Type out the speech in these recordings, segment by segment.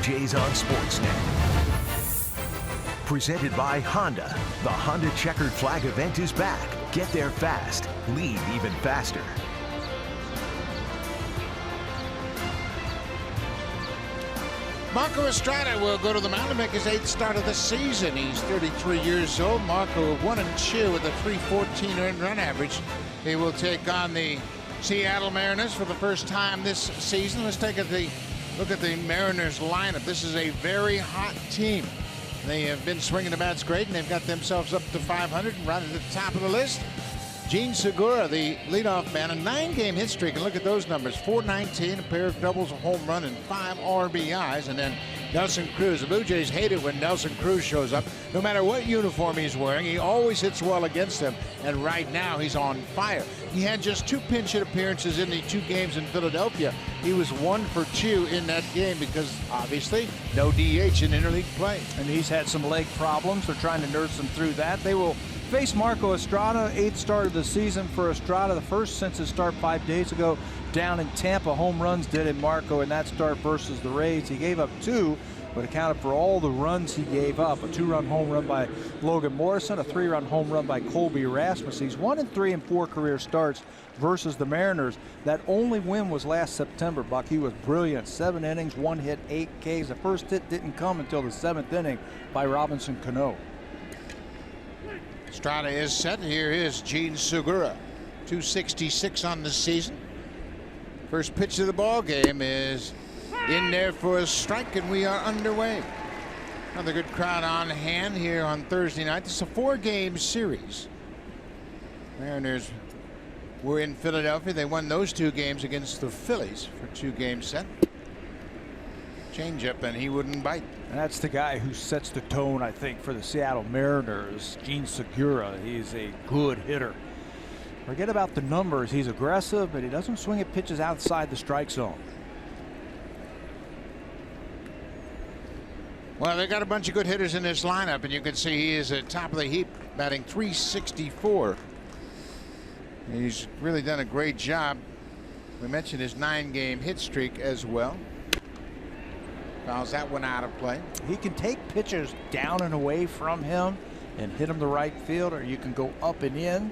Jays on Sportsnet. Presented by Honda. The Honda Checkered Flag event is back. Get there fast. Leave even faster. Marco Estrada will go to the mound to make his 8th start of the season. He's 33 years old. Marco 1-2 with a .314 earned run average. He will take on the Seattle Mariners for the first time this season. Let's take a look at the Mariners lineup. This is a very hot team. They have been swinging the bats great, and they've got themselves up to 500 and right at the top of the list. Jean Segura, the leadoff man, a 9-game hit streak, and look at those numbers: .419, a pair of doubles, a home run, and 5 RBIs. And then Nelson Cruz. The Blue Jays hate it when Nelson Cruz shows up. No matter what uniform he's wearing, he always hits well against them, and right now he's on fire. He had just 2 pinch hit appearances in the 2 games in Philadelphia. He was 1 for 2 in that game because, obviously, no DH in interleague play. And he's had some leg problems. They're trying to nurse him through that. They will face Marco Estrada, 8th start of the season for Estrada, the first since his start 5 days ago down in Tampa. Home runs did in Marco in that start versus the Rays. He gave up 2, but accounted for all the runs he gave up. A 2-run home run by Logan Morrison, a 3-run home run by Colby Rasmus. He's 1-3 in 4 career starts versus the Mariners. That only win was last September, Buck. He was brilliant. 7 innings, 1 hit, 8 Ks. The first hit didn't come until the 7th inning by Robinson Cano. Estrada is set. Here is Jean Segura. 266 on the season. First pitch of the ball game is in there for a strike, and we are underway. Another good crowd on hand here on Thursday night. This is a 4-game series. Mariners were in Philadelphia. They won those 2 games against the Phillies for 2-game set. Changeup, and he wouldn't bite. And that's the guy who sets the tone, I think, for the Seattle Mariners, Jean Segura. He's a good hitter. Forget about the numbers. He's aggressive, but he doesn't swing at pitches outside the strike zone. Well, they got a bunch of good hitters in this lineup, and you can see he is at top of the heap, batting .364. He's really done a great job. We mentioned his 9-game hit streak as well. Fouls that one out of play. He can take pitchers down and away from him and hit them the right field, or you can go up and in,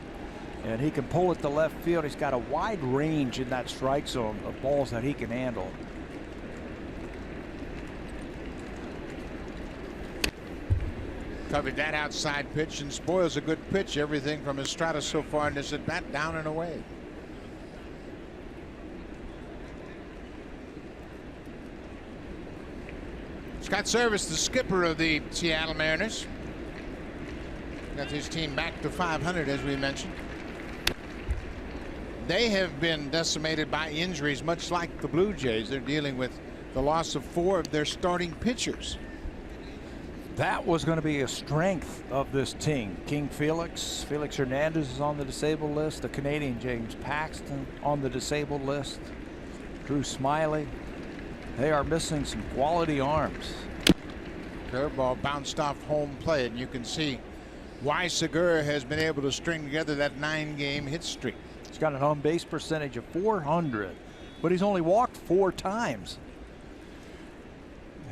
and he can pull it to left field. He's got a wide range in that strike zone of balls that he can handle. Covered that outside pitch and spoils a good pitch. Everything from Estrada so far in this at bat, down and away. Scott Service, the skipper of the Seattle Mariners, got his team back to 500, as we mentioned. They have been decimated by injuries, much like the Blue Jays. They're dealing with the loss of 4 of their starting pitchers. That was going to be a strength of this team. King Felix Hernandez is on the disabled list. The Canadian James Paxton on the disabled list. Drew Smiley. They are missing some quality arms. Curveball bounced off home plate, and you can see why Segura has been able to string together that 9-game hit streak. He's got an on-base percentage of .400, but he's only walked 4 times.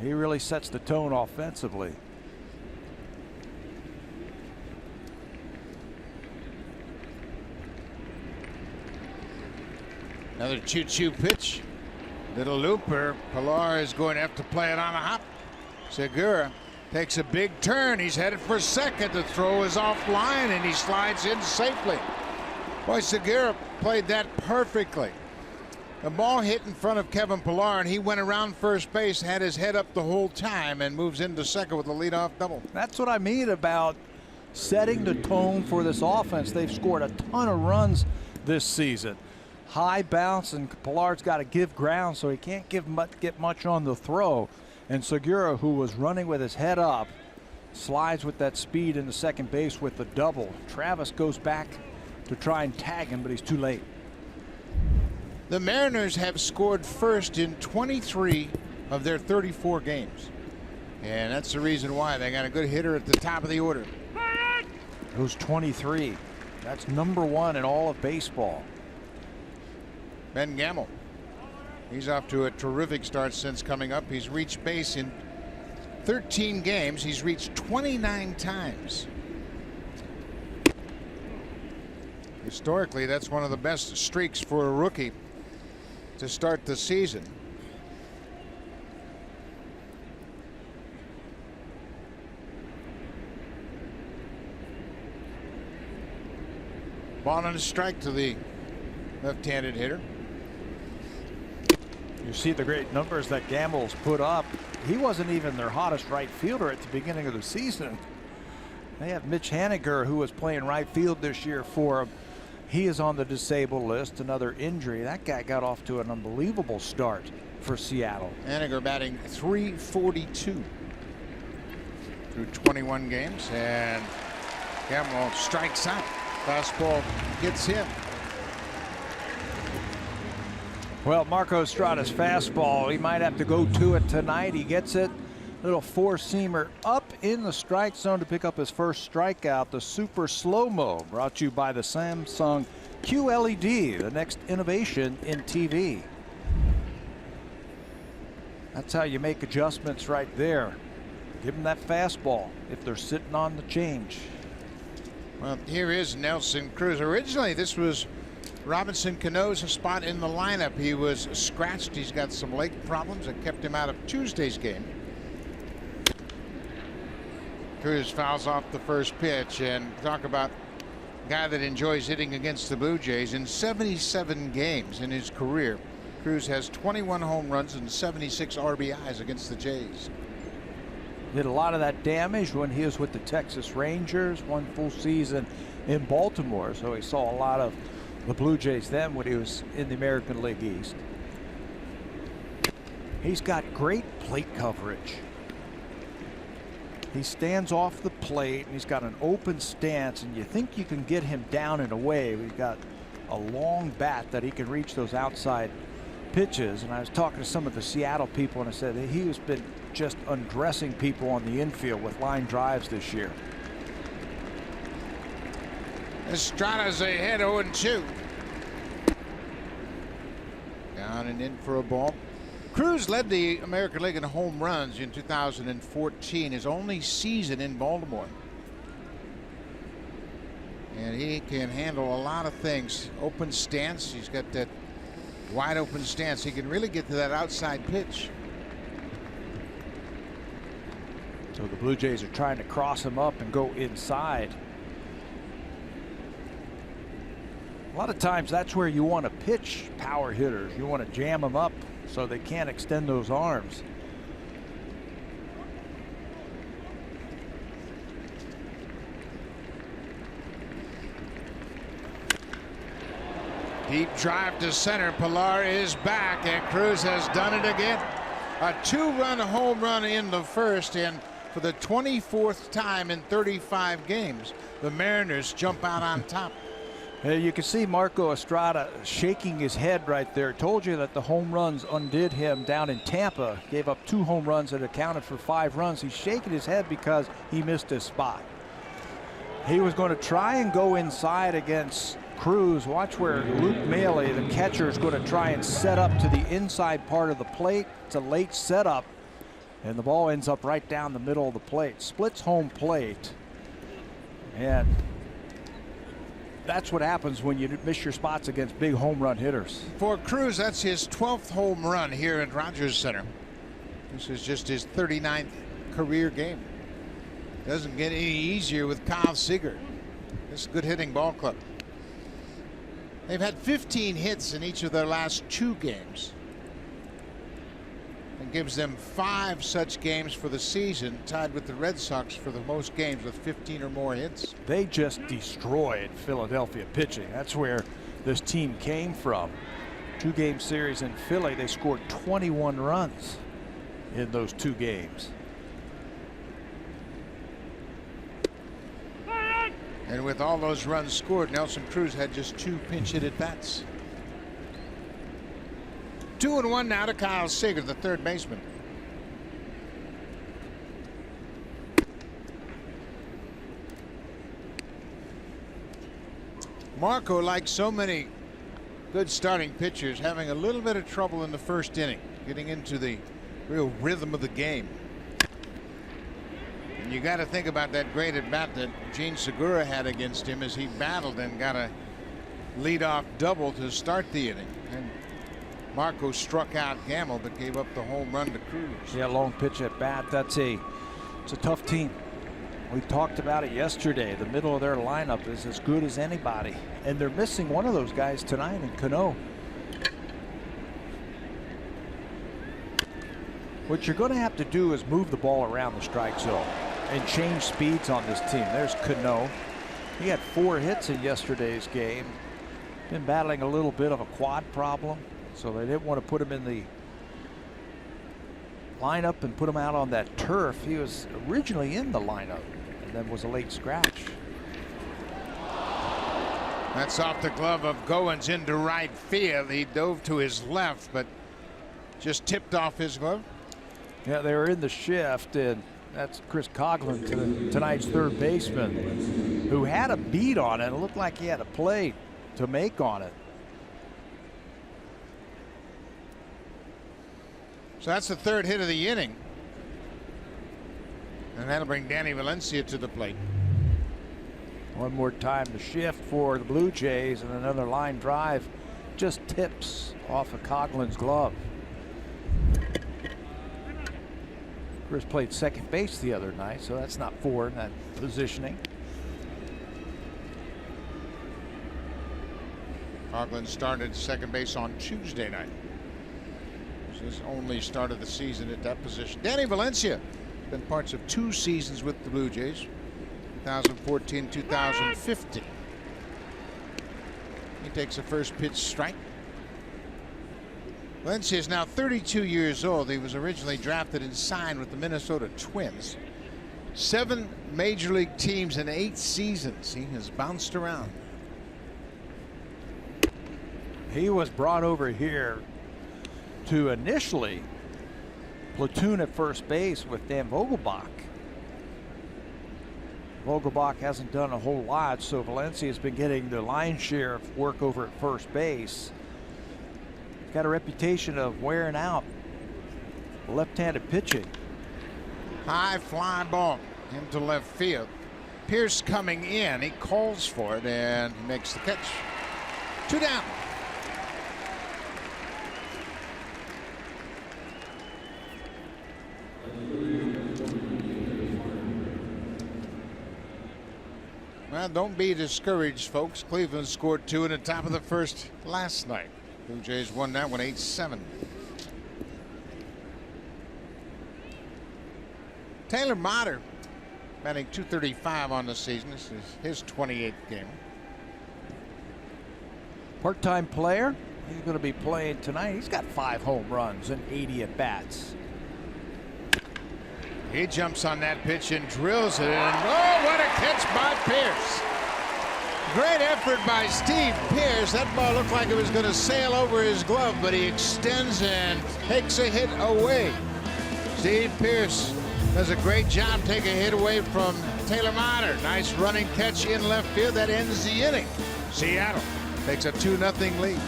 He really sets the tone offensively. Another 2-2 pitch. Little looper. Pilar is going to have to play it on a hop. Segura takes a big turn. He's headed for second. The throw is offline, and he slides in safely. Boy, Segura played that perfectly. The ball hit in front of Kevin Pilar, and he went around first base, had his head up the whole time, and moves into second with a leadoff double. That's what I mean about setting the tone for this offense. They've scored a ton of runs this season. High bounce, and Pilar's got to give ground, so he can't get much on the throw. And Segura, who was running with his head up, slides with that speed into second base with the double. Travis goes back to try and tag him, but he's too late. The Mariners have scored first in 23 of their 34 games. And that's the reason why. They got a good hitter at the top of the order. Those 23. That's #1 in all of baseball. Ben Gamble. He's off to a terrific start since coming up. He's reached base in 13 games. He's reached 29 times. Historically, that's one of the best streaks for a rookie to start the season. Ball and a strike to the left-handed hitter. You see the great numbers that Gamble's put up. He wasn't even their hottest right fielder at the beginning of the season. They have Mitch Haniger, who was playing right field this year for him. He is on the disabled list, another injury. That guy got off to an unbelievable start for Seattle. Haniger batting .342 through 21 games, and Gamble strikes out. Fastball gets him. Well, Marco Estrada's fastball, he might have to go to it tonight. He gets it. Little four-seamer up in the strike zone to pick up his first strikeout. The Super Slow-Mo, brought to you by the Samsung QLED, the next innovation in TV. That's how you make adjustments right there. Give them that fastball if they're sitting on the change. Well, here is Nelson Cruz. Originally, this was Robinson Cano's spot in the lineup. He was scratched. He's got some leg problems that kept him out of Tuesday's game. Cruz fouls off the first pitch, and talk about a guy that enjoys hitting against the Blue Jays. In 77 games in his career, Cruz has 21 home runs and 76 RBIs against the Jays. Did a lot of that damage when he was with the Texas Rangers, one full season in Baltimore, so he saw a lot of the Blue Jays then when he was in the American League East. He's got great plate coverage. He stands off the plate and he's got an open stance, and you think you can get him down and away. We've got a long bat that he can reach those outside pitches. And I was talking to some of the Seattle people, and I said he has been just undressing people on the infield with line drives this year. Estrada's ahead 0-2. Down and in for a ball. Cruz led the American League in home runs in 2014, his only season in Baltimore. And he can handle a lot of things. Open stance, he's got that wide open stance. He can really get to that outside pitch. So the Blue Jays are trying to cross him up and go inside. A lot of times that's where you want to pitch power hitters. You want to jam them up so they can't extend those arms. Deep drive to center. Pilar is back, and Cruz has done it again. A two-run home run in the first, and for the 24th time in 35 games, the Mariners jump out on top. You can see Marco Estrada shaking his head right there. Told you that the home runs undid him down in Tampa. Gave up 2 home runs that accounted for 5 runs. He's shaking his head because he missed his spot. He was going to try and go inside against Cruz. Watch where Luke Maile, the catcher, is going to try and set up to the inside part of the plate. It's a late setup, and the ball ends up right down the middle of the plate. Splits home plate, and that's what happens when you miss your spots against big home run hitters. For Cruz, that's his 12th home run here at Rogers Center. This is just his 39th career game. Doesn't get any easier with Kyle Seager. This is a good hitting ball club. They've had 15 hits in each of their last 2 games. And gives them 5 such games for the season, tied with the Red Sox for the most games with 15 or more hits. They just destroyed Philadelphia pitching. That's where this team came from. 2-game series in Philly. They scored 21 runs in those 2 games. And with all those runs scored, Nelson Cruz had just 2 pinch hit at bats. 2-1 now to Kyle Seager, the third baseman. Marco, like so many good starting pitchers having a little bit of trouble in the first inning, getting into the real rhythm of the game. And you got to think about that great at bat that Gene Segura had against him as he battled and got a leadoff double to start the inning. And Marco struck out Gamble but gave up the home run to Cruz. Yeah, long pitch at bat. It's a tough team. We talked about it yesterday. The middle of their lineup is as good as anybody, and they're missing one of those guys tonight in Cano. What you're going to have to do is move the ball around the strike zone and change speeds on this team. There's Cano. He had 4 hits in yesterday's game. Been battling a little bit of a quad problem, so they didn't want to put him in the lineup and put him out on that turf. He was originally in the lineup and then was a late scratch. That's off the glove of Goins into right field. He dove to his left, but just tipped off his glove. Yeah, they were in the shift, and that's Chris Coghlan, tonight's third baseman, who had a beat on it. It looked like he had a play to make on it. So that's the 3rd hit of the inning. And that'll bring Danny Valencia to the plate. One more time to shift for the Blue Jays, and another line drive just tips off of Coghlan's glove. Chris played second base the other night, so that's not foreign, that positioning. Coghlan started second base on Tuesday night. His only start of the season at that position. Danny Valencia been parts of 2 seasons with the Blue Jays, 2014, 2015. He takes a first pitch strike. Valencia is now 32 years old. He was originally drafted and signed with the Minnesota Twins. 7 major league teams in 8 seasons. He has bounced around. He was brought over here to initially platoon at first base with Dan Vogelbach. Vogelbach hasn't done a whole lot, so Valencia has been getting the lion's share of work over at first base. He's got a reputation of wearing out left-handed pitching. High fly ball into left field. Pearce coming in. He calls for it and he makes the catch. 2 down. Well, don't be discouraged, folks. Cleveland scored 2 in the top of the first last night. Blue Jays won that one 8-7. Taylor Motter batting .235 on the season. This is his 28th game. Part-time player. He's going to be playing tonight. He's got 5 home runs and 80 at bats. He jumps on that pitch and drills it in. Oh, what a catch by Pearce. Great effort by Steve Pearce. That ball looked like it was going to sail over his glove, but he extends and takes a hit away. Steve Pearce does a great job taking a hit away from Taylor Motter. Nice running catch in left field. That ends the inning. Seattle takes a 2-0 lead.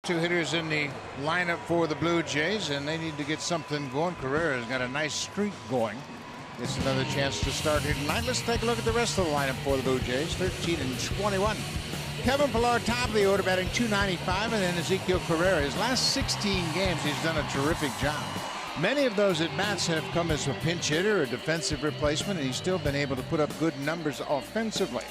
two hitters in the lineup for the Blue Jays, and they need to get something going. Carrera's got a nice streak going. It's another chance to start here tonight. Let's take a look at the rest of the lineup for the Blue Jays. 13 and 21. Kevin Pillar, top of the order, batting .295, and then Ezekiel Carrera. His last 16 games, he's done a terrific job. Many of those at-bats have come as a pinch hitter or defensive replacement, and he's still been able to put up good numbers offensively.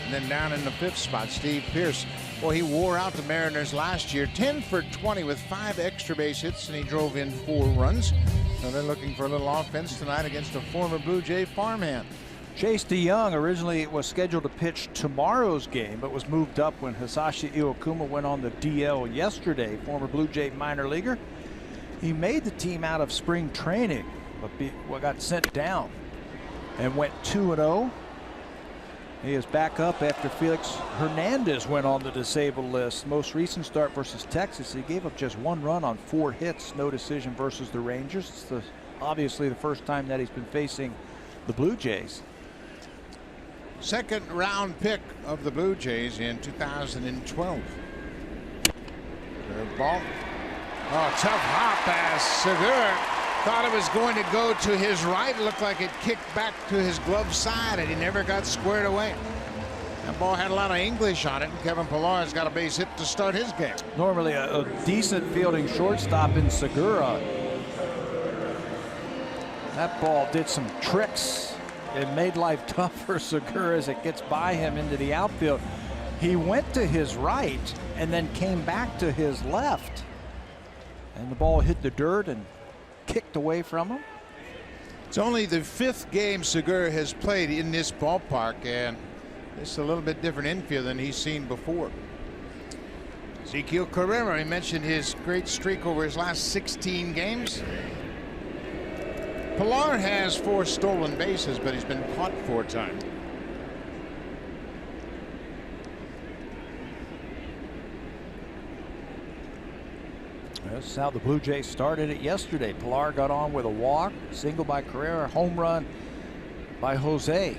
And then down in the 5th spot, Steve Pearce. Well, he wore out the Mariners last year, 10 for 20 with 5 extra base hits, and he drove in 4 runs. So they're looking for a little offense tonight against a former Blue Jay farmhand. Chase DeYoung originally was scheduled to pitch tomorrow's game, but was moved up when Hisashi Iwakuma went on the DL yesterday. Former Blue Jay minor leaguer. He made the team out of spring training, but got sent down and went 2-0. He is back up after Felix Hernandez went on the disabled list. Most recent start versus Texas, he gave up just 1 run on 4 hits, no decision versus the Rangers. It's obviously the first time that he's been facing the Blue Jays. Second round pick of the Blue Jays in 2012. Third ball. Oh, tough hop as Segura thought it was going to go to his right. It looked like it kicked back to his glove side, and he never got squared away. That ball had a lot of English on it, and Kevin Pillar's got a base hit to start his game. Normally a decent fielding shortstop in Segura. That ball did some tricks. It made life tough for Segura as it gets by him into the outfield. He went to his right and then came back to his left. And the ball hit the dirt and kicked away from him. It's only the 5th game Segura has played in this ballpark, and it's a little bit different infield than he's seen before. Ezekiel Carrera, he mentioned his great streak over his last 16 games. Pillar has 4 stolen bases, but he's been caught 4 times. That's how the Blue Jays started it yesterday. Pillar got on with a walk, single by Carrera, home run by Jose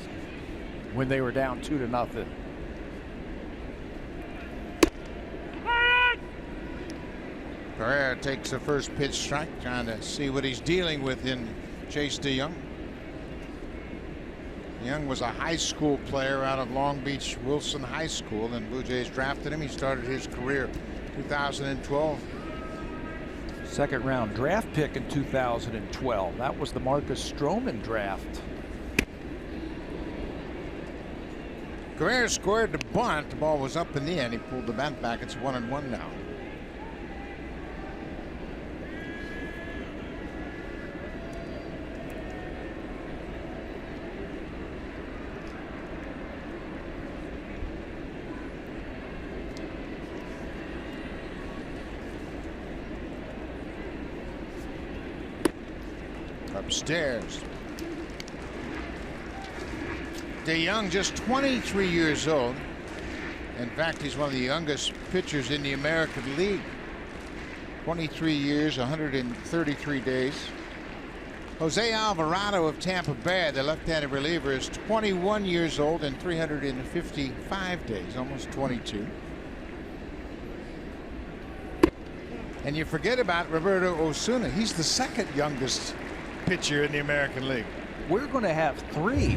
when they were down 2-0. Carrera takes the first pitch strike, trying to see what he's dealing with in Chase DeYoung. Young was a high school player out of Long Beach Wilson High School, and Blue Jays drafted him. He started his career 2012. Second round draft pick in 2012. That was the Marcus Stroman draft. Carrera scored the bunt. The ball was up in the end. He pulled the bat back. It's 1-1 now. Upstairs. DeYoung, just 23 years old. In fact, he's one of the youngest pitchers in the American League. 23 years, 133 days. Jose Alvarado of Tampa Bay, the left-handed reliever, is 21 years old and 355 days, almost 22. And you forget about Roberto Osuna. He's the 2nd youngest pitcher in the American League. We're going to have 3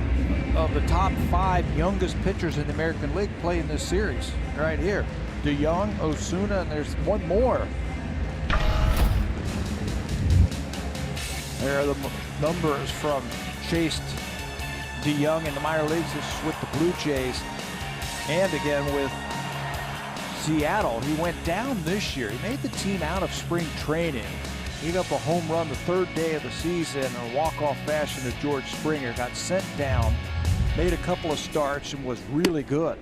of the top 5 youngest pitchers in the American League play in this series right here. DeYoung, Osuna, and there's one more. There are the numbers from Chase DeYoung in the minor leagues. This is with the Blue Jays and again with Seattle. He went down this year. He made the team out of spring training. He got up a home run the 3rd day of the season in a walk-off fashion to George Springer. Got sent down, made a couple of starts, and was really good.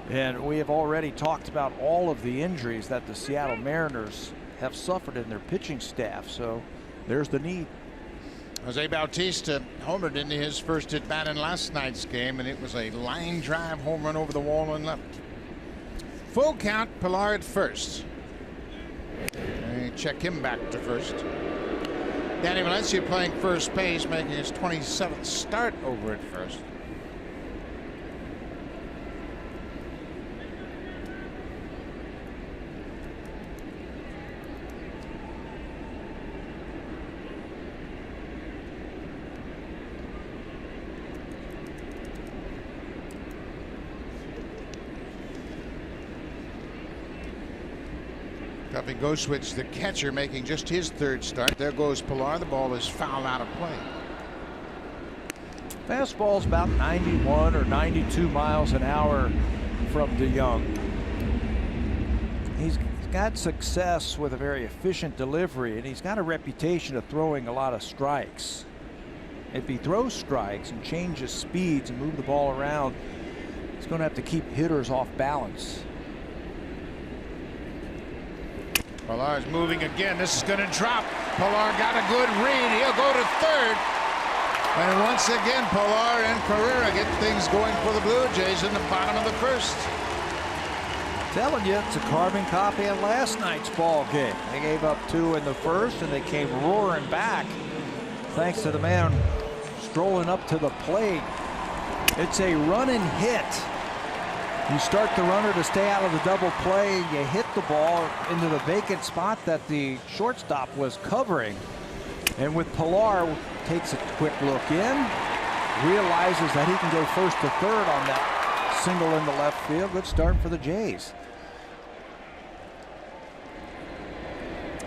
And we have already talked about all of the injuries that the Seattle Mariners have suffered in their pitching staff. So there's the need. Jose Bautista homered into his first at bat in last night's game, and it was a line drive home run over the wall and left. Full count, Pillar at first. Check him back to first. Danny Valencia playing first base, making his 27th start over at first. Tuffy Goswitch, the catcher, making just his third start. There goes Pilar. The ball is fouled out of play. Fastball's about 91 or 92 miles an hour from DeYoung. He's got success with a very efficient delivery, and he's got a reputation of throwing a lot of strikes. If he throws strikes and changes speeds and move the ball around, he's going to have to keep hitters off balance. Pilar's moving again. This is going to drop. Pilar got a good read. He'll go to third. And once again, Pilar and Carrera get things going for the Blue Jays in the bottom of the first. Telling you, it's a carbon copy of last night's ball game. They gave up 2 in the first, and they came roaring back thanks to the man strolling up to the plate. It's a run and hit. You start the runner to stay out of the double play. You hit the ball into the vacant spot that the shortstop was covering. And with Pilar, takes a quick look in, realizes that he can go first to third on that single in the left field. Good start for the Jays.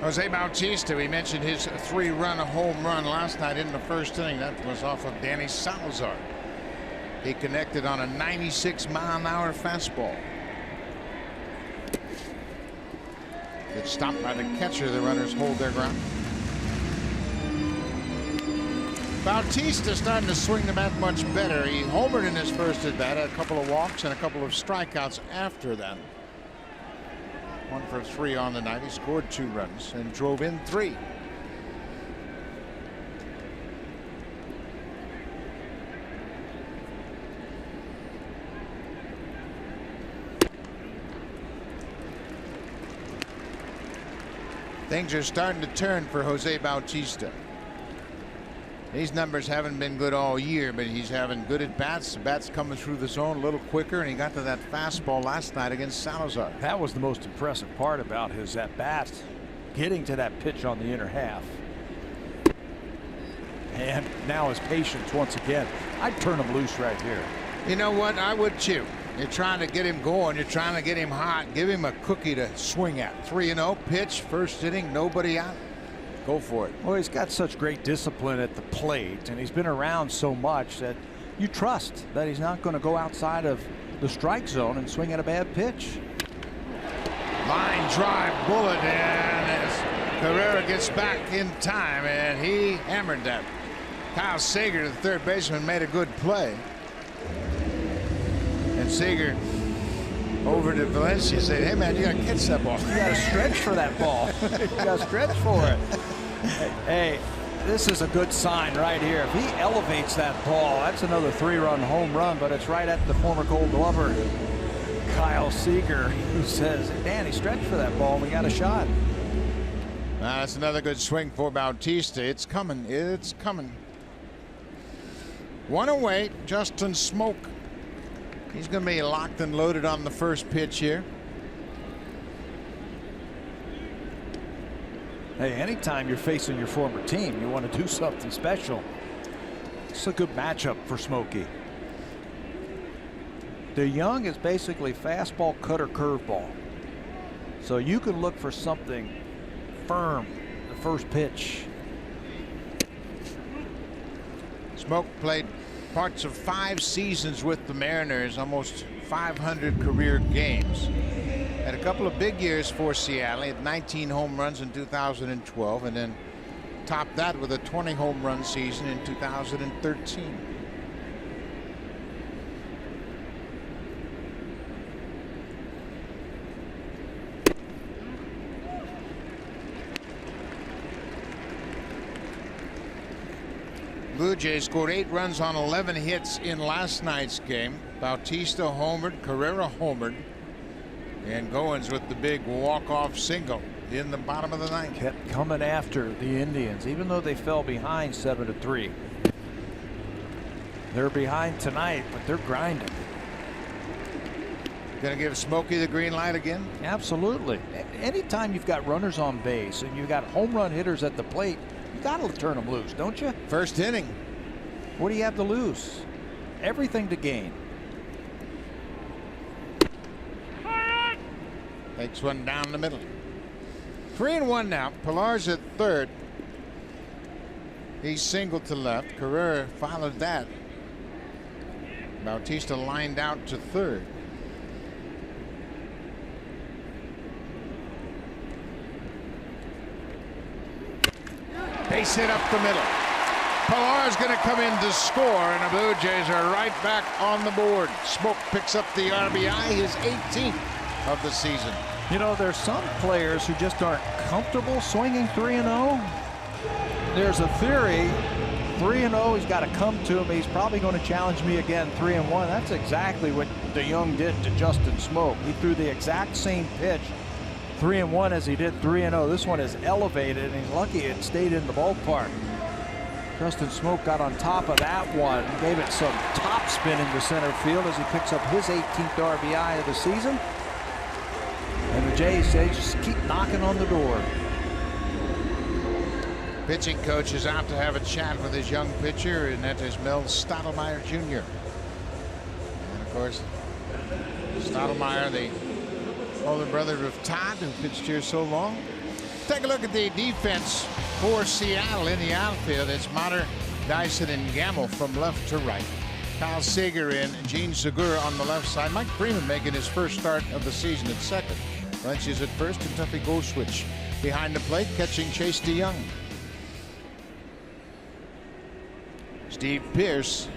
Jose Bautista, we mentioned his 3-run home run last night in the first inning. That was off of Danny Salazar. He connected on a 96-mile-an-hour fastball. It's stopped by the catcher. The runners hold their ground. Bautista starting to swing the bat much better. He homered in his first at bat, had a couple of walks and a couple of strikeouts after that. 1 for 3 on the night. He scored 2 runs and drove in 3. Things are starting to turn for Jose Bautista. These numbers haven't been good all year, but he's having good at bats. The bats coming through the zone a little quicker, and he got to that fastball last night against Salazar. That was the most impressive part about his at bat, getting to that pitch on the inner half. And now his patience once again. I'd turn him loose right here. You know what? I would too. You're trying to get him going. You're trying to get him hot. Give him a cookie to swing at. 3-0 pitch, first inning, nobody out. Go for it. Well, he's got such great discipline at the plate, and he's been around so much that you trust that he's not going to go outside of the strike zone and swing at a bad pitch. Line drive bullet, and as Carrera gets back in time, and he hammered that. Kyle Seager, the third baseman, made a good play. And Seager over to Valencia, said, hey man, you got to catch that ball. You got to stretch for that ball. You got to stretch for it. Hey, this is a good sign right here. If he elevates that ball, that's another 3-run home run, but it's right at the former Gold Glover, Kyle Seager, who says, Danny, stretch for that ball. We got a shot. That's another good swing for Bautista. It's coming. It's coming. 1 away, Justin Smoak. He's going to be locked and loaded on the first pitch here. Hey, anytime you're facing your former team, you want to do something special. It's a good matchup for Smokey. DeYoung is basically fastball, cutter, curveball. So you can look for something firm the first pitch. Smoak played parts of 5 seasons with the Mariners, almost 500 career games. Had a couple of big years for Seattle. He had 19 home runs in 2012, and then topped that with a 20 home run season in 2013. Blue Jays scored 8 runs on 11 hits in last night's game. Bautista homered, Carrera homered, and Goins with the big walk-off single in the bottom of the 9th. Kept coming after the Indians, even though they fell behind 7-3. They're behind tonight, but they're grinding. Going to give Smokey the green light again? Absolutely. Anytime you've got runners on base and you've got home run hitters at the plate, you got to turn them loose, don't you? First inning. What do you have to lose? Everything to gain. Takes one down the middle. 3-1 now. Pilar's at third. He singled to left. Carrera followed that. Bautista lined out to third. Base hit up the middle. Pilar is going to come in to score, and the Blue Jays are right back on the board. Smoak picks up the RBI, his 18th of the season. You know, there's some players who just aren't comfortable swinging 3-0. There's a theory, 3-0, he's got to come to him. He's probably going to challenge me again, 3-1. That's exactly what DeYoung did to Justin Smoak. He threw the exact same pitch, 3-1, as he did 3-0. This one is elevated, and he's lucky it stayed in the ballpark. Justin Smoak got on top of that one, gave it some top spin into center field as he picks up his 18th RBI of the season. And the Jays say just keep knocking on the door. Pitching coach is out to have a chat with his young pitcher, and that is Mel Stottlemyre Jr. And of course, Stottlemyre, the older brother of Todd, who pitched here so long. Take a look at the defense for Seattle in the outfield. It's Mater, Dyson, and Gamble from left to right. Kyle Seager and Gene Segura on the left side. Mike Freeman making his first start of the season at second. Lynch is at first, and Tuffy Goldschwitz behind the plate, catching Chase DeYoung. Steve Pearce.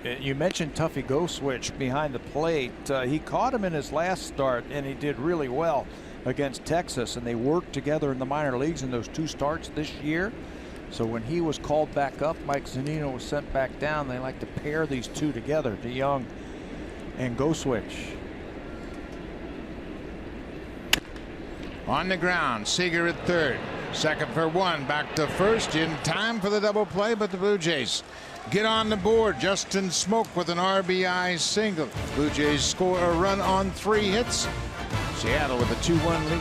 You mentioned Tuffy Goldschwitz behind the plate. He caught him in his last start, and he did really well against Texas, and they worked together in the minor leagues in those 2 starts this year. So when he was called back up, Mike Zunino was sent back down. They like to pair these two together, DeYoung and Goldschwitz. On the ground, Seager at third. Second for one, back to first in time for the double play, but the Blue Jays get on the board. Justin Smoak with an RBI single. Blue Jays score a run on 3 hits. Seattle with a 2-1 lead.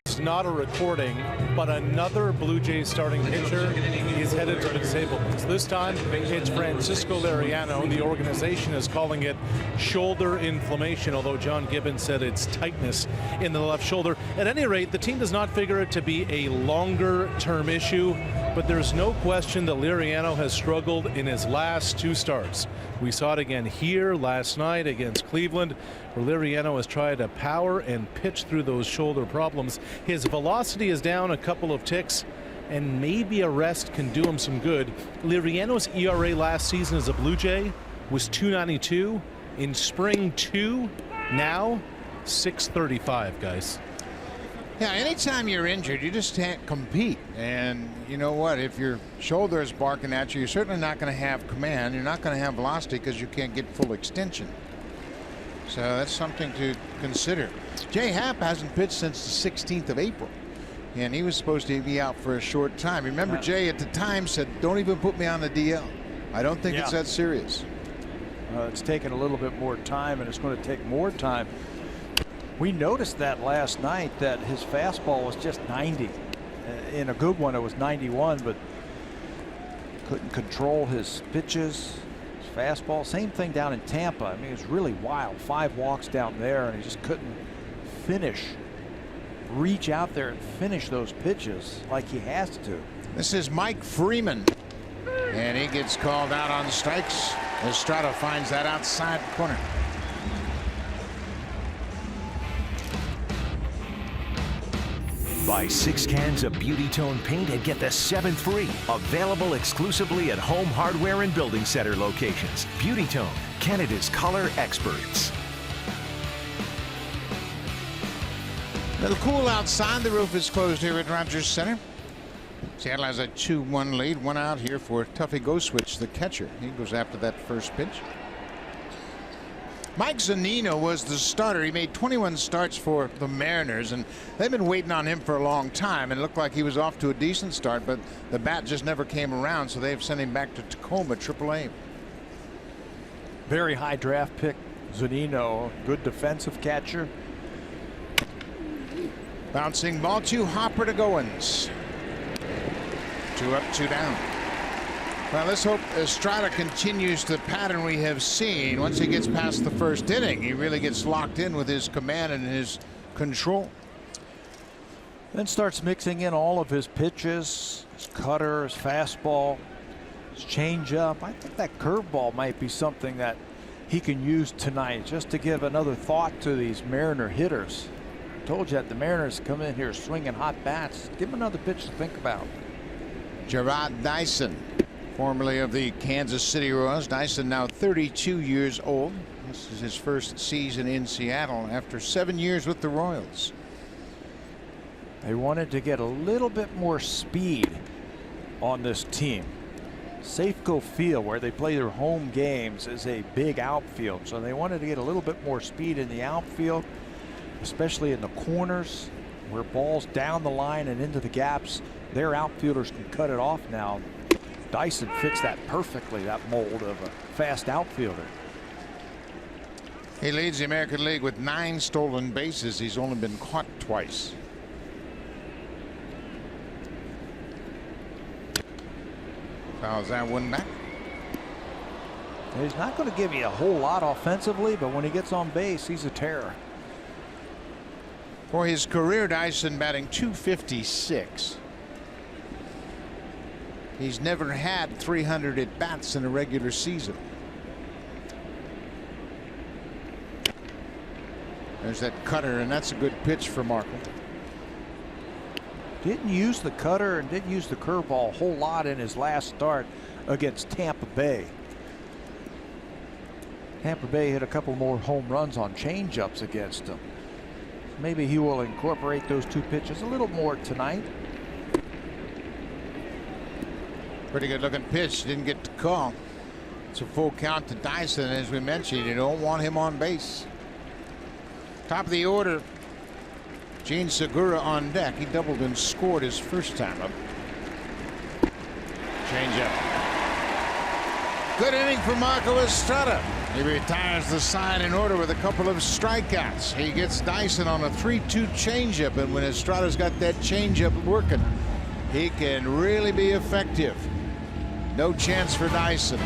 It's not a recording, but another Blue Jays starting pitcher is headed to the disabled list. This time, it's Francisco Liriano. The organization is calling it shoulder inflammation, although John Gibbons said it's tightness in the left shoulder. At any rate, the team does not figure it to be a longer-term issue, but there's no question that Liriano has struggled in his last 2 starts. We saw it again here last night against Cleveland, where Liriano has tried to power and pitch through those shoulder problems. His velocity is down a couple of ticks, and maybe a rest can do him some good. Liriano's ERA last season as a Blue Jay was .292. In spring 2, now 635, guys. Yeah, anytime you're injured, you just can't compete. And you know what? If your shoulder is barking at you, you're certainly not going to have command. You're not going to have velocity because you can't get full extension. So that's something to consider. Jay Happ hasn't pitched since the 16th of April. and he was supposed to be out for a short time. Remember, Jay at the time said, "Don't even put me on the DL. I don't think it's that serious." It's taken a little bit more time, and it's going to take more time. We noticed that last night, that his fastball was just 90. In a good one, it was 91, but couldn't control his pitches, his fastball. Same thing down in Tampa. I mean, it was really wild. 5 walks down there, and he just couldn't reach out there and finish those pitches like he has to. This is Mike Freeman, and he gets called out on strikes. Estrada finds that outside corner. Buy 6 cans of Beauty Tone paint and get the 7th free. Available exclusively at Home Hardware and Building Center locations. Beauty Tone, Canada's color experts. A little cool outside. The roof is closed here at Rogers Center. Seattle has a 2-1 lead. 1 out here for Tuffy Goswitch, the catcher. He goes after that first pitch. Mike Zunino was the starter. He made 21 starts for the Mariners, and they've been waiting on him for a long time. And it looked like he was off to a decent start, but the bat just never came around, so they've sent him back to Tacoma AAA. Very high draft pick, Zunino. Good defensive catcher. Bouncing ball to Hopper to Goins. 2 up, 2 down. Well, let's hope Estrada continues the pattern we have seen. Once he gets past the first inning, he really gets locked in with his command and his control. Then starts mixing in all of his pitches, his cutter, his fastball, his changeup. I think that curveball might be something that he can use tonight, just to give another thought to these Mariner hitters. I told you that the Mariners come in here swinging hot bats. Give them another pitch to think about. Gerard Dyson, formerly of the Kansas City Royals. Dyson now 32 years old. This is his first season in Seattle after 7 years with the Royals. They wanted to get a little bit more speed on this team. Safeco Field, where they play their home games, is a big outfield, so they wanted to get a little bit more speed in the outfield, especially in the corners where balls down the line and into the gaps. Their outfielders can cut it off now. Dyson fits that perfectly, that mold of a fast outfielder. He leads the American League with 9 stolen bases. He's only been caught twice. Fouls that one back. He's not going to give you a whole lot offensively, but when he gets on base, he's a terror. For his career, Dyson batting .256. He's never had 300 at bats in a regular season. There's that cutter, and that's a good pitch for Marco. Didn't use the cutter and didn't use the curveball a whole lot in his last start against Tampa Bay. Tampa Bay hit a couple more home runs on changeups against him. Maybe he will incorporate those 2 pitches a little more tonight. Pretty good looking pitch. Didn't get to call. It's a full count to Dyson. As we mentioned, you don't want him on base. Top of the order, Gene Segura on deck. He doubled and scored his first time up. Change up. Good inning for Marco Estrada. He retires the side in order with a couple of strikeouts. He gets Dyson on a 3-2 changeup, and when Estrada's got that changeup working, he can really be effective. No chance for Dyson.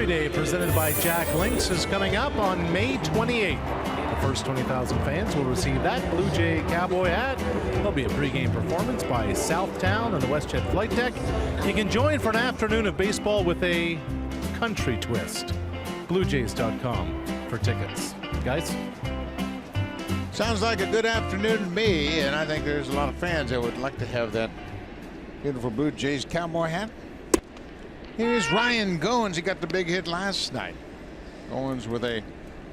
Country Day presented by Jack Links is coming up on May 28th. The first 20,000 fans will receive that Blue Jay cowboy hat. There'll be a pregame performance by Southtown and the WestJet Flight Deck. You can join for an afternoon of baseball with a country twist. BlueJays.com for tickets. Guys? Sounds like a good afternoon to me, and I think there's a lot of fans that would like to have that beautiful Blue Jays cowboy hat. Here's Ryan Goins. He got the big hit last night. Goins with a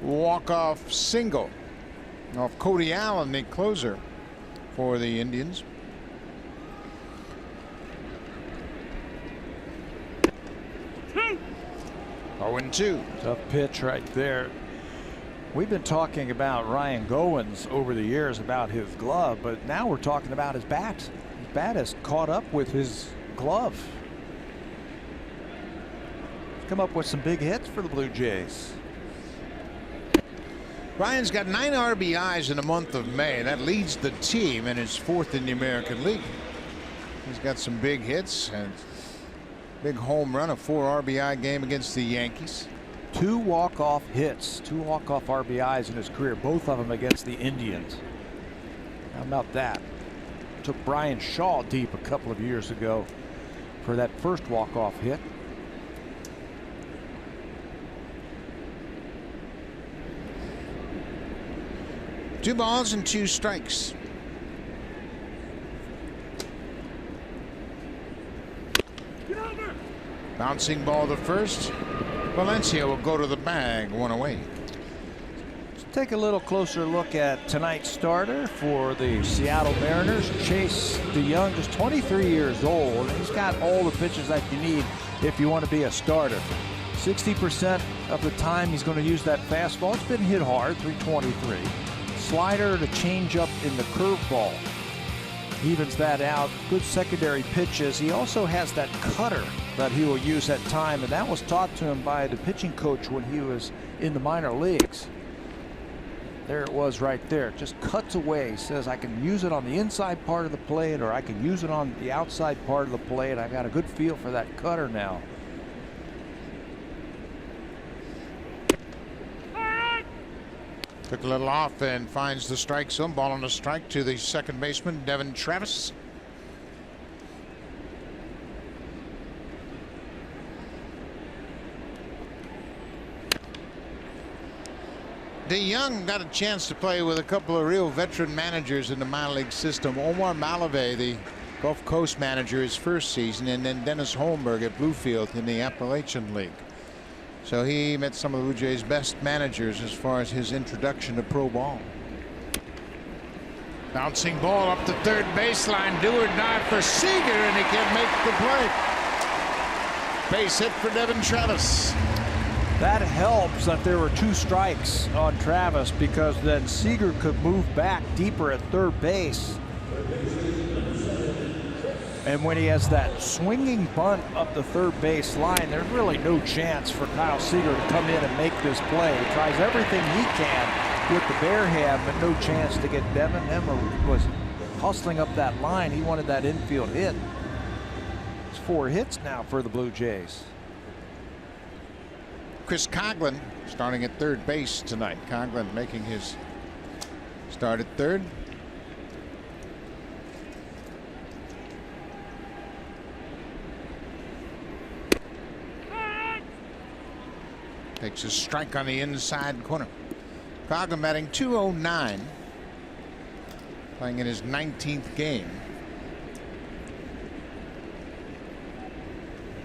walk-off single off Cody Allen, the closer for the Indians. Oh, 0-2. Tough pitch right there. We've been talking about Ryan Goins over the years about his glove, but now we're talking about his bat. His bat has caught up with his glove. He's come up with some big hits for the Blue Jays. Ryan's got 9 RBIs in the month of May. That leads the team and is 4th in the American League. He's got some big hits and big home run, a 4 RBI game against the Yankees. 2 walk-off hits, 2 walk-off RBIs in his career, both of them against the Indians. How about that? Took Brian Shaw deep a couple of years ago for that first walk-off hit. Two balls and 2 strikes. Bouncing ball to first. Valencia will go to the bag, 1 away. Let's take a little closer look at tonight's starter for the Seattle Mariners. Chase DeYoung, just 23 years old. He's got all the pitches that you need if you want to be a starter. 60% of the time he's going to use that fastball. It's been hit hard, 323. Slider to change up in the curveball. Evens that out. Good secondary pitches. He also has that cutter that he will use at time, and that was taught to him by the pitching coach when he was in the minor leagues. There it was right there. Just cuts away. Says I can use it on the inside part of the plate, or I can use it on the outside part of the plate. I got a good feel for that cutter now. Took a little off and finds the strike zone. Ball on a strike to the second baseman, Devin Travis. DeYoung got a chance to play with a couple of real veteran managers in the minor league system. Omar Malave, the Gulf Coast manager, his first season, and then Dennis Holmberg at Bluefield in the Appalachian League. So he met some of the Blue Jays' best managers as far as his introduction to pro ball. Bouncing ball up the third baseline. Do or die for Seager, and he can't make the play. Base hit for Devin Travis. That helps that there were 2 strikes on Travis, because then Seager could move back deeper at third base. And when he has that swinging bunt up the third base line, there's really no chance for Kyle Seager to come in and make this play. He tries everything he can with the bare hand, but no chance to get Devin. Emma was hustling up that line. He wanted that infield hit. It's 4 hits now for the Blue Jays. Chris Coghlan starting at third base tonight. Coghlan making his start at third. Takes a strike on the inside corner. Coghlan batting .209, playing in his 19th game.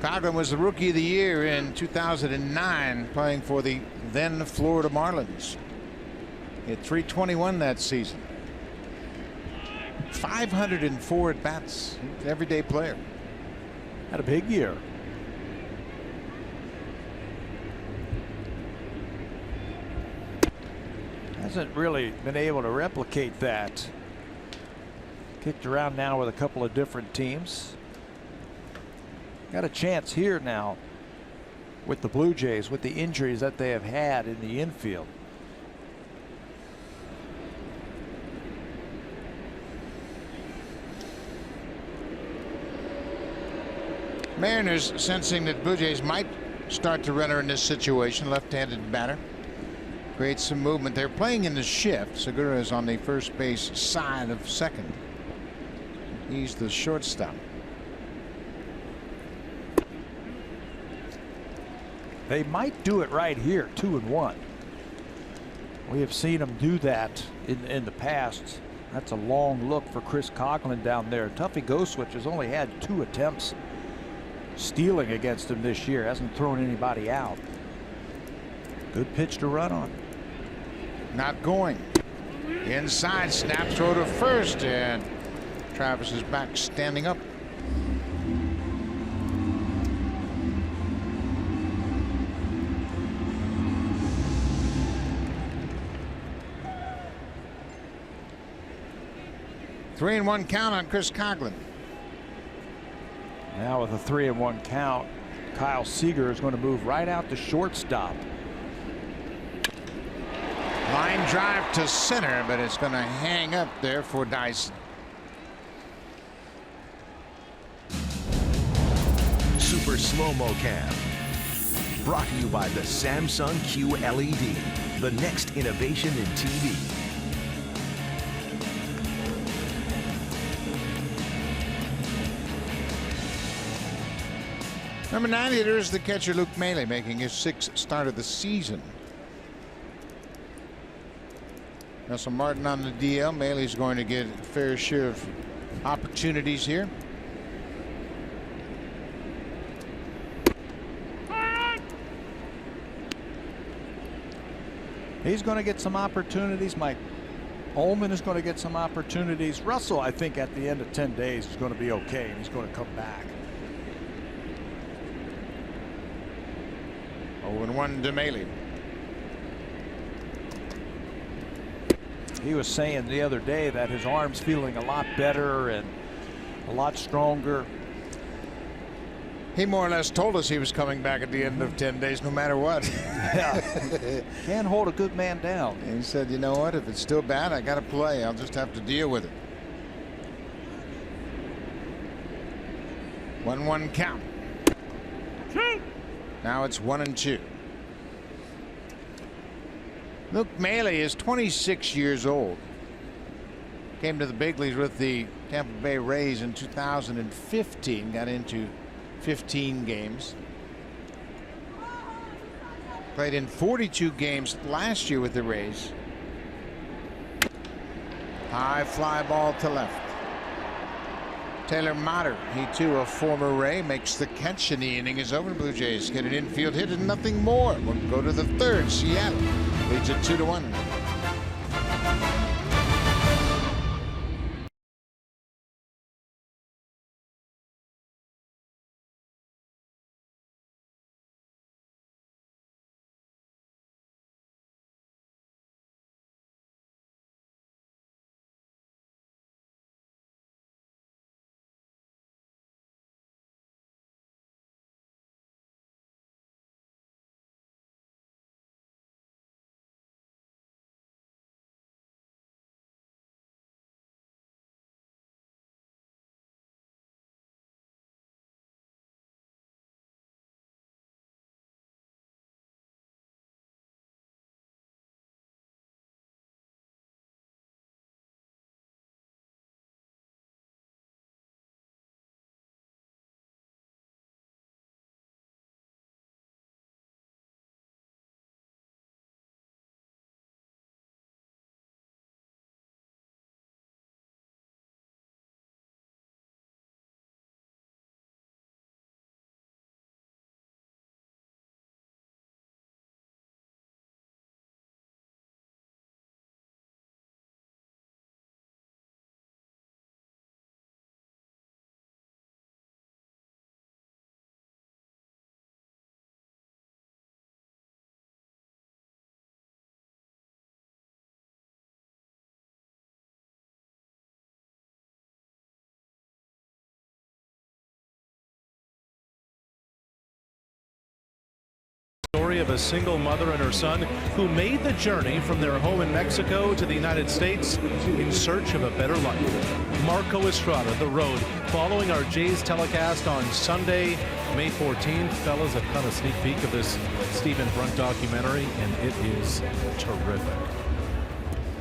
Coghlan was the Rookie of the Year in 2009, playing for the then Florida Marlins. He had .321 that season. 504 at bats. Everyday player. Had a big year. Hasn't really been able to replicate that. Kicked around now with a couple of different teams. Got a chance here now with the Blue Jays with the injuries that they have had in the infield. Mariners sensing that Blue Jays might start the runner in this situation. Left-handed batter. Creates some movement. They're playing in the shift. Segura is on the first base side of second. He's the shortstop. They might do it right here, 2-1. We have seen them do that in the past. That's a long look for Chris Coughlin down there. Tuffy Ghostwitch has only had 2 attempts stealing against him this year. Hasn't thrown anybody out. Good pitch to run on. Not going. Inside, snap throw to first, and Travis is back standing up. Three and 1 count on Chris Coughlin. Now with a 3-1 count, Kyle Seager is going to move right out to shortstop. Line drive to center, but it's going to hang up there for Dyson. Super Slow-Mo Cam. Brought to you by the Samsung QLED, the next innovation in TV. Number 9 hitter is the catcher Luke Maile, making his 6th start of the season. Russell Martin on the DL. Maile's going to get a fair share of opportunities here. He's going to get some opportunities. Mike Ullman is going to get some opportunities. Russell, I think, at the end of 10 days is going to be okay, and he's going to come back. 0-1 to Maile. He was saying the other day that his arm's feeling a lot better and a lot stronger. He more or less told us he was coming back at the end of 10 days no matter what. Yeah. Can't hold a good man down. And he said, you know what, if it's still bad, I got to play. I'll just have to deal with it. 1-1 count. Now it's 1-2. Luke Maile is 26 years old. Came to the big leagues with the Tampa Bay Rays in 2015. Got into 15 games. Played in 42 games last year with the Rays. High fly ball to left. Taylor Motter, he too a former Ray, makes the catch, and the inning is over. The Blue Jays get an infield hit and nothing more. We'll go to the third. Seattle leads it 2-1. story of a single mother and her son who made the journey from their home in Mexico to the United States in search of a better life. Marco Estrada, The Road, following our Jays telecast on Sunday, May 14th. Fellas, I've caught a sneak peek of this Stephen Brunt documentary, and it is terrific.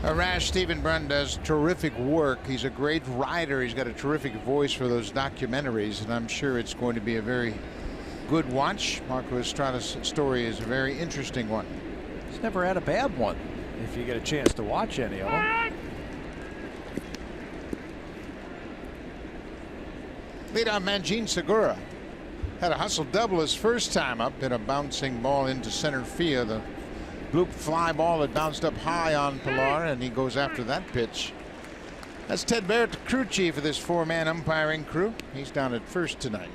Rash, Stephen Brunt does terrific work. He's a great writer. He's got a terrific voice for those documentaries, and I'm sure it's going to be a very good watch. Marco Estrada's story is a very interesting one. He's never had a bad one, if you get a chance to watch any of them. Leadoff man Gene Segura had a hustle double his first time up, hit a bouncing ball into center field. The bloop fly ball that bounced up high on Pilar, and he goes after that pitch. That's Ted Barrett, the crew chief of this four-man umpiring crew. He's down at first tonight.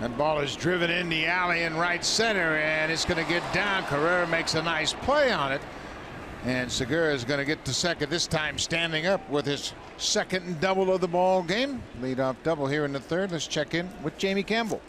That ball is driven in the alley in right center, and it's going to get down. Carrera makes a nice play on it, and Segura is going to get to second, this time standing up with his second double of the ball game. Leadoff double here in the third. Let's check in with Jamie Campbell.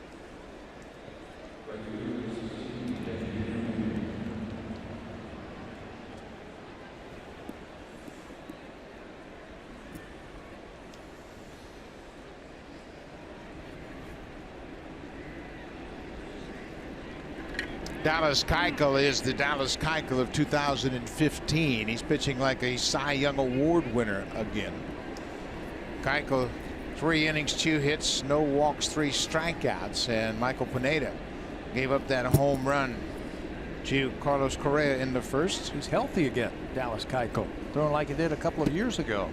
Dallas Keuchel is the Dallas Keuchel of 2015. He's pitching like a Cy Young Award winner again. Keuchel, 3 innings, 2 hits, no walks, 3 strikeouts, and Michael Pineda gave up that home run to Carlos Correa in the first. He's healthy again, Dallas Keuchel, throwing like he did a couple of years ago.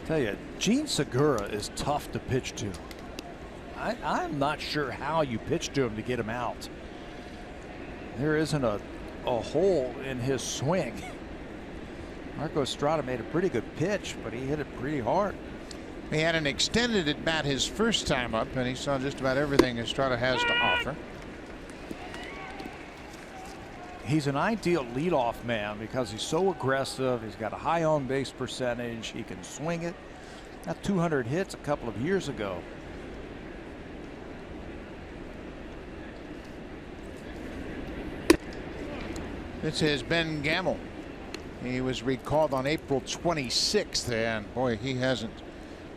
Tell you, Gene Segura is tough to pitch to. I'm not sure how you pitch to him to get him out. There isn't a hole in his swing. Marco Estrada made a pretty good pitch, but he hit it pretty hard. He had an extended at bat his first time up, and he saw just about everything Estrada has to offer. He's an ideal leadoff man because he's so aggressive. He's got a high on base percentage. He can swing it. Got 200 hits a couple of years ago. This is Ben Gamble. He was recalled on April 26th, and boy, he hasn't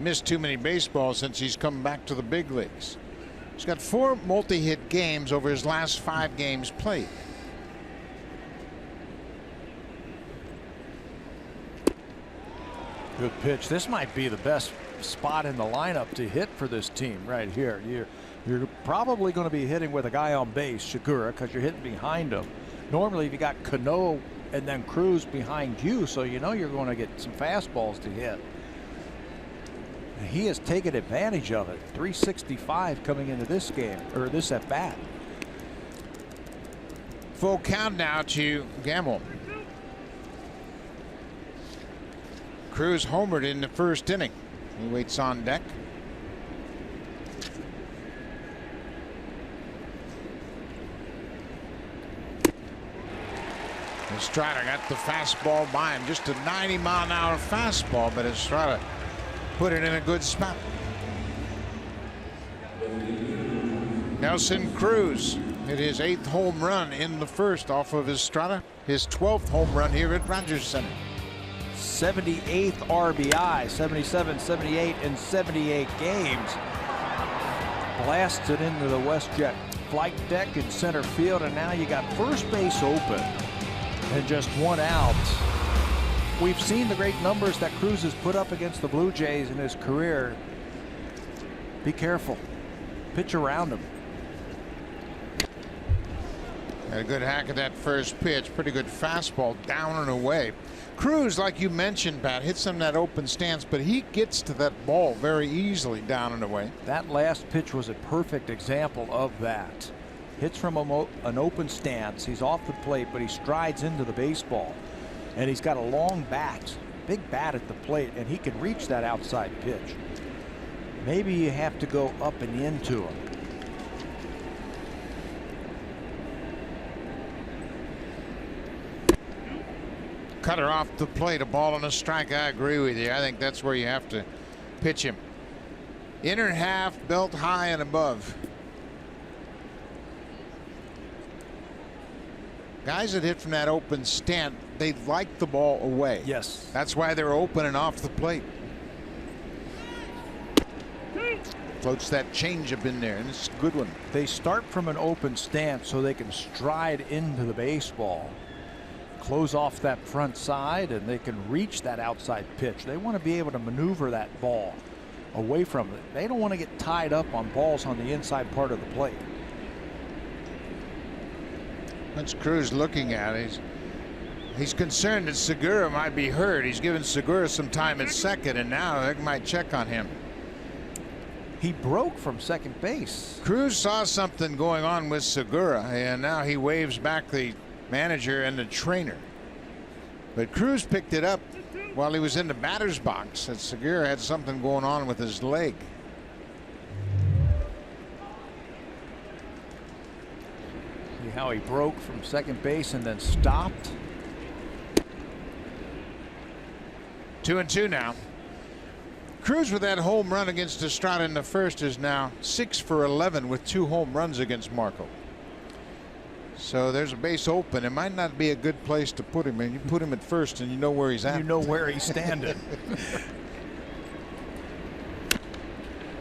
missed too many baseballs since he's come back to the big leagues. He's got 4 multi-hit games over his last 5 games played. Good pitch. This might be the best spot in the lineup to hit for this team right here. You're probably going to be hitting with a guy on base, Segura, because you're hitting behind him. Normally, if you got Cano and then Cruz behind you, so you know you're going to get some fastballs to hit. He has taken advantage of it. 365 coming into this game, or this at bat. Full count now to Gamble. Cruz homered in the first inning. He waits on deck. Estrada got the fastball by him, just a 90-mile-an-hour fastball, but Estrada put it in a good spot. Nelson Cruz hit his 8th home run in the first off of Estrada, his 12th home run here at Rogers Center. 78th RBI, 77, 78, and 78 games. Blasted into the WestJet flight deck in center field, and now you got first base open. And just 1 out. We've seen the great numbers that Cruz has put up against the Blue Jays in his career. Be careful. Pitch around him. Had a good hack at that first pitch. Pretty good fastball down and away. Cruz, like you mentioned, Pat, hits him that open stance, but he gets to that ball very easily down and away. That last pitch was a perfect example of that. hits from an open stance. He's off the plate, but he strides into the baseball. And he's got a long bat, big bat at the plate, and he can reach that outside pitch. Maybe you have to go up and into him. Cutter off the plate, a ball and a strike. I agree with you. I think that's where you have to pitch him. Inner half, belt high and above. Guys that hit from that open stand, they like the ball away. Yes. That's why they're open and off the plate. Floats that changeup in there, and it's a good one. They start from an open stance so they can stride into the baseball. Close off that front side, and they can reach that outside pitch. They want to be able to maneuver that ball away from it. They don't want to get tied up on balls on the inside part of the plate. That's Cruz looking at it. He's concerned that Segura might be hurt. He's given Segura some time at second, and now they might check on him. He broke from second base. Cruz saw something going on with Segura, and now he waves back the manager and the trainer. But Cruz picked it up while he was in the batter's box, that Segura had something going on with his leg. See how he broke from second base and then stopped. 2-2 now. Cruz with that home run against Estrada in the first is now 6 for 11 with 2 home runs against Marco. So there's a base open. It might not be a good place to put him in. You put him at first and you know where he's at. You know where he's standing.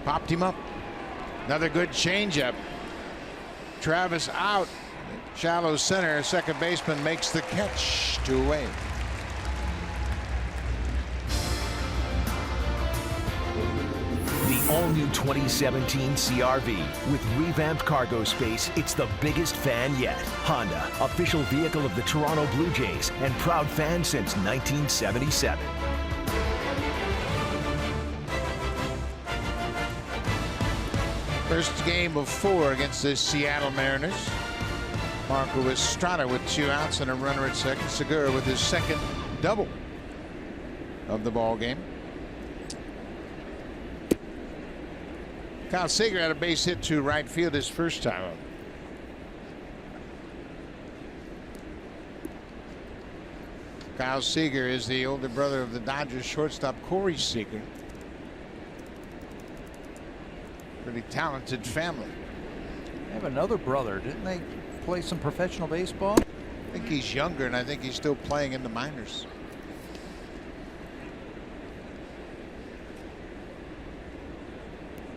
Popped him up. Another good changeup. Travis out. Shallow center. Second baseman makes the catch. 2 away. The all-new 2017 CR-V. With revamped cargo space, it's the biggest fan yet. Honda, official vehicle of the Toronto Blue Jays and proud fan since 1977. First game of 4 against the Seattle Mariners. Marco Estrada with 2 outs and a runner at second. Segura with his second double of the ball game. Kyle Seager had a base hit to right field his first time up. Kyle Seager is the older brother of the Dodgers shortstop Corey Seager. Pretty talented family. They have another brother. Didn't they play some professional baseball? I think he's younger, and I think he's still playing in the minors.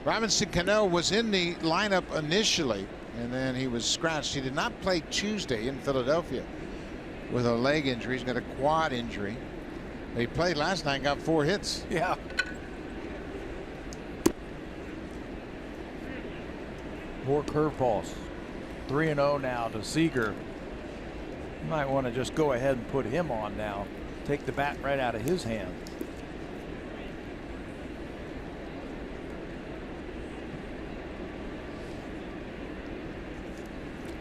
Robinson Cano was in the lineup initially, and then he was scratched. He did not play Tuesday in Philadelphia with a leg injury. He's got a quad injury. He played last night and got 4 hits. Yeah. More curveballs. 3-0 now to Seager. You might want to just go ahead and put him on now. Take the bat right out of his hand.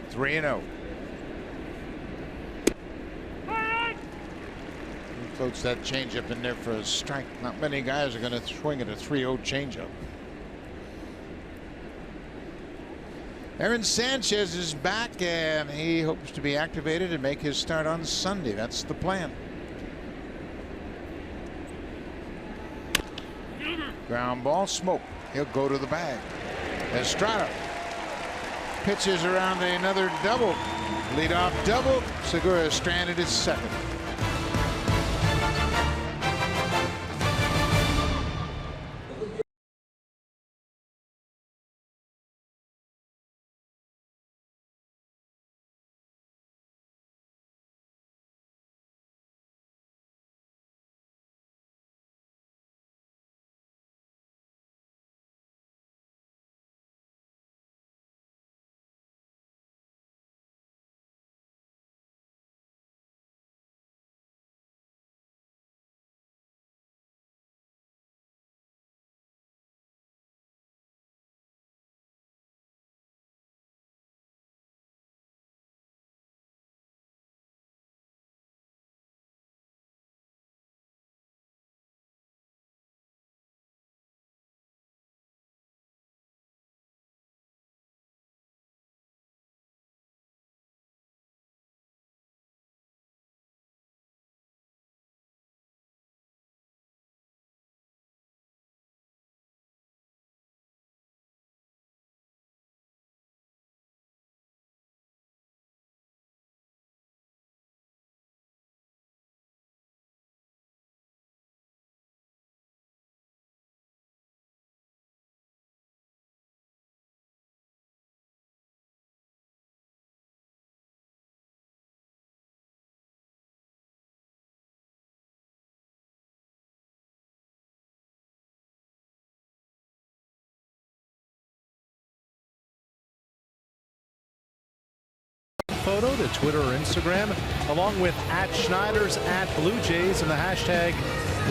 It's 3-0. He floats that changeup in there for a strike. Not many guys are going to swing at a 3-0 changeup. Aaron Sanchez is back, and he hopes to be activated and make his start on Sunday. That's the plan. Ground ball, Smoak. He'll go to the bag. Estrada pitches around another double. Leadoff double. Segura stranded at second. photo to Twitter or Instagram, along with @Schneiders @Blue Jays and the hashtag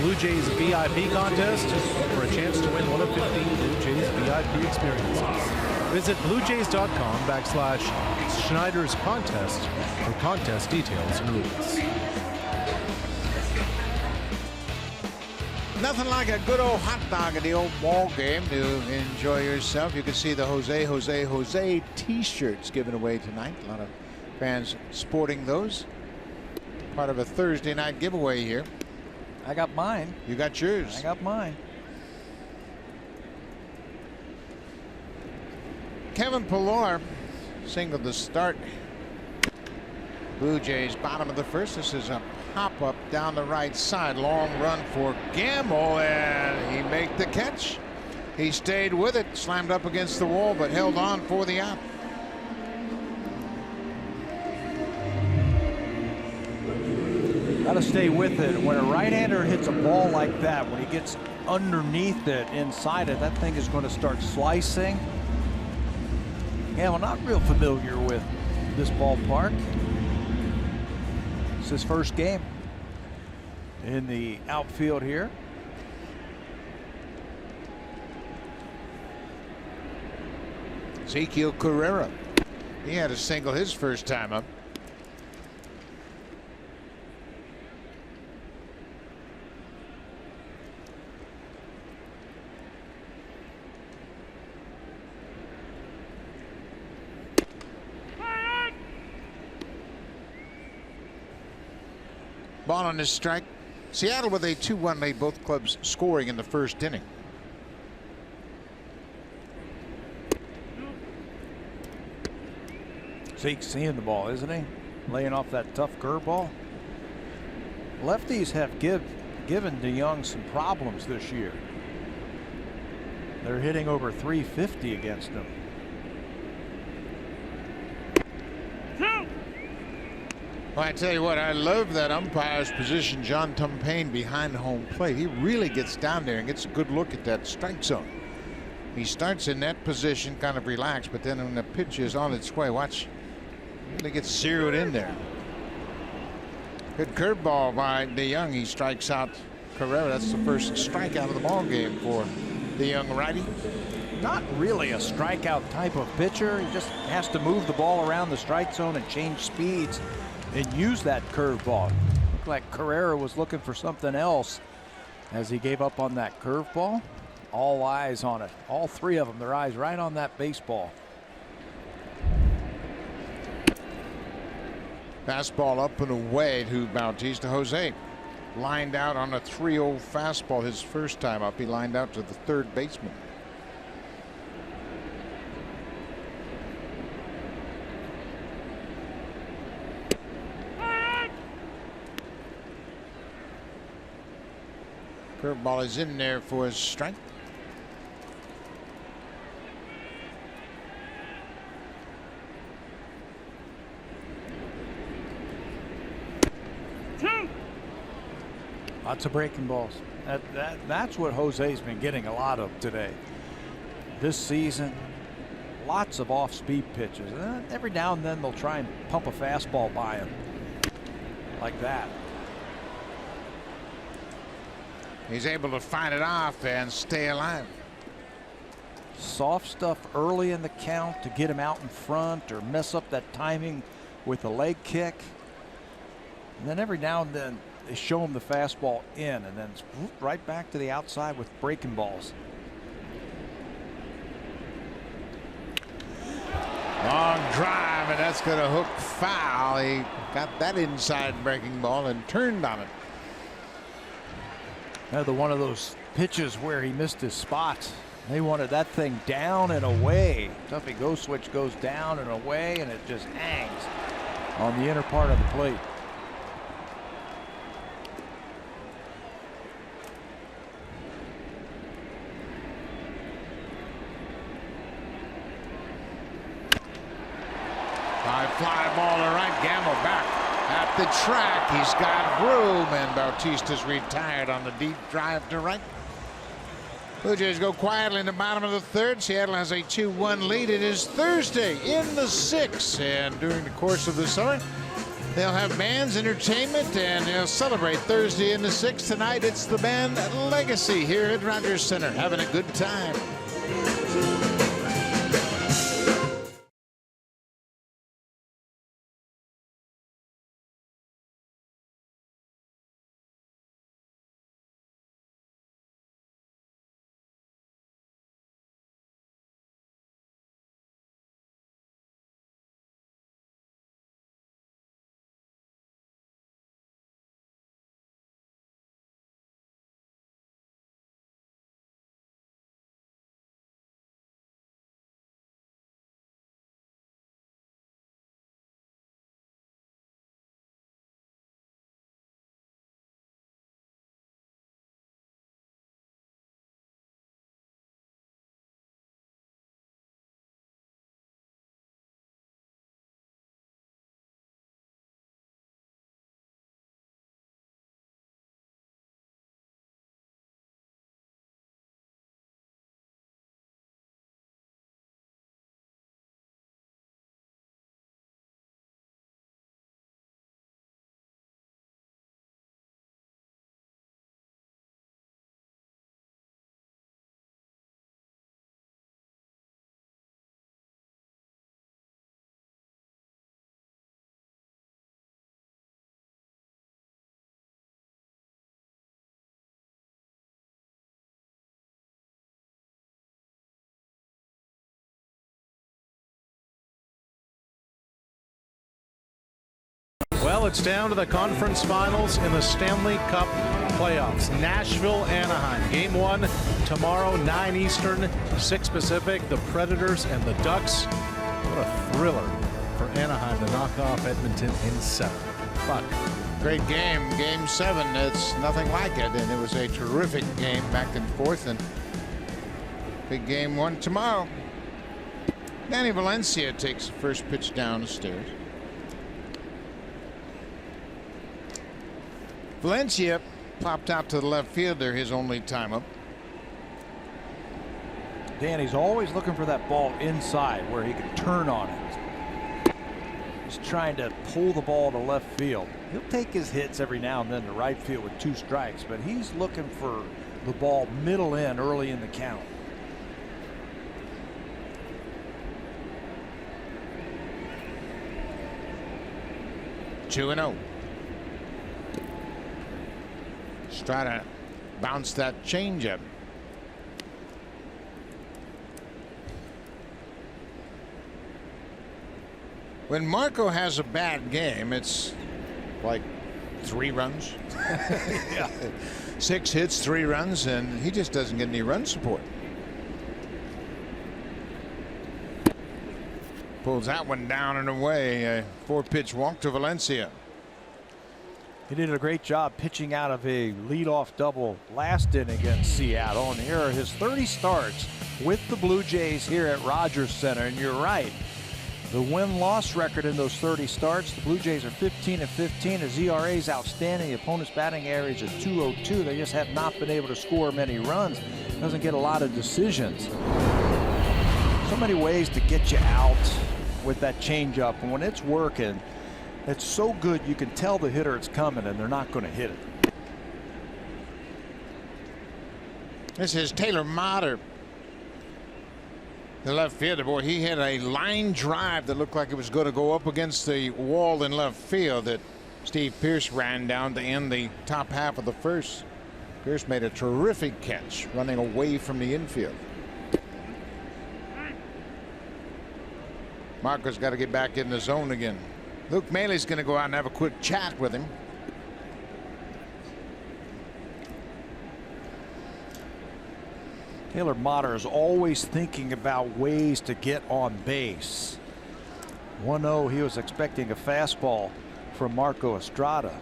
Blue Jays VIP contest for a chance to win one of 15 Blue Jays VIP experiences. Visit bluejays.com/Schneiders contest for contest details and rules. Nothing like a good old hot dog at the old ball game to enjoy yourself. You can see the Jose t-shirts given away tonight. A lot of fans sporting those. Part of a Thursday night giveaway here. I got mine. You got yours. I got mine. Kevin Pillar singled to start. Blue Jays bottom of the first. This is a pop-up down the right side. Long run for Gamble, and he made the catch. He stayed with it, slammed up against the wall, but held on for the out. Got to stay with it. When a right-hander hits a ball like that, when he gets underneath it, inside it, that thing is going to start slicing. Yeah, I'm not real familiar with this ballpark. It's his first game in the outfield here. Ezequiel Carrera. He had a single his first time up. Ball on his strike. Seattle with a 2-1 lead, both clubs scoring in the first inning. Zeke's seeing the ball, isn't he? Laying off that tough curveball. Lefties have given DeYoung some problems this year. They're hitting over 350 against him. Well, I tell you what, I love that umpire's position, John Tumpain, behind home plate. He really gets down there and gets a good look at that strike zone. He starts in that position, kind of relaxed, but then when the pitch is on its way, watch, really gets zeroed in there. Good curveball by DeYoung. He strikes out Carrera. That's the first strikeout of the ball game for the young righty. Not really a strikeout type of pitcher. He just has to move the ball around the strike zone and change speeds and use that curveball. Looked like Carrera was looking for something else as he gave up on that curveball. All eyes on it. All three of them, their eyes right on that baseball. Fastball up and away to Bautista. Jose lined out on a 3-0 fastball his first time up. He lined out to the third baseman. Curveball is in there for his strike. Lots of breaking balls. That's what Jose's been getting a lot of today. This season, lots of off-speed pitches. Every now and then they'll try and pump a fastball by him. Like that. He's able to fight it off and stay alive. Soft stuff early in the count to get him out in front or mess up that timing with a leg kick. And then every now and then they show him the fastball in and then it's right back to the outside with breaking balls. Long drive, and that's going to hook foul. He got that inside breaking ball and turned on it. Another one of those pitches where he missed his spot. They wanted that thing down and away. Tuffy go switch goes down and away, and it just hangs on the inner part of the plate. High fly ball to right. Gamble back at the track. He's got room, and Bautista's retired on the deep drive to right. Blue Jays go quietly in the bottom of the third. Seattle has a 2-1 lead. It is Thursday in the 6th, and during the course of the summer, they'll have bands, entertainment, and they'll celebrate Thursday in the 6th. Tonight, it's the band Legacy here at Rogers Center, having a good time. Well, it's down to the conference finals in the Stanley Cup playoffs. Nashville, Anaheim. Game 1 tomorrow, 9 Eastern, 6 Pacific. The Predators and the Ducks. What a thriller for Anaheim to knock off Edmonton in 7. Buck. Great game. Game 7. It's nothing like it. And it was a terrific game back and forth. And big game 1 tomorrow. Danny Valencia takes the first pitch down the stairs. Valencia popped out to the left fielder, his only time up. Danny's always looking for that ball inside where he can turn on it. He's trying to pull the ball to left field. He'll take his hits every now and then to right field with 2 strikes, but he's looking for the ball middle in early in the count. Two and 0. Estrada bounced that changeup. When Marco has a bad game, it's like 3 runs. Yeah. 6 hits, 3 runs, and he just doesn't get any run support. Pulls that one down and away. A 4-pitch walk to Valencia. He did a great job pitching out of a leadoff double last inning against Seattle, and here are his 30 starts with the Blue Jays here at Rogers Center. And you're right, the win-loss record in those 30 starts, the Blue Jays are 15-15. His ERA is outstanding. The opponent's batting average is .202. They just have not been able to score many runs. Doesn't get a lot of decisions. So many ways to get you out with that changeup, and when it's working, it's so good you can tell the hitter it's coming and they're not going to hit it. This is Taylor Motter, the left fielder. Boy, he had a line drive that looked like it was going to go up against the wall in left field that Steve Pearce ran down to end the top half of the first. Pearce made a terrific catch running away from the infield. Marco's got to get back in the zone again. Luke Mailey's going to go out and have a quick chat with him. Taylor Motter is always thinking about ways to get on base. 1-0, he was expecting a fastball from Marco Estrada.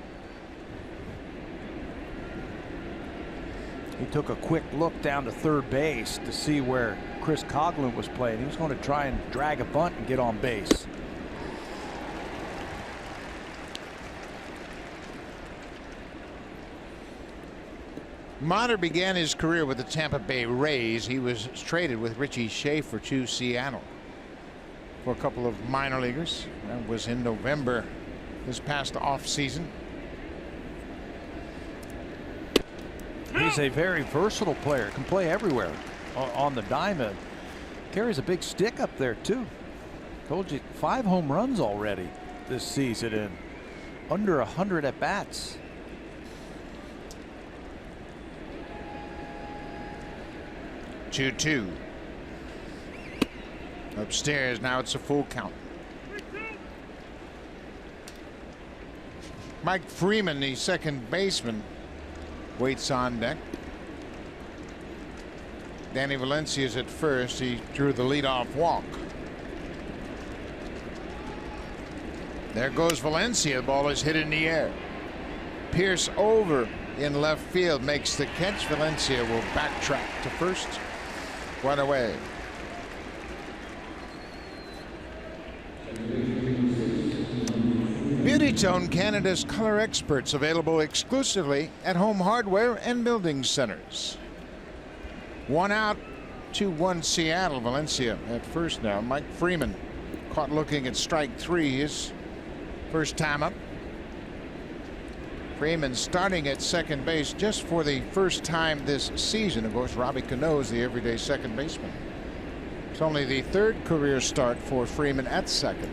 He took a quick look down to third base to see where Chris Coughlin was playing. He was going to try and drag a bunt and get on base. Motter began his career with the Tampa Bay Rays. He was traded with Richie Schaefer to Seattle for a couple of minor leaguers. That was in November this past off season. He's a very versatile player, can play everywhere on the diamond. Carries a big stick up there too. Told you, 5 home runs already this season and under 100 at bats. Two. Upstairs, now it's a full count. Mike Freeman, the second baseman, waits on deck. Danny Valencia's at first. He drew the leadoff walk. There goes Valencia. The ball is hit in the air. Pearce over in left field makes the catch. Valencia will backtrack to first. 1 away. Beauty Tone, Canada's color experts, available exclusively at Home Hardware and Building Centers. 1 out, 2-1 Seattle. Valencia at first now. Mike Freeman caught looking at strike 3, his first time up. Freeman starting at second base just for the first time this season. Of course, Robbie Cano's the everyday second baseman. It's only the 3rd career start for Freeman at second.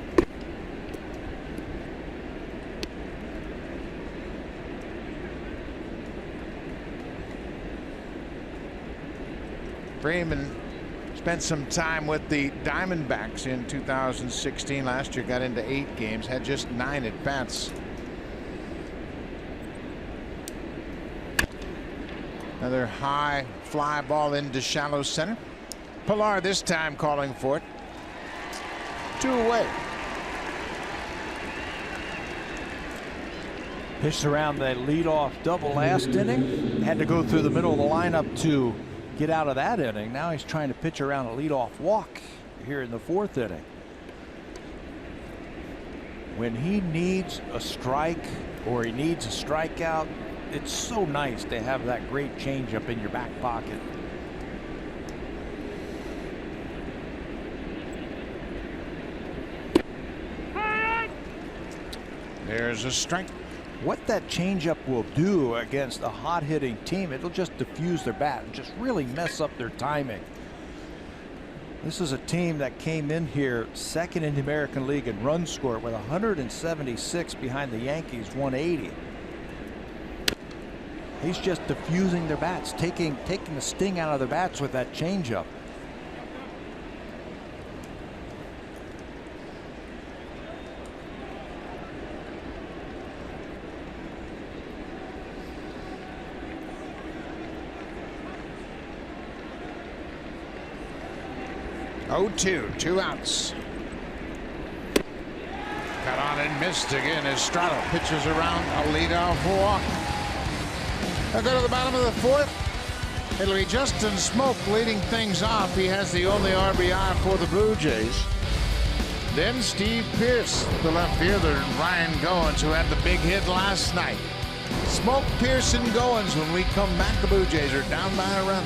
Freeman spent some time with the Diamondbacks in 2016. Last year got into 8 games, had just 9 at bats. Another high fly ball into shallow center. Pilar this time calling for it. 2 away. Pitched around the leadoff double last inning. Had to go through the middle of the lineup to get out of that inning. Now he's trying to pitch around a leadoff walk here in the 4th inning. When he needs a strike or he needs a strikeout, it's so nice to have that great changeup in your back pocket. There's a strike. What that changeup will do against a hot-hitting team, it'll just diffuse their bat and just really mess up their timing. This is a team that came in here second in the American League in run score with 176 behind the Yankees 180. He's just diffusing their bats, taking the sting out of their bats with that changeup. Oh, 2 outs. Got on and missed again. Estrada pitches around a leadoff walk. They'll go to the bottom of the 4th. It'll be Justin Smoak leading things off. He has the only RBI for the Blue Jays. Then Steve Pearce, the left fielder, and Ryan Goins, who had the big hit last night. Smoak, Pearce, and Goins. When we come back, the Blue Jays are down by a run.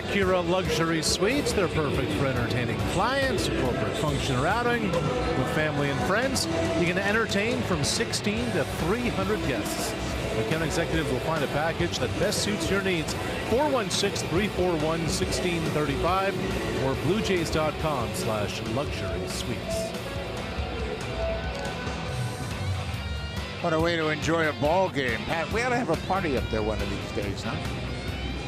Acura Luxury Suites. They're perfect for entertaining clients, a corporate function or outing with family and friends. You can entertain from 16 to 300 guests. Account executives will find a package that best suits your needs. 416-341-1635 or bluejays.com/luxury suites. What a way to enjoy a ball game. Pat, we ought to have a party up there one of these days, huh?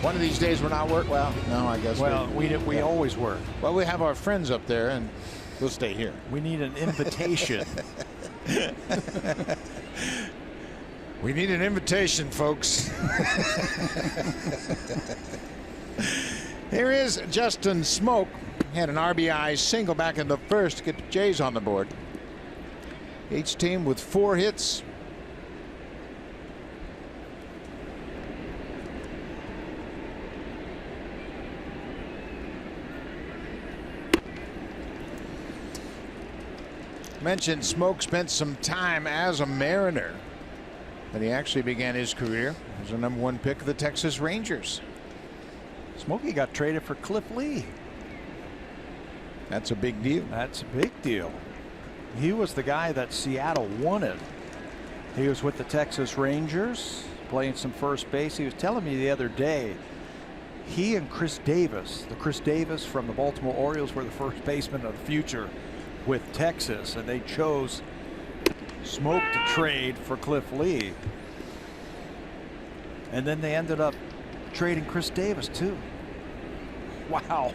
One of these days we're not work. Well, no, I guess. Well, we always work. Well, we have our friends up there, and we'll stay here. We need an invitation. We need an invitation, folks. Here is Justin Smoak. Had an RBI single back in the first to get the Jays on the board. Each team with 4 hits. Mentioned Smoak spent some time as a Mariner, but he actually began his career as a #1 pick of the Texas Rangers. Smokey got traded for Cliff Lee. That's a big deal. That's a big deal. He was the guy that Seattle wanted. He was with the Texas Rangers playing some first base. He was telling me the other day he and Chris Davis, the Chris Davis from the Baltimore Orioles, were the first baseman of the future with Texas, and they chose Smoak to trade for Cliff Lee. And then they ended up trading Chris Davis too. Wow.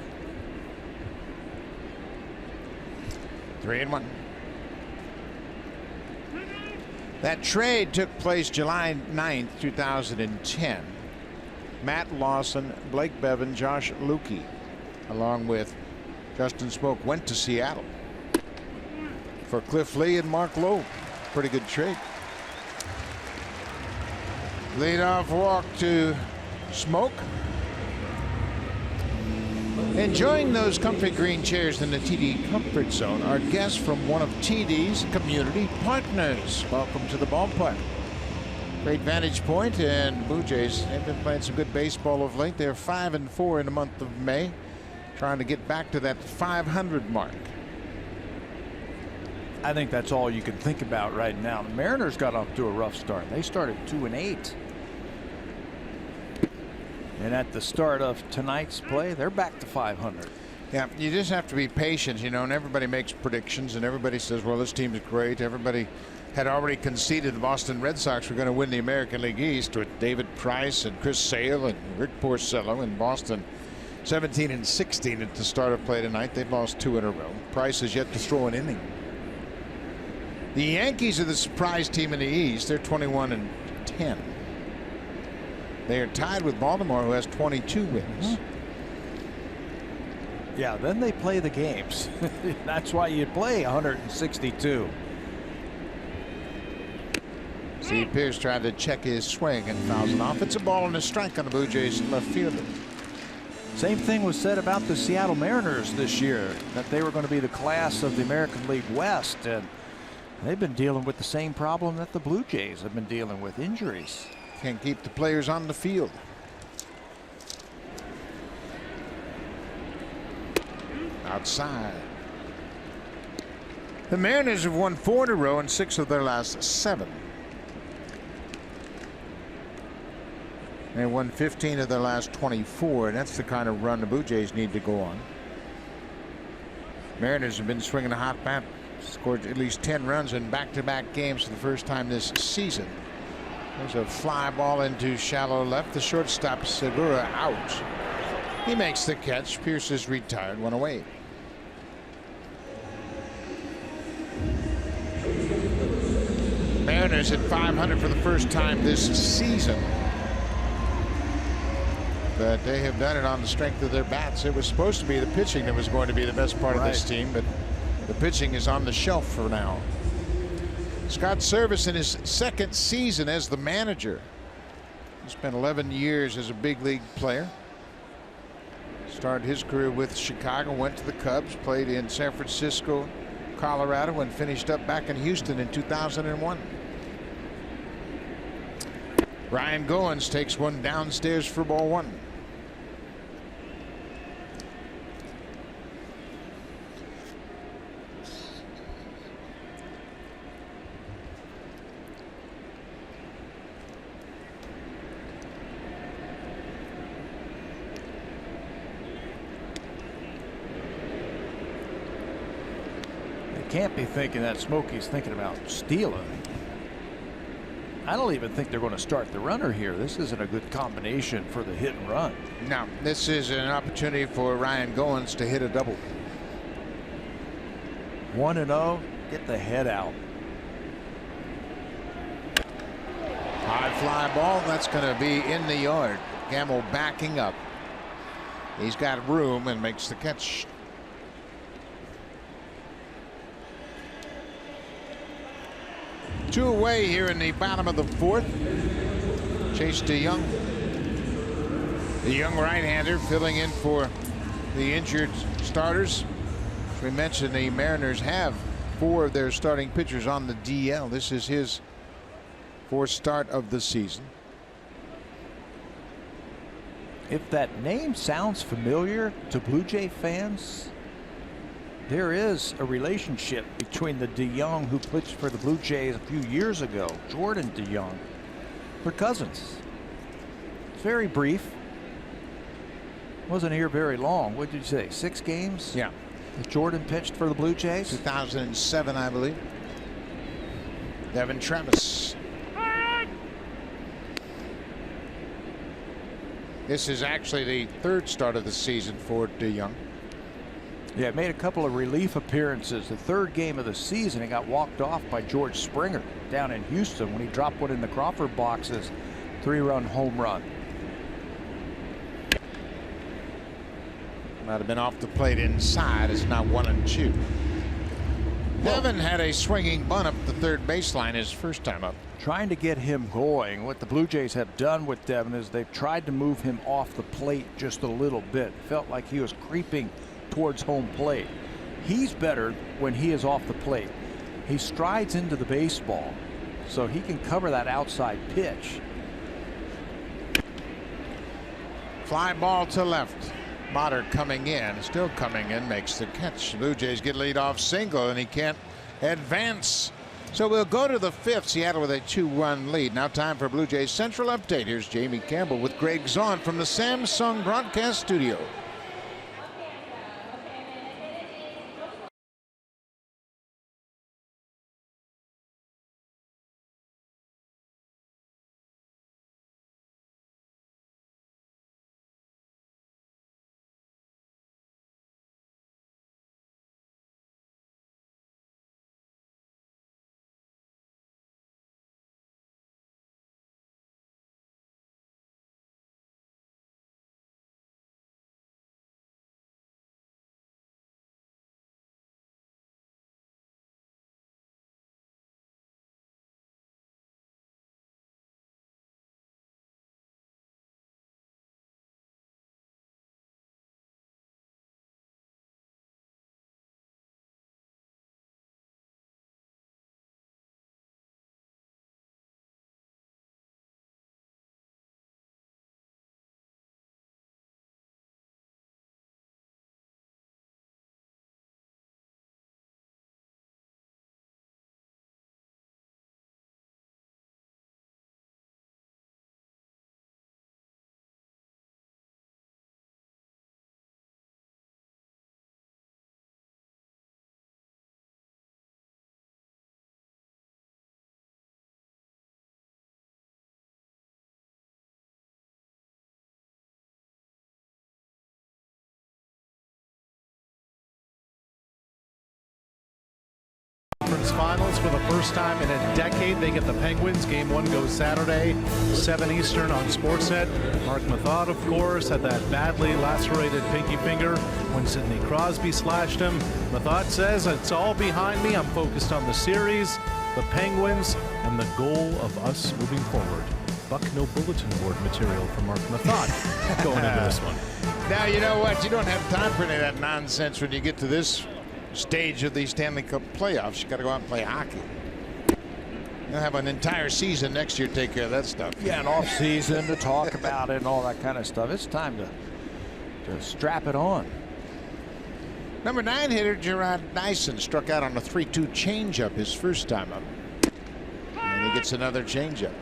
3-1. That trade took place July 9th, 2010. Matt Lawson, Blake Bevan, Josh Lukey, along with Justin Smoak, went to Seattle for Cliff Lee and Mark Lowe. Pretty good trade. Leadoff walk to Smoak. Enjoying those comfy green chairs in the TD Comfort Zone are guests from one of TD's community partners. Welcome to the ballpark. Great vantage point, and Blue Jays have been playing some good baseball of late. They're 5-4 in the month of May, trying to get back to that 500 mark. I think that's all you can think about right now. The Mariners got off to a rough start. They started 2-8. And at the start of tonight's play, they're back to 500. Yeah, you just have to be patient, you know, and everybody makes predictions and everybody says, well, this team's great. Everybody had already conceded the Boston Red Sox were going to win the American League East with David Price and Chris Sale and Rick Porcello in Boston. 17-16 at the start of play tonight. They've lost 2 in a row. Price has yet to throw an inning. The Yankees are the surprise team in the East. They're 21-10. They are tied with Baltimore, who has 22 wins. Yeah, then they play the games. That's why you play 162. Steve Pearce tried to check his swing and fouls it off. It's a ball and a strike on the Blue Jays left fielder. Same thing was said about the Seattle Mariners this year, that they were going to be the class of the American League West, and they've been dealing with the same problem that the Blue Jays have been dealing with, injuries. Can't keep the players on the field. Outside. The Mariners have won 4 in a row and 6 of their last 7. They won 15 of their last 24, and that's the kind of run the Blue Jays need to go on. Mariners have been swinging a hot bat, scored at least 10 runs in back-to-back games for the first time this season. There's a fly ball into shallow left. The shortstop Segura out. He makes the catch. Pearce is retired, 1 away. Mariners at 500 for the first time this season. But they have done it on the strength of their bats. It was supposed to be the pitching that was going to be the best part of this team, but the pitching is on the shelf for now. Scott Service in his 2nd season as the manager. He spent 11 years as a big league player. Started his career with Chicago, went to the Cubs, played in San Francisco, Colorado, and finished up back in Houston in 2001. Ryan Goins takes one downstairs for ball 1. can't be thinking that Smokey's thinking about stealing. I don't even think they're going to start the runner here. This isn't a good combination for the hit and run. No, this is an opportunity for Ryan Goins to hit a double. 1-0. Get the head out. High fly ball. That's going to be in the yard. Gamble backing up. He's got room and makes the catch. Two away here in the bottom of the fourth. Chase DeYoung. The young right-hander filling in for the injured starters. As we mentioned, the Mariners have 4 of their starting pitchers on the DL. This is his 4th start of the season. If that name sounds familiar to Blue Jay fans, there is a relationship between the DeYoung who pitched for the Blue Jays a few years ago, Jordan DeYoung. They're cousins. It's very brief. Wasn't here very long. What did you say? 6 games? Yeah. Jordan pitched for the Blue Jays? 2007, I believe. Devin Travis. This is actually the 3rd start of the season for DeYoung. Yeah, made a couple of relief appearances. The 3rd game of the season, he got walked off by George Springer down in Houston when he dropped one in the Crawford boxes. 3-run home run. Might have been off the plate inside. It's now 1-2. Devin had a swinging bunt up the 3rd baseline his first time up. Trying to get him going. What the Blue Jays have done with Devin is they've tried to move him off the plate just a little bit. Felt like he was creeping towards home plate. He's better when he is off the plate. He strides into the baseball so he can cover that outside pitch. Fly ball to left. Motter coming in, still coming in, makes the catch. Blue Jays get leadoff single and he can't advance. So we'll go to the 5th. Seattle with a 2-run lead. Now time for Blue Jays Central Update. Here's Jamie Campbell with Greg Zahn from the Samsung Broadcast Studio. Conference Finals for the first time in a decade. They get the Penguins. Game 1 goes Saturday, 7 Eastern on Sportsnet. Mark Method, of course, had that badly lacerated pinky finger when Sidney Crosby slashed him. Method says, it's all behind me. I'm focused on the series, the Penguins, and the goal of us moving forward. Buck, no bulletin board material for Mark Method going into this one. Now, you know what? You don't have time for any of that nonsense when you get to this stage of the Stanley Cup playoffs. You got to go out and play hockey. You'll have an entire season next year to take care of that stuff. Yeah, an off season to talk about it and all that kind of stuff. It's time to strap it on. Number 9 hitter Gerard Dyson struck out on a 3-2 changeup his first time up. And he gets another changeup.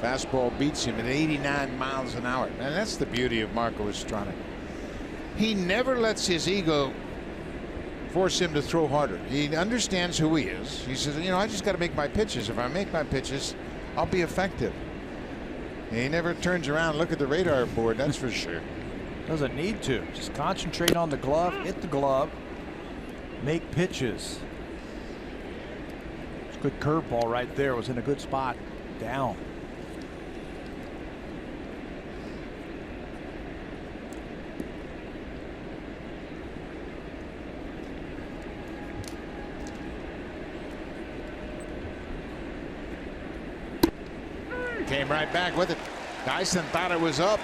Fastball beats him at 89 miles an hour. And that's the beauty of Marco Estrada. He never lets his ego force him to throw harder. He understands who he is. He says, you know, I just got to make my pitches. If I make my pitches, I'll be effective. He never turns around and look at the radar board, that's for sure. Doesn't need to. Just concentrate on the glove, hit the glove, make pitches. It's a good curveball right there. It was in a good spot. Down. Came right back with it. Dyson thought it was up.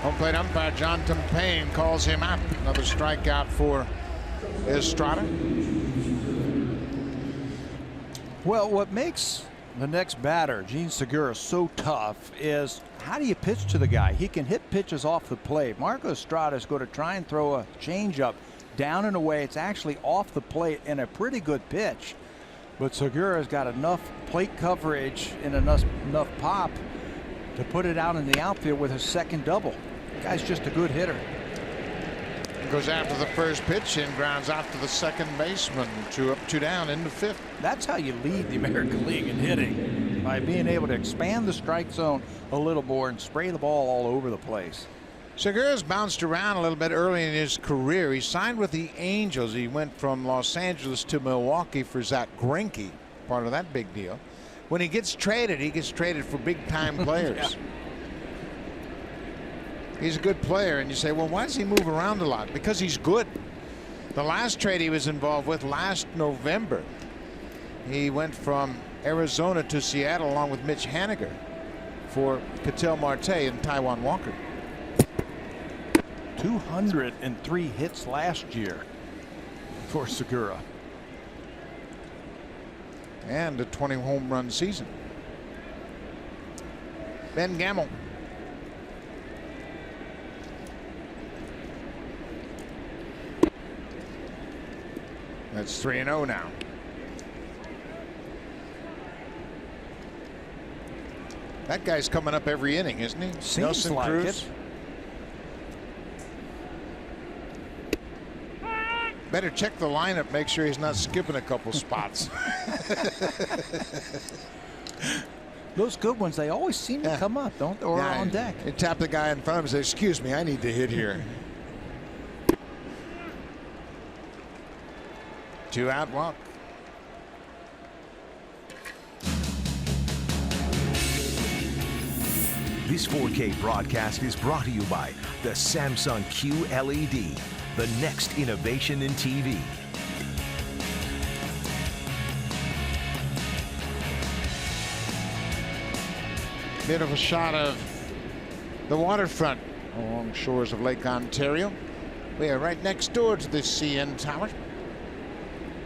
Home plate umpire John Payne calls him out. Another strikeout for Estrada. Well, what makes the next batter, Gene Segura, so tough is how do you pitch to the guy? He can hit pitches off the plate. Marco Estrada is going to try and throw a changeup down and away. It's actually off the plate and a pretty good pitch. But Segura's got enough plate coverage and enough pop to put it out in the outfield with his second double. The guy's just a good hitter. Goes after the first pitch and grounds out to the second baseman. 2 up, 2 down into fifth. That's how you lead the American League in hitting, by being able to expand the strike zone a little more and spray the ball all over the place. Segura's bounced around a little bit early in his career. He signed with the Angels. He went from Los Angeles to Milwaukee for Zach Greinke, part of that big deal. When he gets traded for big-time players. Yeah. He's a good player, and you say, well, why does he move around a lot? Because he's good. The last trade he was involved with last November, he went from Arizona to Seattle along with Mitch Haniger for Ketel Marte and Taijuan Walker. 203 hits last year for Segura. And a 20 home run season. Ben Gamel. That's 3-0 now. That guy's coming up every inning, isn't he? Seems Nelson like Cruz. it. Better check the lineup, make sure he's not skipping a couple spots. Those good ones, they always seem to come up, don't they? Or on deck. You tap the guy in front of him and say, excuse me, I need to hit here. 2-out walk. This 4K broadcast is brought to you by the Samsung QLED, the next innovation in TV. Bit of a shot of the waterfront along shores of Lake Ontario. We are right next door to the CN Tower.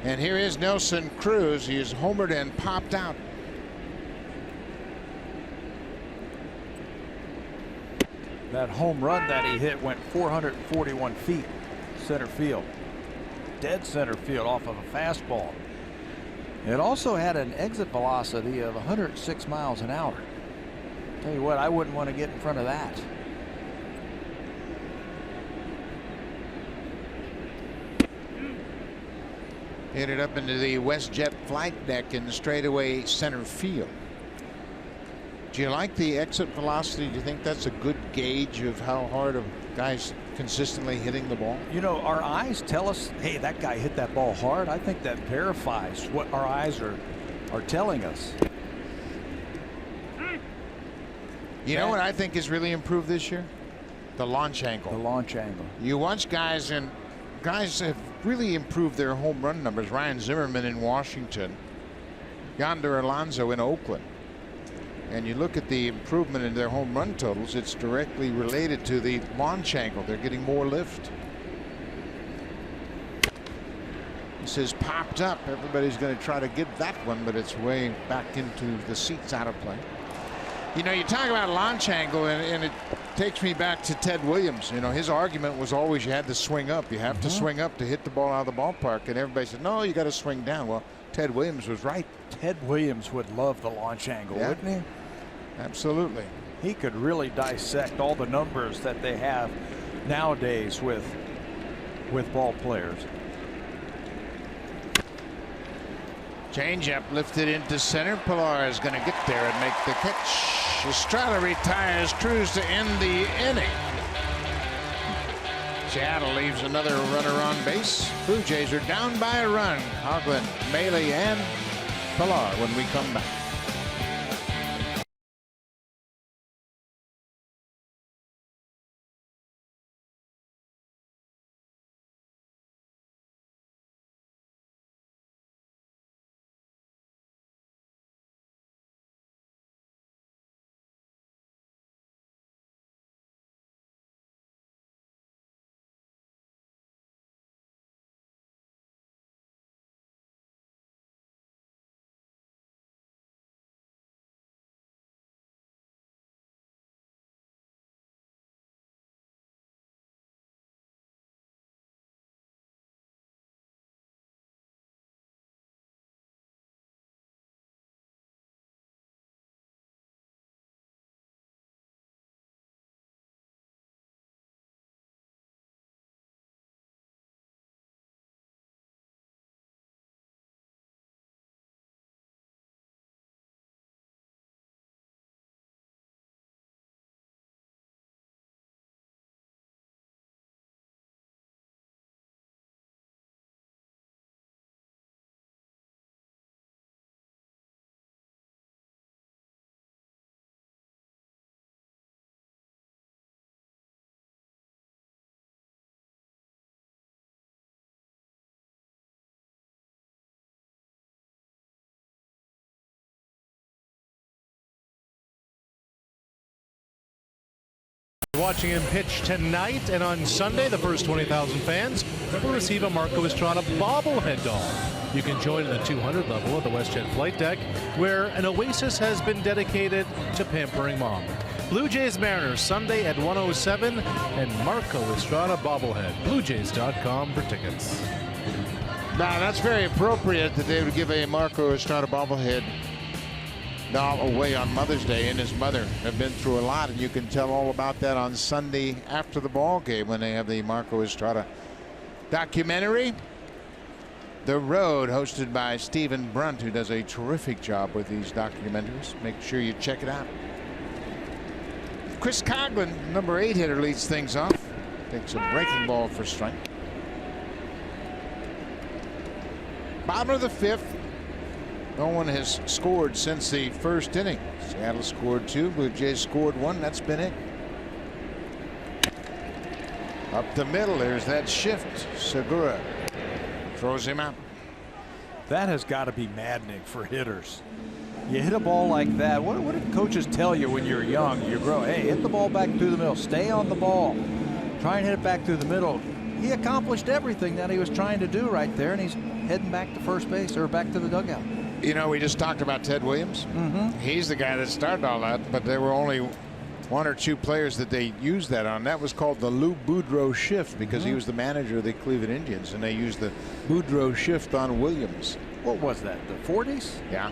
And here is Nelson Cruz. He is homered and popped out. That home run that he hit went 441 feet center field. Dead center field off of a fastball. It also had an exit velocity of 106 miles an hour. Tell you what, I wouldn't want to get in front of that. Hit it up into the WestJet flight deck in the straightaway center field. Do you like the exit velocity? Do you think that's a good gauge of how hard a guy's consistently hitting the ball? You know, our eyes tell us, hey, that guy hit that ball hard. I think that verifies what our eyes are telling us. You know what I think has really improved this year? The launch angle. The launch angle. You watch guys, and guys have really improved their home run numbers. Ryan Zimmerman in Washington, Yonder Alonso in Oakland. And you look at the improvement in their home run totals, it's directly related to the launch angle. They're getting more lift. This is popped up. Everybody's going to try to get that one, but it's way back into the seats, out of play. You know, you talk about launch angle, and it takes me back to Ted Williams. You know, his argument was always you had to swing up. You have to swing up to hit the ball out of the ballpark. And everybody said, no, you got to swing down. Well, Ted Williams was right. Ted Williams would love the launch angle, wouldn't he? Absolutely. He could really dissect all the numbers that they have nowadays with ball players. Changeup lifted into center. Pilar is going to get there and make the catch. Estrada retires Cruz to end the inning. Seattle leaves another runner on base. Blue Jays are down by a run. Oakland, Maile, and Pilar when we come back. Watching him pitch tonight and on Sunday, the first 20,000 fans will receive a Marco Estrada bobblehead doll. You can join in the 200 level of the WestJet flight deck, where an oasis has been dedicated to pampering mom. Blue Jays Mariners Sunday at 1:07 and Marco Estrada bobblehead. BlueJays.com for tickets. Now that's very appropriate that they would give a Marco Estrada bobblehead doll away on Mother's Day. And his mother have been through a lot, and you can tell all about that on Sunday after the ball game when they have the Marco Estrada documentary, The Road, hosted by Stephen Brunt, who does a terrific job with these documentaries. Make sure you check it out. Chris Coghlan, number 8 hitter, leads things off. Takes a breaking ball for strike. Bottom of the 5th. No one has scored since the first inning. Seattle scored 2. Blue Jays scored 1. That's been it. Up the middle. There's that shift. Segura throws him out. That has got to be maddening for hitters. You hit a ball like that. What did coaches tell you when you're young? You grow. Hey, hit the ball back through the middle. Stay on the ball. Try and hit it back through the middle. He accomplished everything that he was trying to do right there, and he's heading back to first base or back to the dugout. You know, we just talked about Ted Williams. He's the guy that started all that, but there were only 1 or 2 players that they used that on. That was called the Lou Boudreau shift because he was the manager of the Cleveland Indians, and they used the Boudreau shift on Williams. What was that, the 40s? Yeah.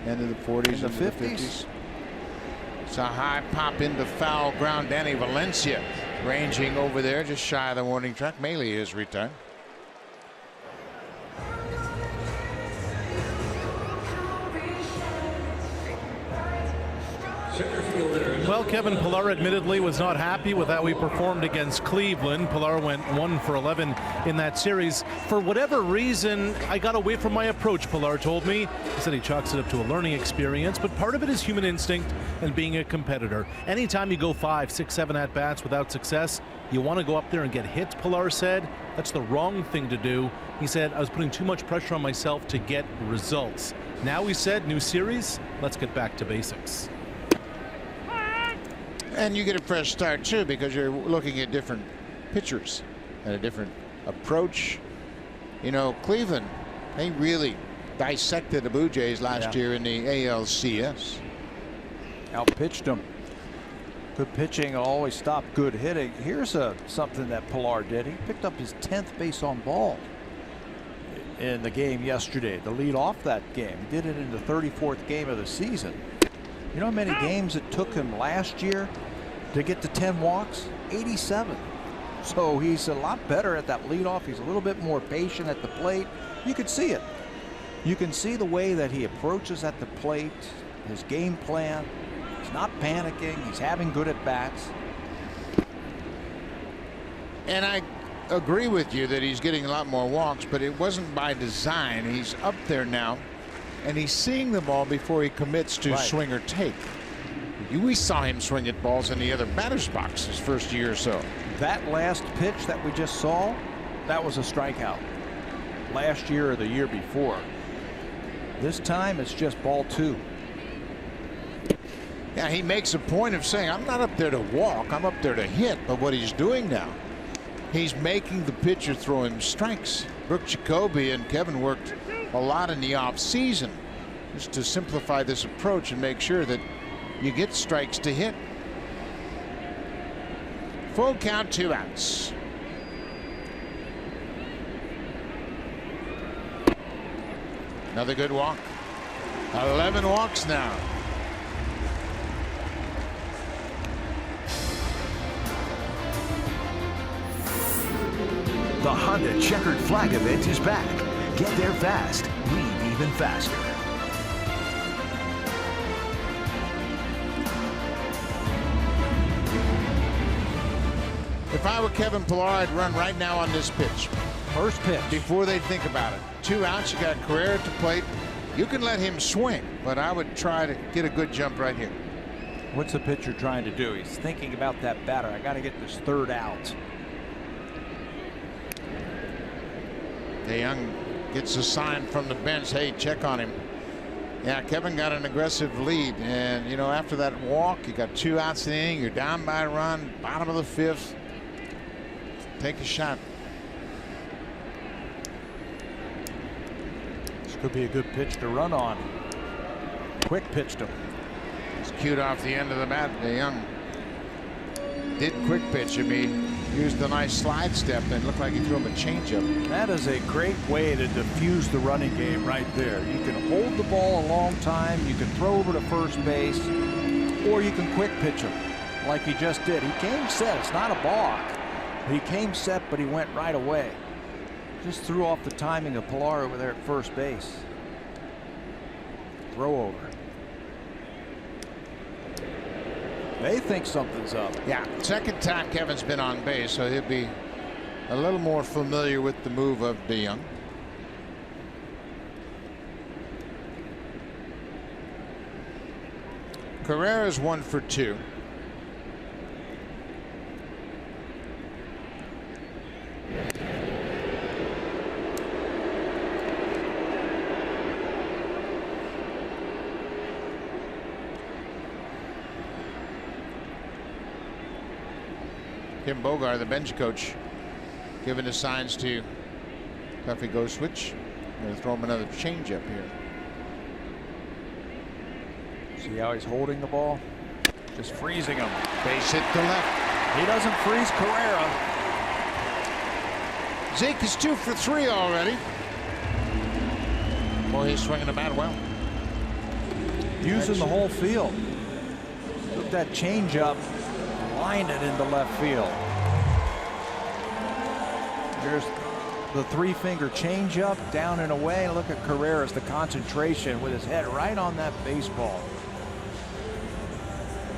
End of the 40s and the 50s. It's a high pop into foul ground. Danny Valencia ranging over there just shy of the warning track. Maile is returned. Well, Kevin Pillar admittedly was not happy with how he performed against Cleveland. Pillar went 1 for 11 in that series. For whatever reason, I got away from my approach, Pillar told me. He said he chalks it up to a learning experience, but part of it is human instinct and being a competitor. Anytime you go 5, 6, 7 at-bats without success, you want to go up there and get hits, Pillar said. That's the wrong thing to do. He said, I was putting too much pressure on myself to get results. Now, he said, new series, let's get back to basics. And you get a fresh start, too, because you're looking at different pitchers and a different approach. You know, Cleveland, they really dissected the Blue Jays last year in the ALCS. Outpitched them. Good pitching will always stop good hitting. Here's something that Pillar did. He picked up his 10th base on ball in the game yesterday. The lead off that game. He did it in the 34th game of the season. You know how many games it took him last year to get to 10 walks? 87. So he's a lot better at that leadoff. He's a little bit more patient at the plate. You could see it. You can see the way that he approaches at the plate, his game plan. He's not panicking. He's having good at bats. And I agree with you that he's getting a lot more walks, but it wasn't by design. He's up there now, and he's seeing the ball before he commits to swing or take. We saw him swing at balls in the other batter's box his first year or so. That last pitch that we just saw, that was a strikeout. Last year or the year before. This time it's just ball 2. Yeah, he makes a point of saying, I'm not up there to walk, I'm up there to hit. But what he's doing now, he's making the pitcher throw him strikes. Brooke Jacoby and Kevin worked a lot in the offseason just to simplify this approach and make sure that you get strikes to hit. Full count, 2 outs. Another good walk. 11 walks now. The Honda checkered flag event is back. Get there fast, leave even faster. If I were Kevin Pillar, I'd run right now on this pitch. First pitch. Before they think about it. 2 outs, you got Carrera at the plate. You can let him swing, but I would try to get a good jump right here. What's the pitcher trying to do? He's thinking about that batter. I got to get this 3rd out. DeYoung gets a sign from the bench, hey, check on him. Yeah, Kevin got an aggressive lead, and you know, after that walk, you got 2 outs in the inning, you're down by a run, bottom of the 5th. Take a shot. This could be a good pitch to run on. Quick pitched him. It's cued off the end of the bat. DeYoung did quick pitch him. He used a nice slide step and looked like he threw him a changeup. That is a great way to diffuse the running game right there. You can hold the ball a long time. You can throw over to first base, or you can quick pitch him like he just did. He came set. It's not a balk. He came set, but he went right away. Just threw off the timing of Pillar over there at first base. Throw over. They think something's up. Yeah, second time Kevin's been on base, so he'll be a little more familiar with the move of DeYoung. Carrera's 1 for 2. Tim Bogar, the bench coach, giving the signs to Duffy, go switch. I'm going to throw him another changeup here. See how he's holding the ball? Just freezing him. Base hit to left. He doesn't freeze Carrera. Zeke is 2 for 3 already. Boy, he's swinging the bat well. Using the whole field. Took that changeup, lined it into left field. Here's the 3-finger changeup down and away. Look at Carrera's, the concentration with his head right on that baseball.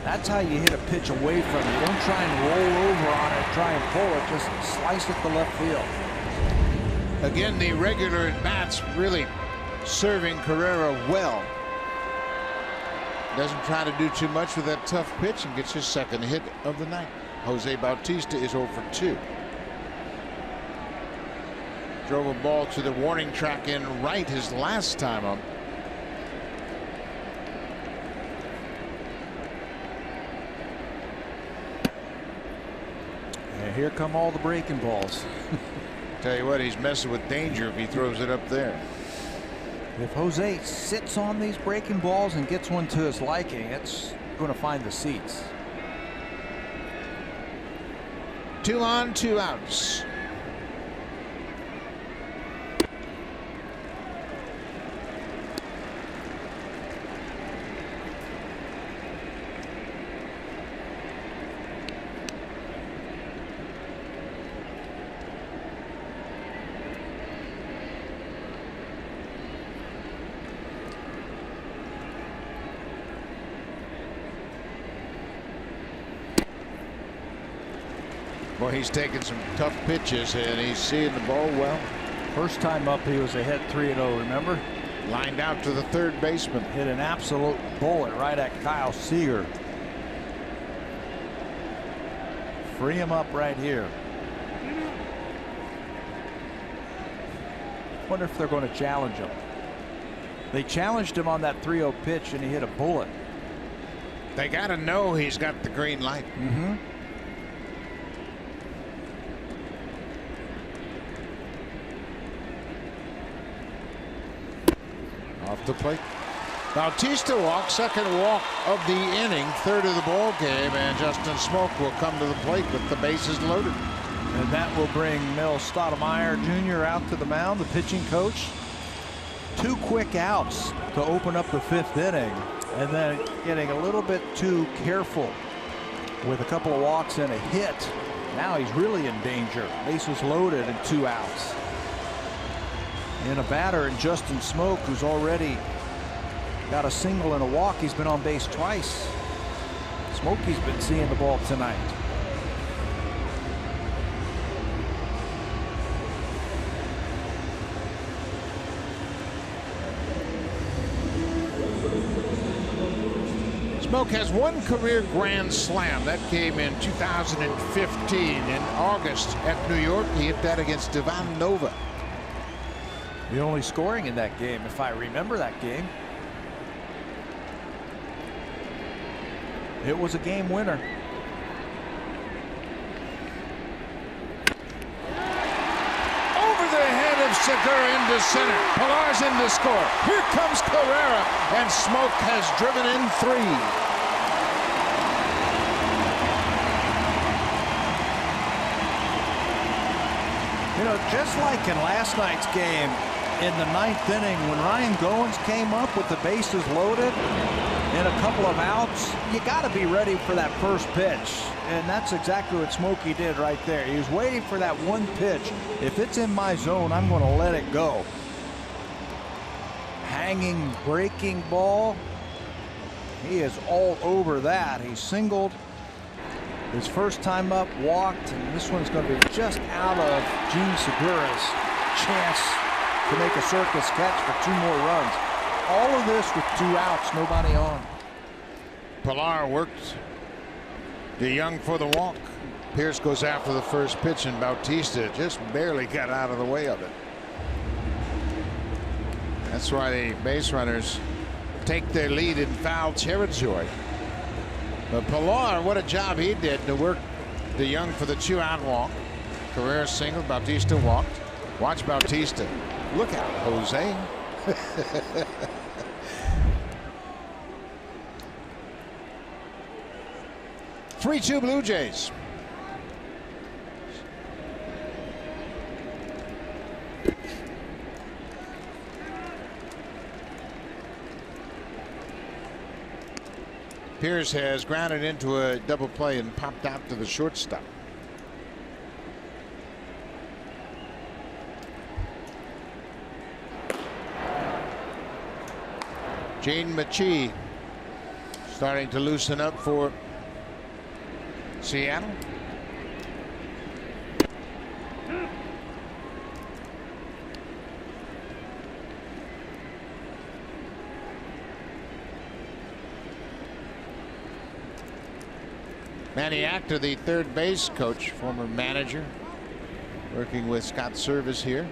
That's how you hit a pitch away from you. Don't try and roll over on it, try and pull it. Just slice it to left field. Again, the regular at-bats really serving Carrera well. Doesn't try to do too much with that tough pitch and gets his 2nd hit of the night. Jose Bautista is 0 for 2. Drove a ball to the warning track in right his last time up. And here come all the breaking balls. Tell you what, he's messing with danger if he throws it up there. If Jose sits on these breaking balls and gets one to his liking, it's going to find the seats. 2 on, 2 outs. Well, he's taking some tough pitches and he's seeing the ball well. First time up, he was ahead 3-0. Remember? Lined out to the third baseman. Hit an absolute bullet right at Kyle Seager. Free him up right here. Wonder if they're going to challenge him. They challenged him on that 3-0 pitch and he hit a bullet. They got to know he's got the green light. Off the plate. Bautista walks, second walk of the inning, third of the ball game, and Justin Smoak will come to the plate with the bases loaded. And that will bring Mel Stoudemire Jr. out to the mound, the pitching coach. 2 quick outs to open up the 5th inning, and then getting a little bit too careful with a couple of walks and a hit. Now he's really in danger. Bases loaded and 2 outs. And a batter in Justin Smoak, who's already got a single and a walk. He's been on base twice. Smokey's been seeing the ball tonight. Smoak has 1 career grand slam. That came in 2015 in August at New York. He hit that against Devon Nova. The only scoring in that game, if I remember that game. It was a game winner. Over the head of Segura into center. Pilar's in to score. Here comes Carrera, and Smoak has driven in 3. You know, just like in last night's game, in the 9th inning, when Ryan Goins came up with the bases loaded and a couple of outs, you got to be ready for that first pitch. And that's exactly what Smokey did right there. He was waiting for that one pitch. If it's in my zone, I'm going to let it go. Hanging, breaking ball. He is all over that. He singled. His first time up, walked, and this one's going to be just out of Gene Segura's chance to make a circus catch for 2 more runs. All of this with 2 outs, nobody on. Pilar worked DeYoung for the walk. Pearce goes after the first pitch, and Bautista just barely got out of the way of it. That's why the base runners take their lead in foul territory. But Pilar, what a job he did to work DeYoung for the 2-out walk. Carrera singled, Bautista walked. Watch Bautista. Look out, Jose. 3-2 Blue Jays. Pearce has grounded into a double play and popped out to the shortstop. Gene Machie starting to loosen up for Seattle. Manny Actor, the third base coach, former manager, working with Scott Service here.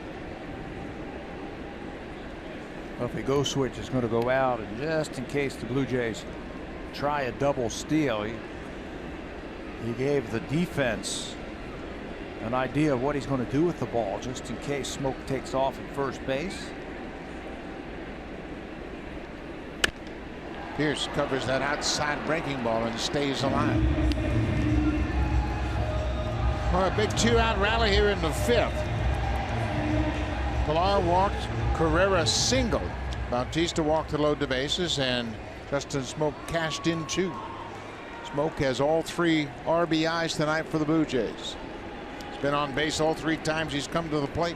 Well, if the go switch is going to go out, and just in case the Blue Jays try a double steal, he gave the defense an idea of what he's going to do with the ball, just in case Smoak takes off at first base. Pearce covers that outside breaking ball and stays alive. Well, a big 2-out rally here in the 5th. Pilar walked, Carrera singled. Bautista walked to load the bases, and Justin Smoak cashed in 2. Smoak has all 3 RBIs tonight for the Blue Jays. He's been on base all 3 times he's come to the plate.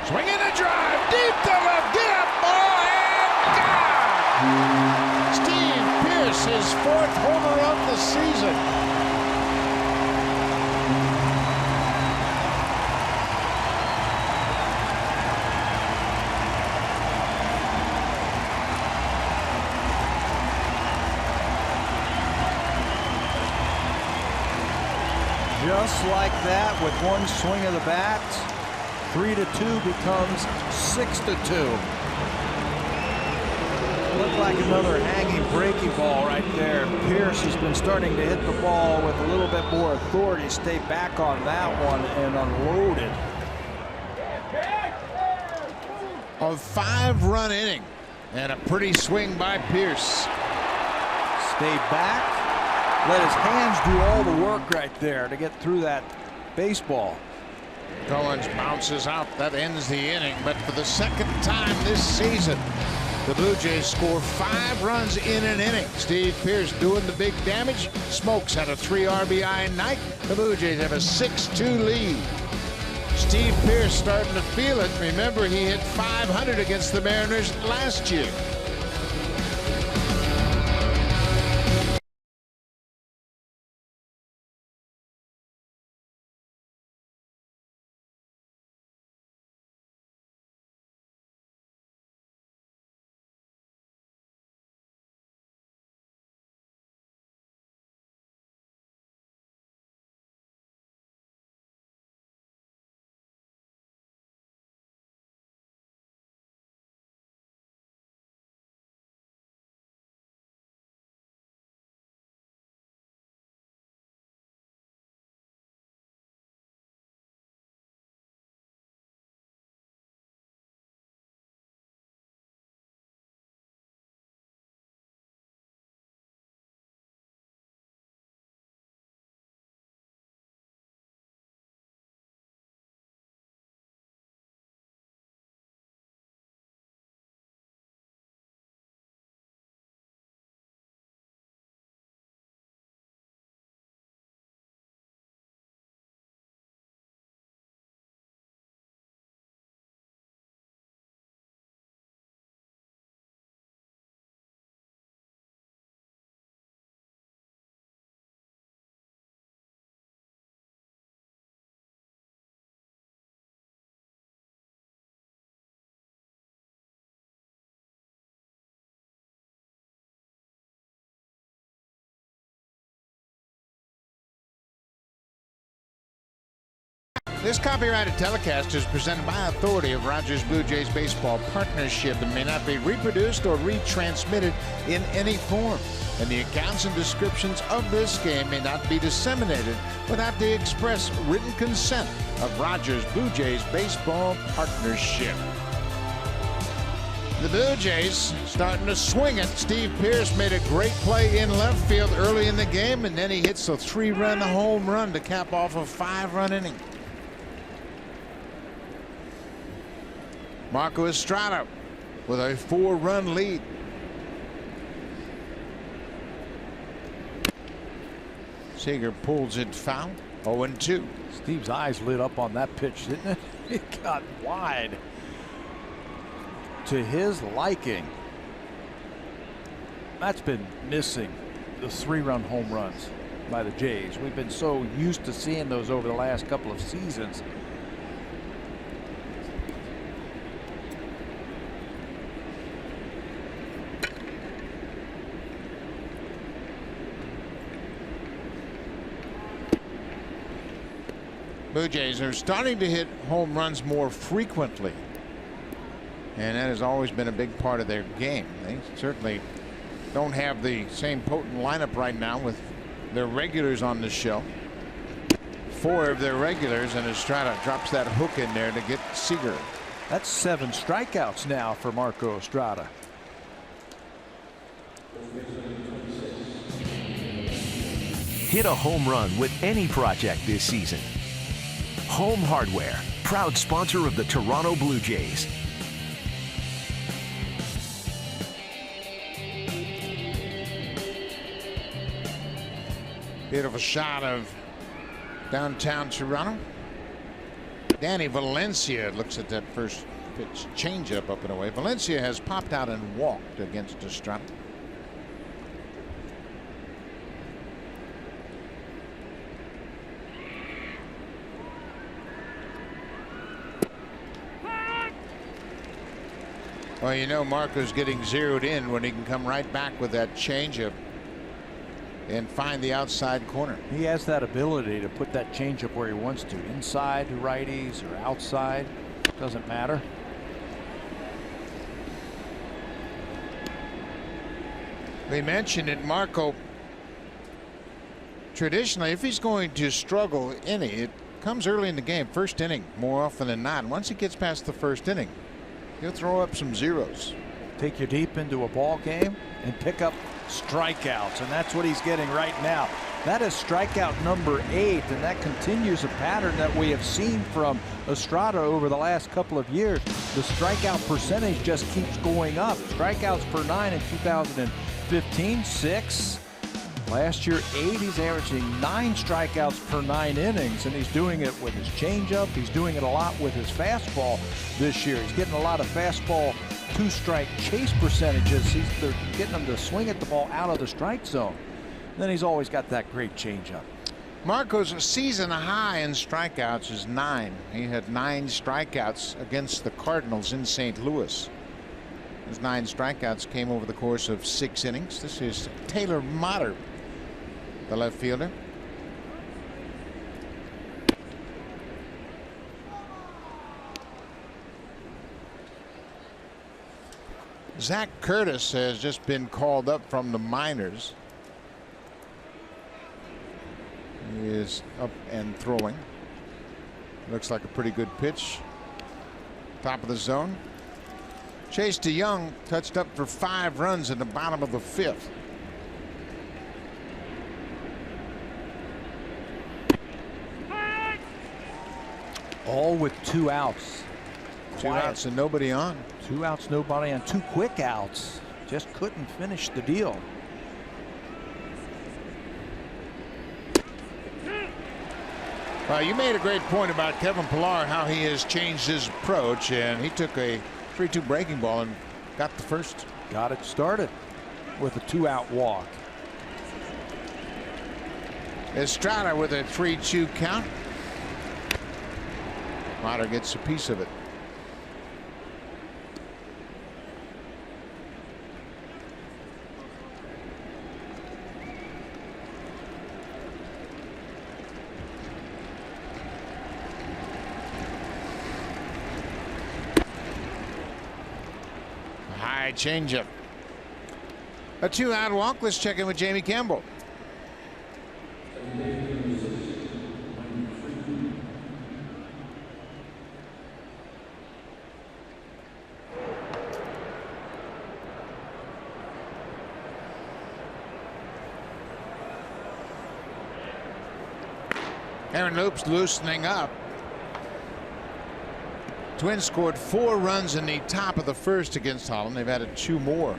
Swinging a drive deep to left Just like that, with one swing of the bat, 3-2 becomes 6-2. Looked like another hanging breaking ball right there. Pearce has been starting to hit the ball with a little bit more authority. Stay back on that one and unload it. A 5-run inning and a pretty swing by Pearce. Stay back. Let his hands do all the work right there to get through that baseball. Collins bounces out. That ends the inning. But for the second time this season, the Blue Jays score 5 runs in an inning. Steve Pearce doing the big damage. Smoak's had a 3 RBI night. The Blue Jays have a 6-2 lead. Steve Pearce starting to feel it. Remember, he hit .500 against the Mariners last year. This copyrighted telecast is presented by authority of Rogers Blue Jays Baseball Partnership and may not be reproduced or retransmitted in any form. And the accounts and descriptions of this game may not be disseminated without the express written consent of Rogers Blue Jays Baseball Partnership. The Blue Jays starting to swing it. Steve Pearce made a great play in left field early in the game, and then he hits a 3-run home run to cap off a 5-run inning. Marco Estrada with a 4-run lead. Seager pulls it foul. 0-2. Steve's eyes lit up on that pitch, didn't it? It got wide. To his liking. That's been missing, the 3-run home runs by the Jays. We've been so used to seeing those over the last couple of seasons. Blue Jays are starting to hit home runs more frequently, and that has always been a big part of their game. They certainly don't have the same potent lineup right now with their regulars on the show. 4 of their regulars, and Estrada drops that hook in there to get Seager. That's 7 strikeouts now for Marco Estrada. Hit a home run with any project this season. Home Hardware, proud sponsor of the Toronto Blue Jays. Beautiful shot of downtown Toronto. Danny Valencia looks at that first pitch changeup up and away. Valencia has popped out and walked against Estrada. Well, you know Marco's getting zeroed in when he can come right back with that changeup. and find the outside corner. He has that ability to put that changeup where he wants to, inside to righties or outside. Doesn't matter. We mentioned it, Marco. Traditionally, if he's going to struggle any, it comes early in the game, first inning, more often than not. Once he gets past the first inning, he'll throw up some zeros. Take you deep into a ball game and pick up strikeouts, and that's what he's getting right now. That is strikeout number 8, and that continues a pattern that we have seen from Estrada over the last couple of years. The strikeout percentage just keeps going up. Strikeouts per 9 in 2015, 6. Last year, 8. He's averaging 9 strikeouts per 9 innings, and he's doing it with his changeup. He's doing it a lot with his fastball this year. He's getting a lot of fastball 2-strike chase percentages. They're getting him to swing at the ball out of the strike zone. Then he's always got that great changeup. Marco's season high in strikeouts is 9. He had 9 strikeouts against the Cardinals in St. Louis. His 9 strikeouts came over the course of 6 innings. This is Taylor Motter, the left fielder. Zach Curtis has just been called up from the minors. He is up and throwing. Looks like a pretty good pitch. Top of the zone. Chase DeYoung touched up for 5 runs in the bottom of the 5th. All with 2 outs. 2 outs and nobody on. 2 outs, nobody on. 2 quick outs. Just couldn't finish the deal. You made a great point about Kevin Pillar, how he has changed his approach, and he took a 3-2 breaking ball and got the first. Got it started with a 2-out walk. Estrada with a 3-2 count. Motter gets a piece of it. High changeup. A 2-out walk. Let's check in with Jamie Campbell. Aaron Loop's loosening up. Twins scored 4 runs in the top of the 1st against Holland. They've added 2 more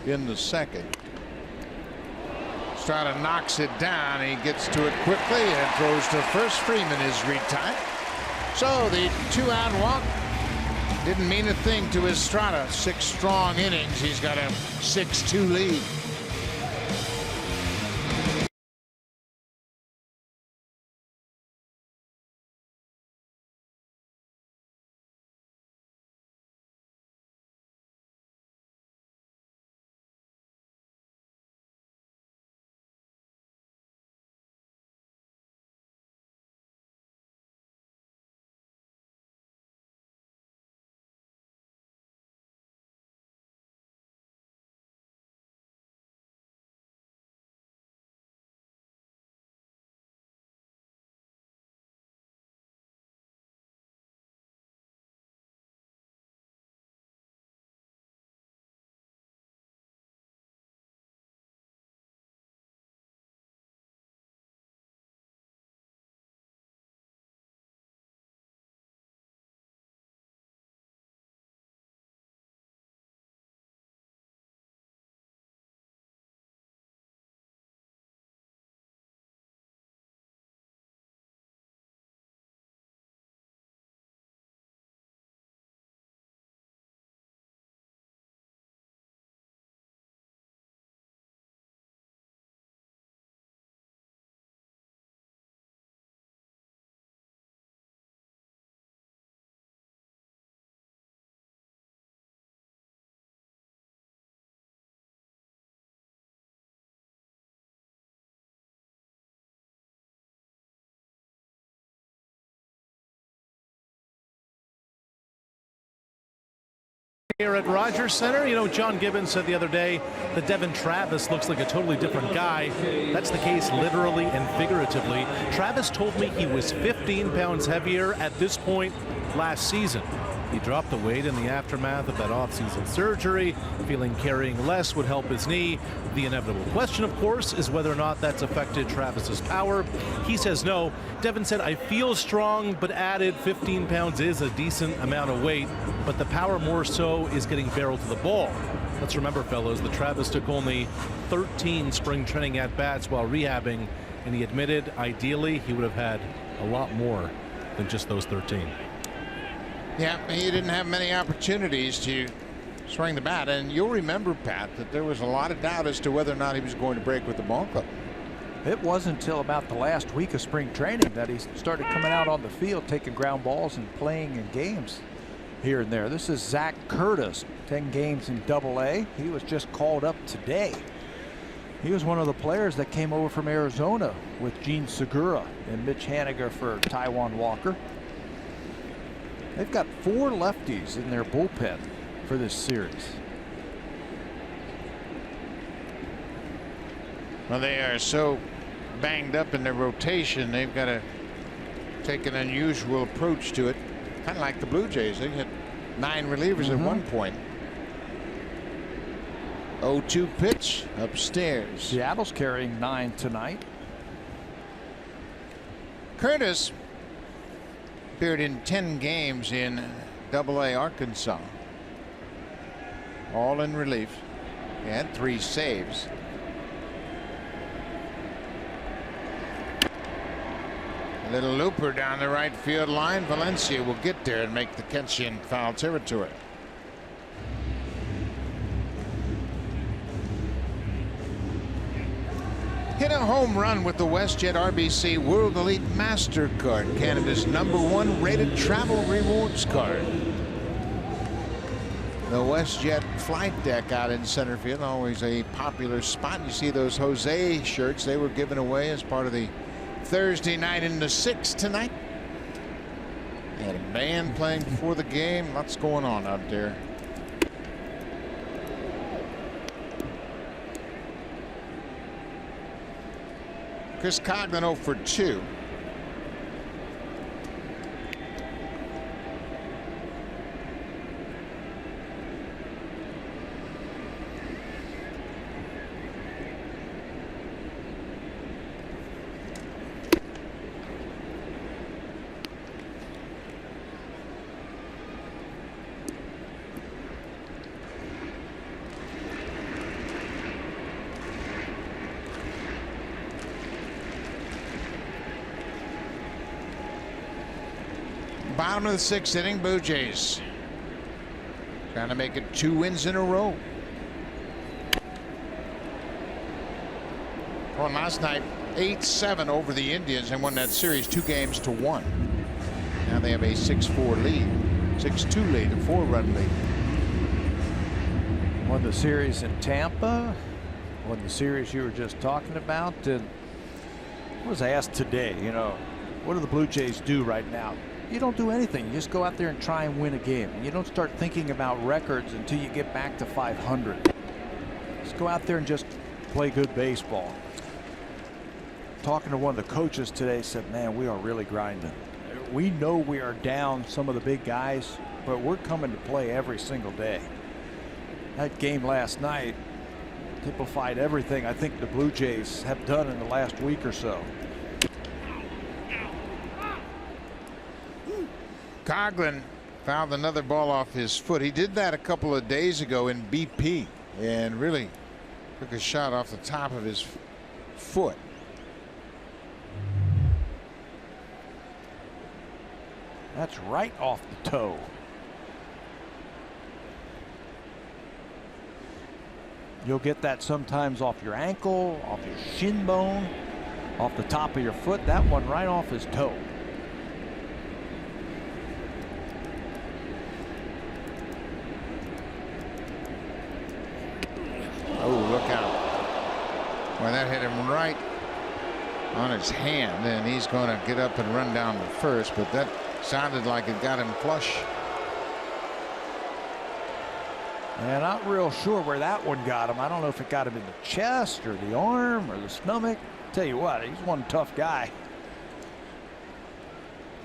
in the 2nd. Estrada knocks it down. He gets to it quickly and throws to first. Freeman is retired. So the 2-out walk didn't mean a thing to Estrada. 6 strong innings. He's got a 6-2 lead. Here at Rogers Center, you know, John Gibbons said the other day that Devin Travis looks like a totally different guy. That's the case literally and figuratively. Travis told me he was 15 pounds heavier at this point last season. He dropped the weight in the aftermath of that offseason surgery, feeling carrying less would help his knee. The inevitable question, of course, is whether or not that's affected Travis's power. He says no. Devin said, I feel strong, but added 15 pounds is a decent amount of weight, but the power more so is getting barrel to the ball. Let's remember, fellas, that Travis took only 13 spring training at-bats while rehabbing, and he admitted ideally he would have had a lot more than just those 13. Yeah, he didn't have many opportunities to swing the bat, and you'll remember, Pat, that there was a lot of doubt as to whether or not he was going to break with the ball club. It wasn't until about the last week of spring training that he started coming out on the field, taking ground balls and playing in games here and there. This is Zach Curtis, 10 games in Double-A. He was just called up today. He was one of the players that came over from Arizona with Gene Segura and Mitch Haniger for Taijuan Walker. They've got 4 lefties in their bullpen for this series. Well, they are so banged up in their rotation, they've got to take an unusual approach to it. Kind of like the Blue Jays. They had 9 relievers at one point. 0-2 pitch upstairs. Seattle's carrying 9 tonight. Curtis appeared in 10 games in Double-A Arkansas, all in relief. He had 3 saves. A little looper down the right field line. Valencia will get there and make the catch in foul territory. Hit a home run with the WestJet RBC World Elite MasterCard, Canada's #1 rated travel rewards card. The WestJet flight deck out in center field, always a popular spot. You see those Jose shirts, they were given away as part of the Thursday night into 6 tonight. They had a band playing before the game. Lots going on out there. Chris Coghlan 0 for 2. Bottom of the 6th inning, Blue Jays trying to make it 2 wins in a row. Won last night 8-7 over the Indians and won that series 2 games to 1. Now they have a 6-4 lead, 6-2 lead, a 4-run lead. Won the series in Tampa, won the series you were just talking about, and I was asked today, you know, what do the Blue Jays do right now? You don't do anything. You just go out there and try and win a game. You don't start thinking about records until you get back to 500. Just go out there and just play good baseball. Talking to one of the coaches today, said, man, we are really grinding. We know we are down some of the big guys, but we're coming to play every single day. That game last night typified everything I think the Blue Jays have done in the last week or so. Coghlan fouled another ball off his foot. He did that a couple of days ago in BP and really took a shot off the top of his foot. That's right off the toe. You'll get that sometimes off your ankle, off your shin bone, off the top of your foot. That one right off his toe. Oh, look out. Well, that hit him right on his hand, and he's going to get up and run down to first, but that sounded like it got him flush. And not real sure where that one got him. I don't know if it got him in the chest or the arm or the stomach. Tell you what, he's one tough guy.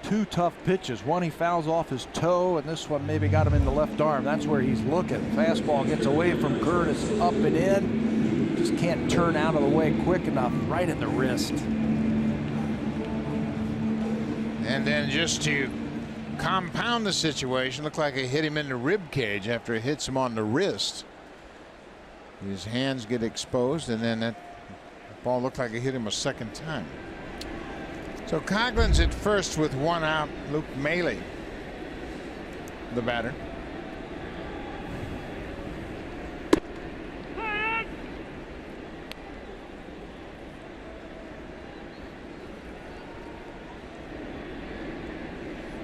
2 tough pitches. One he fouls off his toe, and this one maybe got him in the left arm. That's where he's looking. Fastball gets away from Curtis, up and in. Just can't turn out of the way quick enough. Right in the wrist. And then just to compound the situation, looked like it hit him in the rib cage after it hits him on the wrist. His hands get exposed, and then that ball looked like it hit him a second time. So Coughlin's at first with 1 out. Luke Maile, the batter.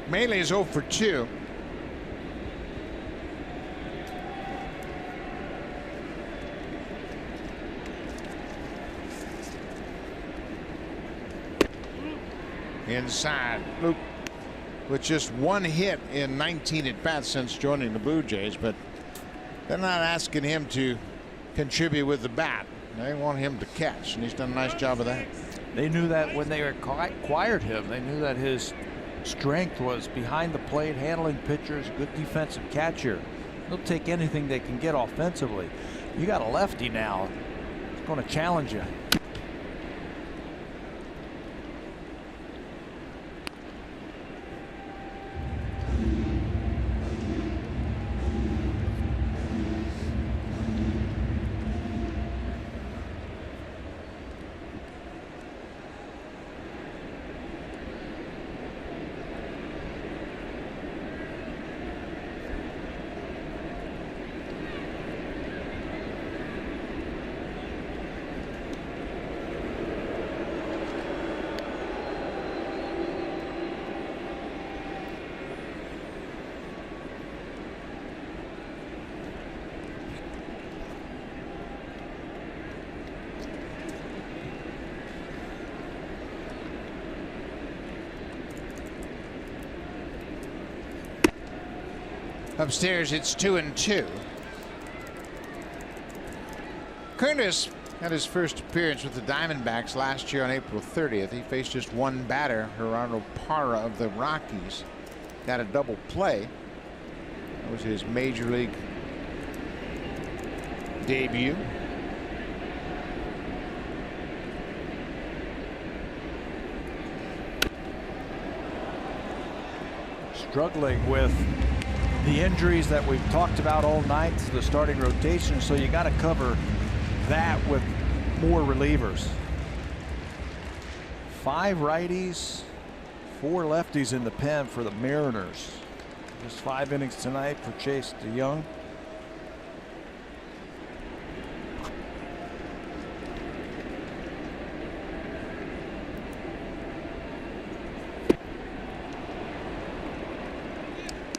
Maile is 0 for 2. Inside, Luke with just 1 hit in 19 at bats since joining the Blue Jays, but they're not asking him to contribute with the bat. They want him to catch, and he's done a nice job of that. They knew that when they acquired him. They knew that his strength was behind the plate, handling pitchers, good defensive catcher. They'll take anything they can get offensively. You got a lefty now. It's going to challenge you. Upstairs, it's 2-2. Curtis had his first appearance with the Diamondbacks last year on April 30th. He faced just 1 batter, Gerardo Parra of the Rockies. Got a double play. That was his major league debut. Struggling with the injuries that we've talked about all night to the starting rotation, so you got to cover that with more relievers. 5 righties, 4 lefties in the pen for the Mariners. Just 5 innings tonight for Chase DeYoung.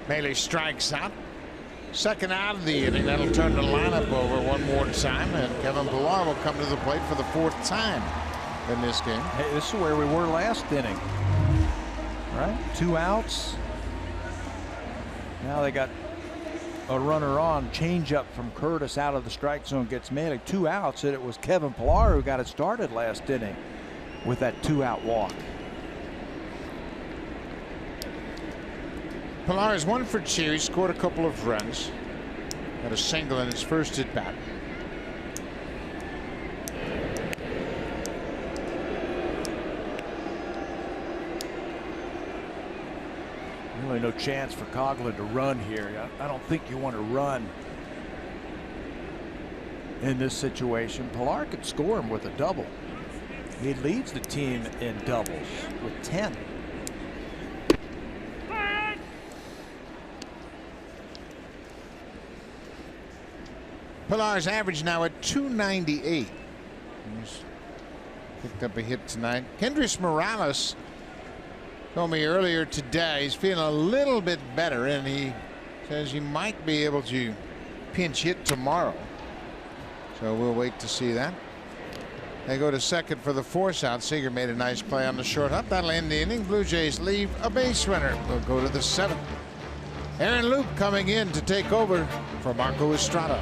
Maile strikes out. Second out of the inning. That'll turn the lineup over one more time, and Kevin Pillar will come to the plate for the 4th time in this game. Hey, this is where we were last inning. Right? 2 outs. Now they got a runner on. Change up from Curtis out of the strike zone gets Maile. 2 outs, and it was Kevin Pillar who got it started last inning with that 2-out walk. Pillar is 1 for 2. He scored a couple of runs. Got a single in his first at bat. Really no chance for Coughlin to run here. I don't think you want to run in this situation. Pillar could score him with a double. He leads the team in doubles with 10. Pillar's average now at 298. He's picked up a hit tonight. Kendrys Morales told me earlier today he's feeling a little bit better, and he says he might be able to pinch hit tomorrow. So we'll wait to see that. They go to second for the force out. Seager made a nice play on the short hop. That'll end the inning. Blue Jays leave a base runner. We'll go to the 7th. Aaron Loup coming in to take over for Marco Estrada.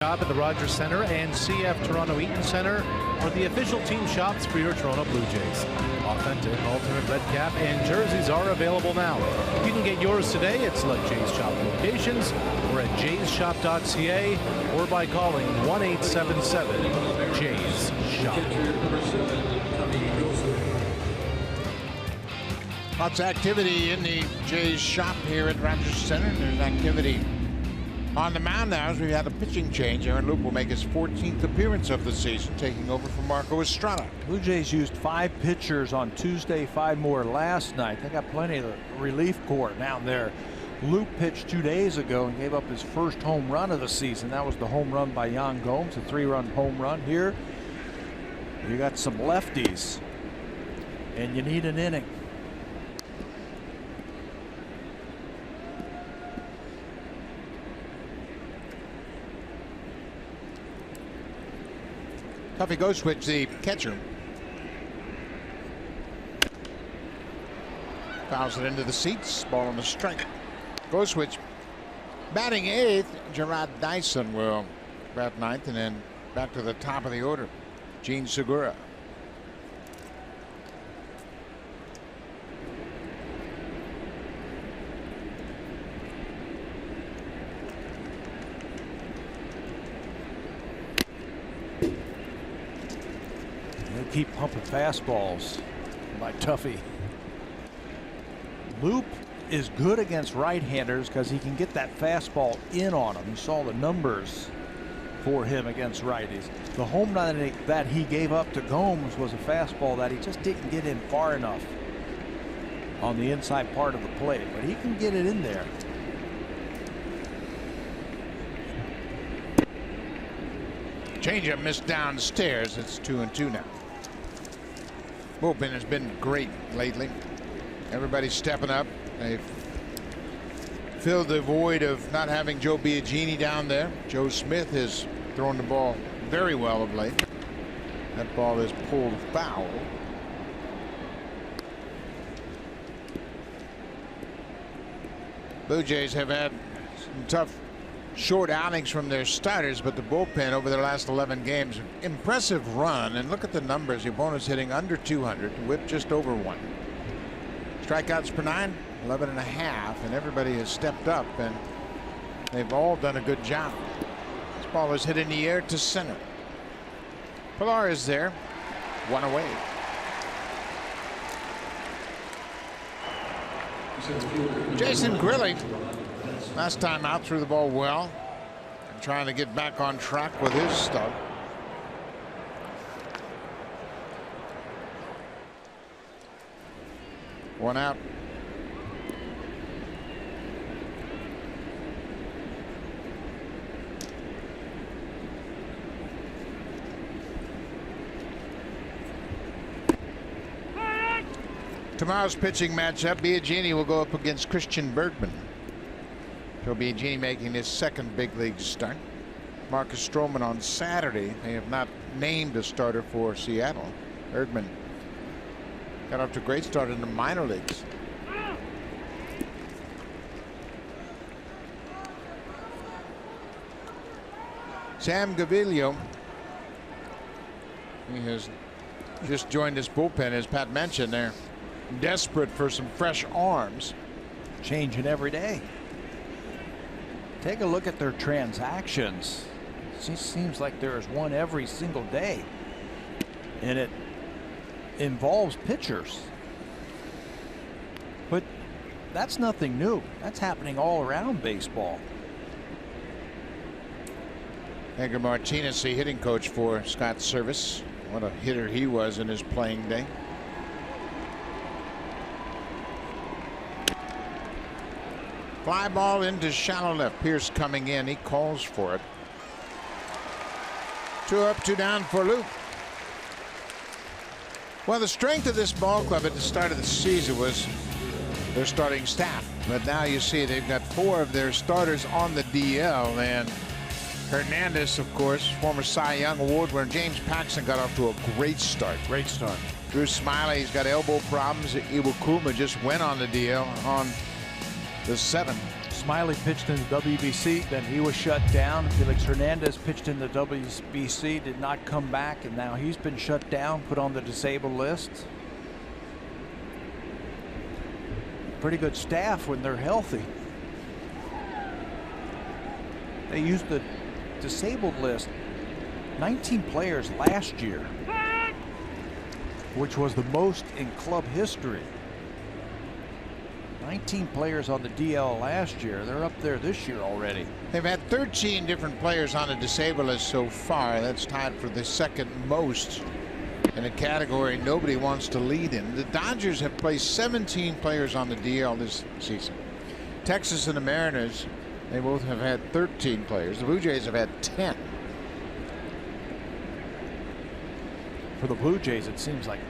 Shop at the Rogers Center and CF Toronto Eaton Center are the official team shops for your Toronto Blue Jays. Authentic alternate red cap and jerseys are available now. You can get yours today at select Jays Shop locations or at jaysshop.ca or by calling 1-877-JAYS-SHOP. Lots of activity in the Jays shop here at Rogers Center. There's activity on the mound now as we've had a pitching change. Aaron Loup will make his 14th appearance of the season, taking over from Marco Estrada. Blue Jays used 5 pitchers on Tuesday, 5 more last night. They got plenty of relief corps down there. Loup pitched 2 days ago and gave up his first home run of the season. That was the home run by Yan Gomes, a 3-run home run. Here you got some lefties and you need an inning. Tuffy Ghostwitch, the catcher, fouls it into the seats. Ball on the strike. Ghostwitch batting 8th. Gerard Dyson will bat 9th, and then back to the top of the order, Gene Segura. Keep pumping fastballs by Tuffy. Loup is good against right-handers because he can get that fastball in on him. You saw the numbers for him against righties. The home run that he gave up to Gomes was a fastball that he just didn't get in far enough on the inside part of the plate, but he can get it in there. Changeup missed downstairs. It's 2-2 now. Bullpen has been great lately. Everybody's stepping up. They've filled the void of not having Joe Biagini down there. Joe Smith has thrown the ball very well of late. That ball is pulled foul. Blue Jays have had some tough short outings from their starters, but the bullpen over their last 11 games, impressive run. And look at the numbers. The opponent's hitting under 200, whip just over 1. Strikeouts per 9, 11.5, and everybody has stepped up and they've all done a good job. This ball is hit in the air to center. Pilar is there, 1 away. Jason Grilli, last time out, threw the ball well and trying to get back on track with his stuff. One out. Tomorrow's pitching matchup, Biagini will go up against Christian Bergman. So Biagini making his second big league start. Marcus Stroman on Saturday. They have not named a starter for Seattle. Bergman got off to a great start in the minor leagues. Sam Gaviglio, he has just joined this bullpen, as Pat mentioned. They're desperate for some fresh arms. Changing every day. Take a look at their transactions. It seems like there is one every single day, and it involves pitchers. But that's nothing new. That's happening all around baseball. Edgar Martinez, the hitting coach for Scott Service. What a hitter he was in his playing day. Fly ball into shallow left. Pearce coming in. He calls for it. 2 up, 2 down for Luke. Well, the strength of this ball club at the start of the season was their starting staff. But now you see they've got 4 of their starters on the DL. And Hernandez, of course, former Cy Young Award winner. James Paxton got off to a great start. Great start. Drew Smiley's got elbow problems. Iwakuma just went on the DL on the 7th. Smiley pitched in the WBC, then he was shut down. Felix Hernandez pitched in the WBC, did not come back, and now he's been shut down, put on the disabled list. Pretty good staff when they're healthy. They used the disabled list 19 players last year, which was the most in club history. 19 players on the DL last year. They're up there this year already. They've had 13 different players on the disabled list so far. That's tied for the second most in a category nobody wants to lead in. The Dodgers have placed 17 players on the DL this season. Texas and the Mariners, they both have had 13 players. The Blue Jays have had 10. For the Blue Jays, it seems like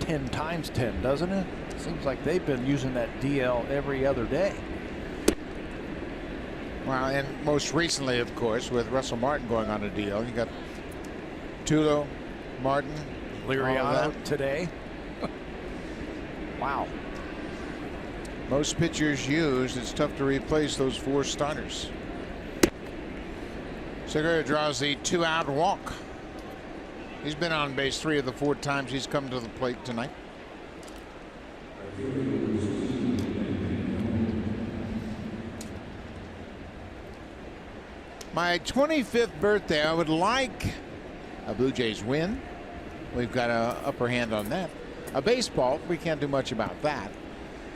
10 times 10, doesn't it? Seems like they've been using that DL every other day. Well, and most recently, of course, with Russell Martin going on a DL, you got Tulo, Martin, Liriano today. Wow. Most pitchers used. It's tough to replace those 4 starters. Segura draws the 2-out walk. He's been on base 3 of the 4 times he's come to the plate tonight. My 25th birthday, I would like a Blue Jays win. We've got an upper hand on that. A baseball, we can't do much about that.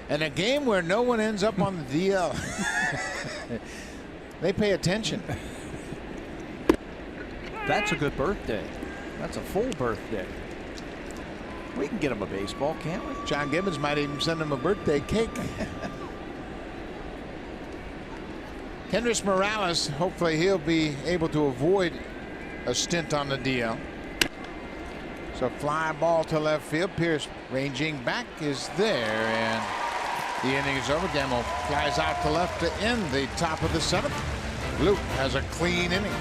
And a game where no one ends up on the DL. They pay attention. That's a good birthday. That's a full birthday. We can get him a baseball, can't we? John Gibbons might even send him a birthday cake. Kendrys Morales, hopefully he'll be able to avoid a stint on the DL. So fly ball to left field. Pearce ranging back is there, and the inning is over. Gamble flies out to left to end the top of the 7th. Luke has a clean inning.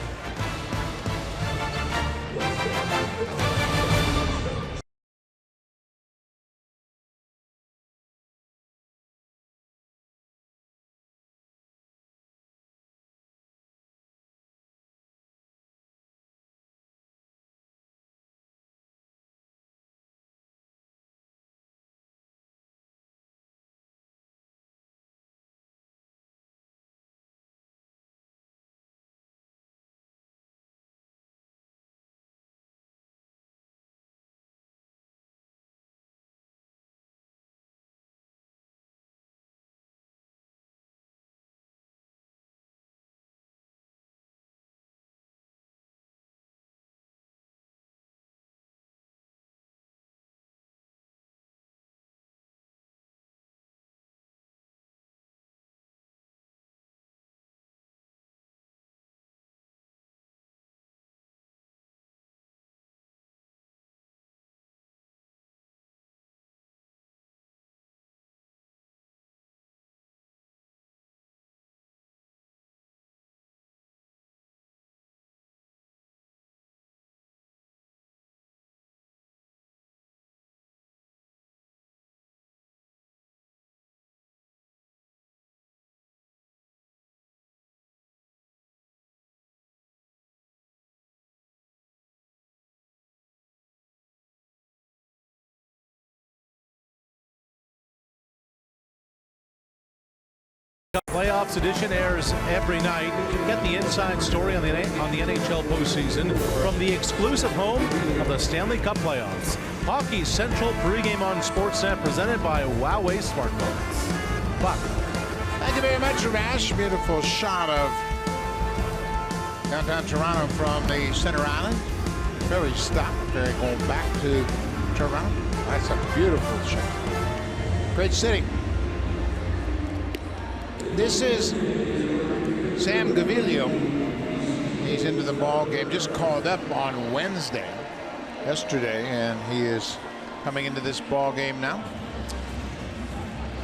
Playoffs edition airs every night. Get the inside story on the NHL postseason from the exclusive home of the Stanley Cup playoffs. Hockey Central pregame on Sportsnet, presented by Huawei smartphones. Buck. Thank you very much, Rash. Beautiful shot of downtown Toronto from the center island. Phillies stop. They're going back to Toronto. That's a beautiful shot. Great city. This is Sam Gaviglio. He's into the ball game. Just called up on yesterday, and he is coming into this ball game now.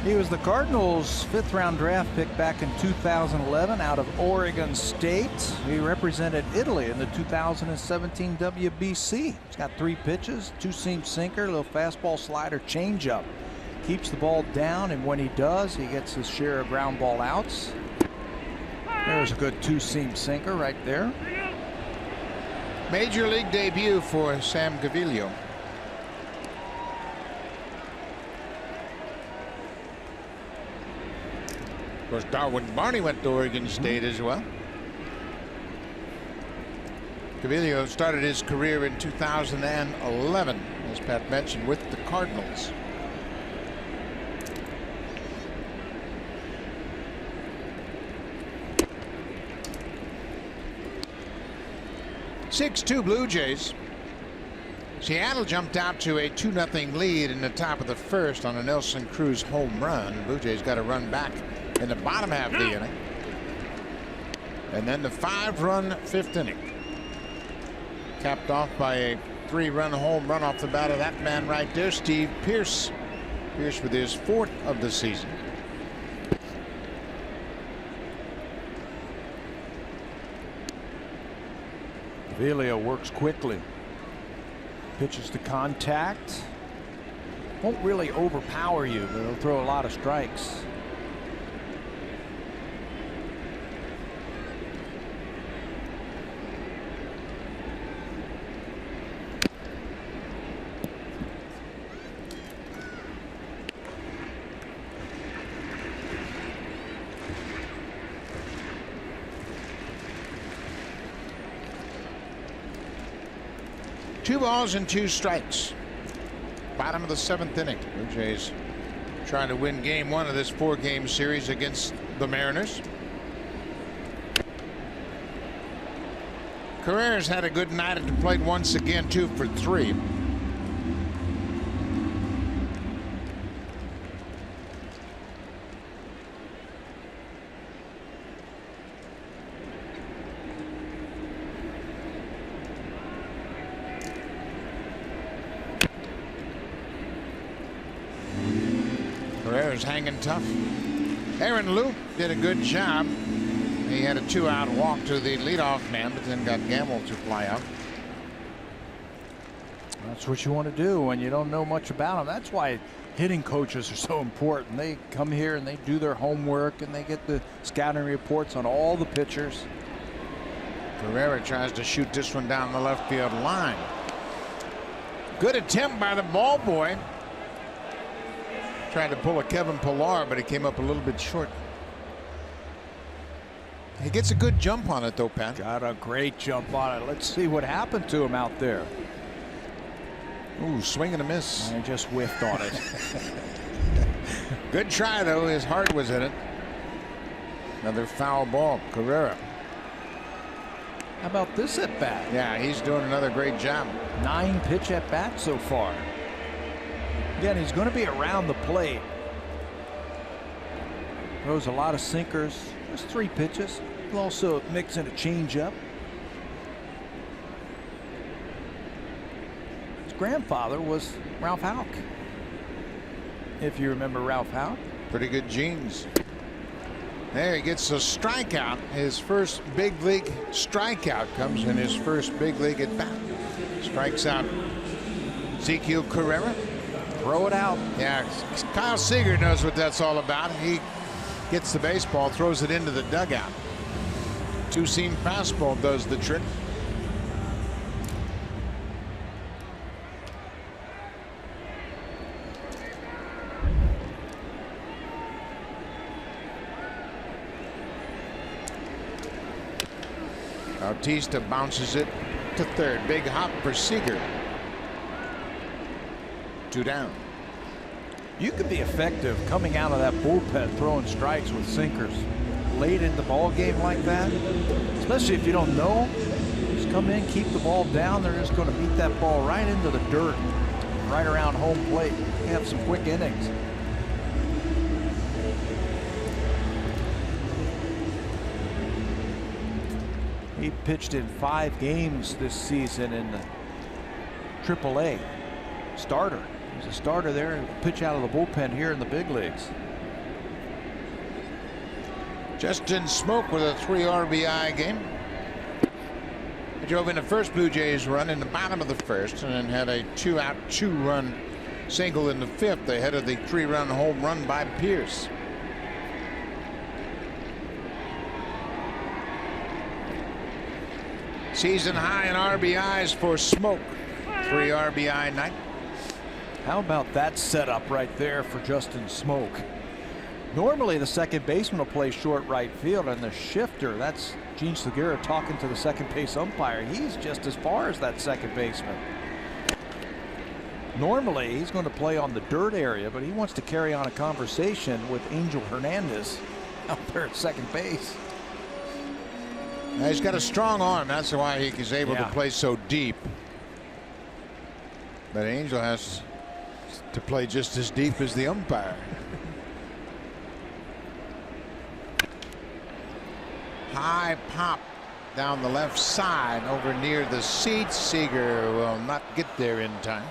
He was the Cardinals' 5th-round draft pick back in 2011 out of Oregon State. He represented Italy in the 2017 WBC. He's got 3 pitches, 2-seam sinker, little fastball, slider, changeup. Keeps the ball down, and when he does, he gets his share of ground ball outs. There's a good 2-seam sinker right there. Major league debut for Sam Gaviglio. Of course, Darwin Barney went to Oregon State as well. Gaviglio started his career in 2011, as Pat mentioned, with the Cardinals. 6-2 Blue Jays. Seattle jumped out to a 2-0 lead in the top of the first on a Nelson Cruz home run. Blue Jays got a run back in the bottom half of the inning. And then the 5-run 5th inning. Capped off by a 3-run home run off the bat of that man right there, Steve Pearce. Pearce with his 4th of the season. Gaviglio works quickly. Pitches to contact. Won't really overpower you, but he'll throw a lot of strikes. Two balls and 2 strikes. Bottom of the 7th inning. Blue Jays trying to win game 1 of this 4-game series against the Mariners. Carrera's had a good night at the plate once again, 2 for 3. Carrera's hanging tough. Aaron Luke did a good job. He had a 2-out walk to the leadoff man, but then got Gamble to fly out. That's what you want to do when you don't know much about them. That's why hitting coaches are so important. They come here and they do their homework and they get the scouting reports on all the pitchers. Carrera tries to shoot this one down the left field line. Good attempt by the ball boy. Trying to pull a Kevin Pillar, but he came up a little bit short. He gets a good jump on it, though, Pat. Got a great jump on it. Let's see what happened to him out there. Ooh, swing and a miss. I just whiffed on it. Good try, though. His heart was in it. Another foul ball. Carrera. How about this at bat? Yeah, he's doing another great job. 9 pitch at bat so far. Again, he's going to be around the plate. Throws a lot of sinkers. Just 3 pitches. He'll also mix in a changeup. His grandfather was Ralph Houck. If you remember Ralph Houck. Pretty good genes. There he gets a strikeout. His first big league strikeout comes in his first big league at bat. Strikes out Ezequiel Carrera. Throw it out. Yeah, Kyle Seager knows what that's all about. He gets the baseball, throws it into the dugout. 2-seam fastball does the trick. Bautista bounces it to third. Big hop for Seager. 2 down. You could be effective coming out of that bullpen throwing strikes with sinkers late in the ball game like that, especially if you don't know. Just come in, keep the ball down. They're just going to beat that ball right into the dirt, right around home plate. You have some quick innings. He pitched in 5 games this season in the AAA. Starter. He's a starter there and pitch out of the bullpen here in the big leagues. Justin Smoak with a 3 RBI game. He drove in the first Blue Jays run in the bottom of the first and then had a 2-out 2-run single in the 5th ahead of the 3-run home run by Pearce. Season high in RBIs for Smoak. 3 RBI night. How about that setup right there for Justin Smoak? Normally the second baseman will play short right field, and the shifter, that's Gene Segura talking to the second base umpire. He's just as far as that second baseman. Normally he's going to play on the dirt area, but he wants to carry on a conversation with Angel Hernandez out there at second base. Now he's got a strong arm. That's why he is able to play so deep. But Angel has to play just as deep as the umpire. High pop down the left side over near the seats. Seager will not get there in time.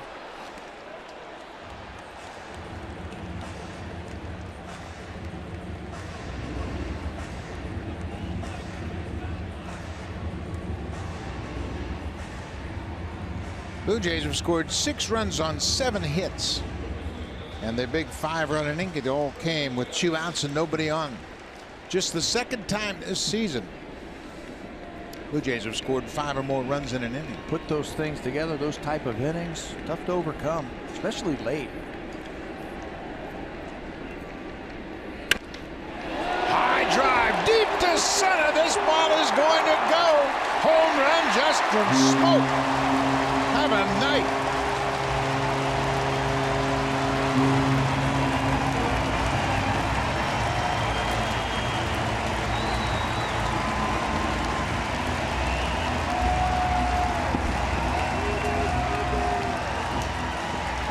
Blue Jays have scored 6 runs on 7 hits. And their big 5-run inning, it all came with 2 outs and nobody on. Just the second time this season Blue Jays have scored 5 or more runs in an inning. Put those things together, those type of innings, tough to overcome, especially late. High drive deep to center. This ball is going to go. Home run just from Smoak. Have a night.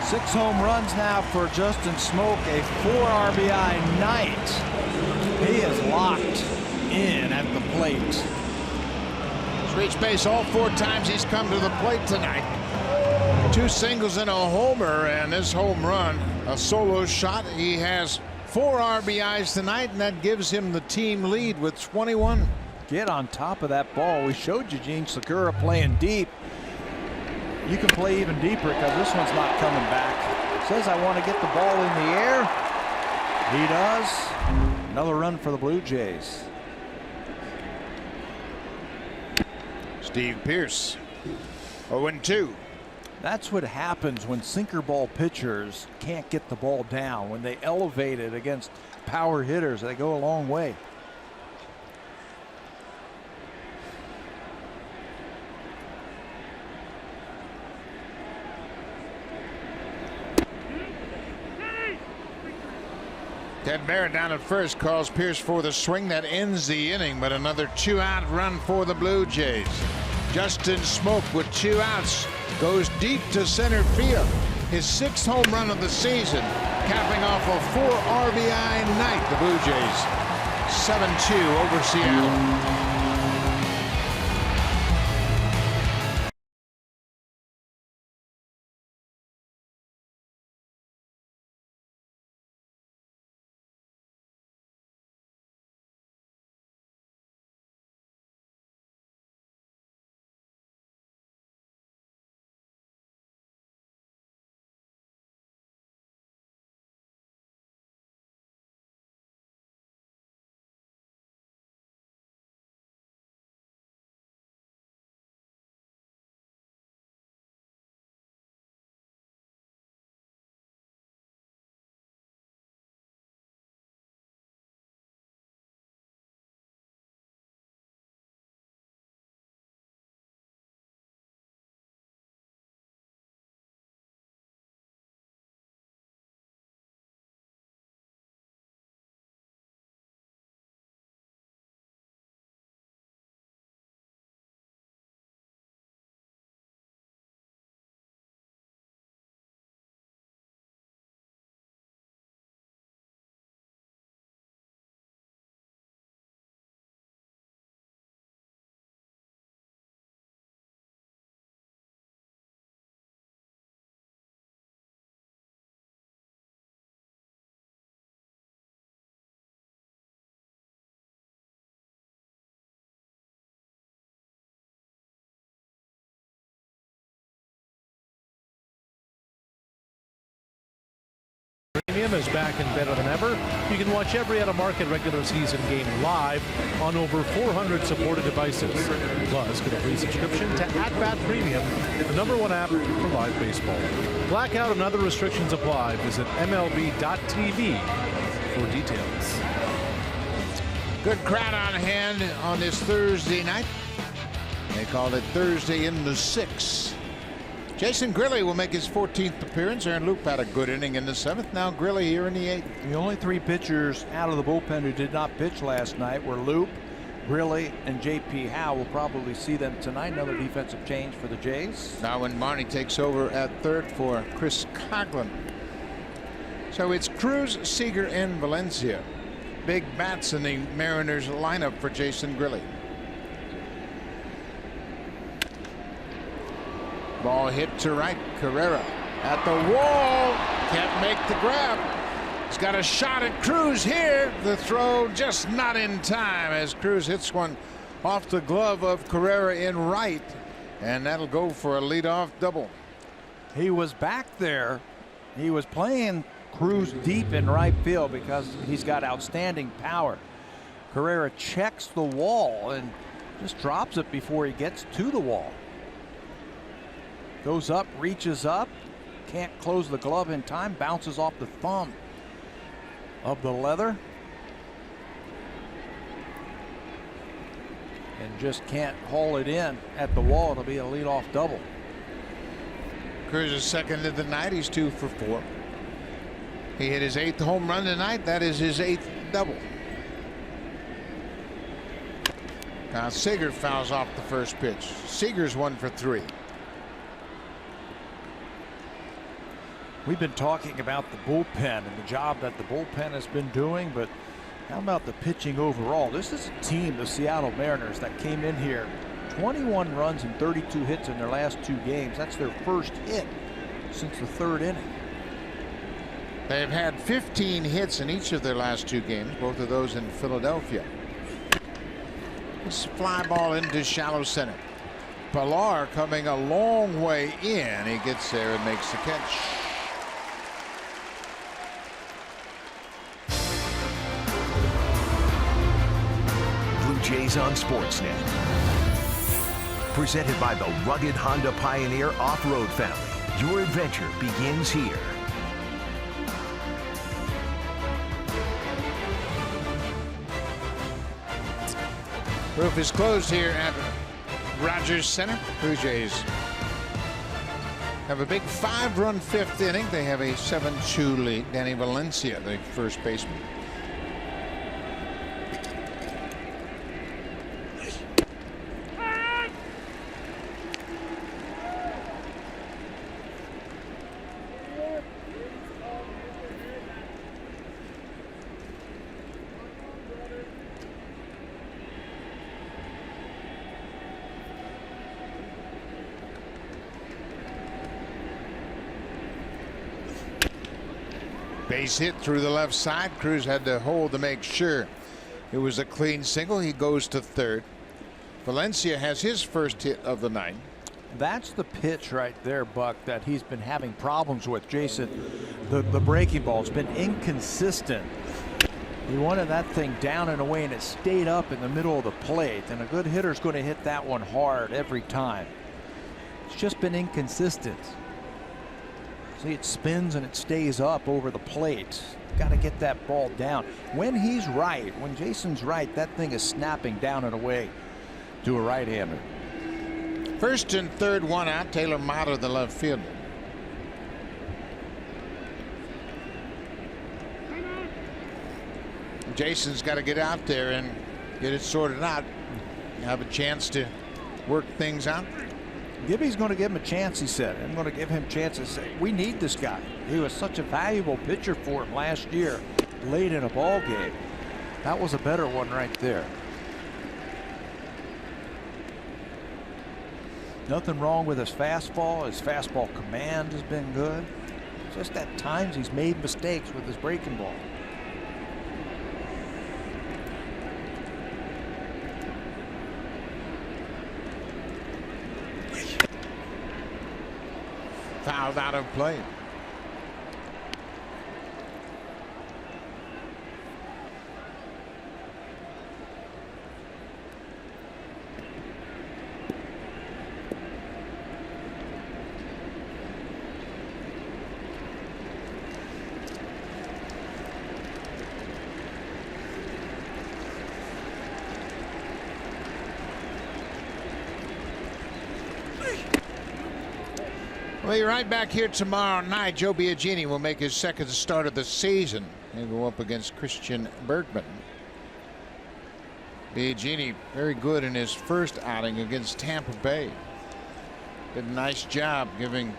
Six home runs now for Justin Smoak, a 4 RBI night. He is locked in at the plate. He's reached base all 4 times he's come to the plate tonight. 2 singles and a homer, and this home run, a solo shot. He has 4 RBIs tonight, and that gives him the team lead with 21. Get on top of that ball. We showed you Gene Segura playing deep. You can play even deeper because this one's not coming back. Says, I want to get the ball in the air. He does. Another run for the Blue Jays. Steve Pearce, 0-2. That's what happens when sinker ball pitchers can't get the ball down. When they elevate it against power hitters, they go a long way. Ted Barrett down at first calls Pearce for the swing that ends the inning, but another 2-out run for the Blue Jays. Justin Smoak with 2 outs goes deep to center field. His 6th home run of the season, capping off a 4 RBI night. The Blue Jays 7-2 over Seattle. Premium is back and better than ever. You can watch every out-of-market regular season game live on over 400 supported devices. Plus, get a free subscription to At Premium, the #1 app for live baseball. Blackout and other restrictions apply. Visit MLB.tv for details. Good crowd on hand on this Thursday night. They called it Thursday in the 6. Jason Grilli will make his 14th appearance. Aaron Loop had a good inning in the 7th. Now Grilli here in the 8th. The only 3 pitchers out of the bullpen who did not pitch last night were Loop, Grilli, and J.P. Howe. We'll probably see them tonight. Another defensive change for the Jays. Now when Marnie takes over at third for Chris Coghlan. So it's Cruz, Seager, and Valencia. Big bats in the Mariners lineup for Jason Grilli. Ball hit to right. Carrera at the wall. Can't make the grab. He's got a shot at Cruz here. The throw just not in time as Cruz hits one off the glove of Carrera in right. And that'll go for a leadoff double. He was back there. He was playing Cruz deep in right field because he's got outstanding power. Carrera checks the wall and just drops it before he gets to the wall. Goes up, reaches up, can't close the glove in time, bounces off the thumb of the leather. And just can't haul it in at the wall. It'll be a leadoff double. Cruz is second of the night. He's 2 for 4. He hit his 8th home run tonight. That is his 8th double. Now Seager fouls off the first pitch. Seager's 1 for 3. We've been talking about the bullpen and the job that the bullpen has been doing, but how about the pitching overall? This is a team, the Seattle Mariners, that came in here 21 runs and 32 hits in their last 2 games. That's their first hit since the 3rd inning. They've had 15 hits in each of their last 2 games, both of those in Philadelphia. This fly ball into shallow center. Pilar coming a long way in. He gets there and makes the catch. Jays on Sportsnet. Presented by the rugged Honda Pioneer Off-Road family. Your adventure begins here. Roof is closed here at Rogers Center. Blue Jays have a big 5-run 5th inning. They have a 7-2 lead. Danny Valencia, the first baseman. Base hit through the left side. Cruz had to hold to make sure it was a clean single. He goes to third. Valencia has his first hit of the night. That's the pitch right there, Buck, that he's been having problems with, Jason. The breaking ball has been inconsistent. He wanted that thing down and away, and it stayed up in the middle of the plate. And a good hitter's going to hit that one hard every time. It's just been inconsistent. See, it spins and it stays up over the plate. Got to get that ball down. When he's right, when Jason's right, that thing is snapping down and away to a right-hander. First and third, 1 out. Taylor Motter, the left fielder. Jason's got to get out there and get it sorted out. Have a chance to work things out. Gibby's going to give him a chance, he said. I'm going to give him chances. We need this guy. He was such a valuable pitcher for him last year, late in a ball game. That was a better one right there. Nothing wrong with his fastball. His fastball command has been good. Just at times he's made mistakes with his breaking ball. Fouled out of play. We'll be right back here tomorrow night. Joe Biagini will make his second start of the season and go up against Christian Bergman. Biagini very good in his first outing against Tampa Bay. Did a nice job giving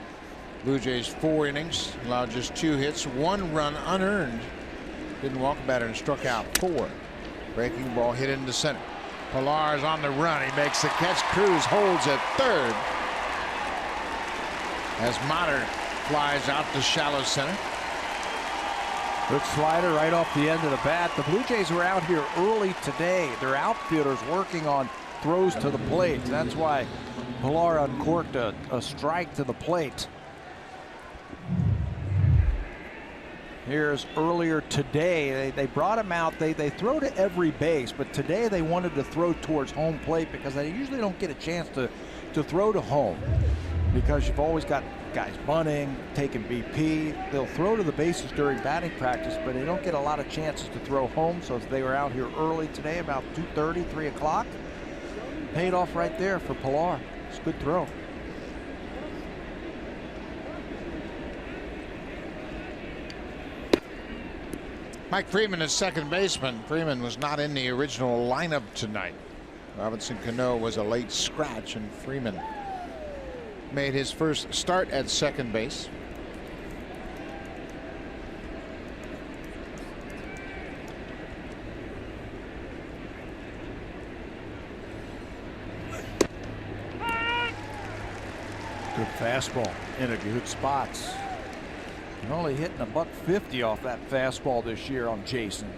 Blue Jays 4 innings, allowed just 2 hits, 1 run unearned. Didn't walk a batter and struck out 4. Breaking ball hit into center. Pilar is on the run. He makes the catch. Cruz holds at third as Mater flies out to shallow center. Good slider right off the end of the bat. The Blue Jays were out here early today. Their outfielders working on throws to the plate. That's why Pilar uncorked a strike to the plate. Here's earlier today. They brought him out. They throw to every base, but today they wanted to throw towards home plate because they usually don't get a chance to throw to home, because you've always got guys bunting, taking BP. They'll throw to the bases during batting practice, but they don't get a lot of chances to throw home. So if they were out here early today, about 2:30, 3 o'clock, paid off right there for Pilar. It's a good throw. Mike Freeman is second baseman. Freeman was not in the original lineup tonight. Robinson Cano was a late scratch, and Freeman made his first start at second base. Good fastball in a good spots. You're only hitting $150 off that fastball this year on Jason.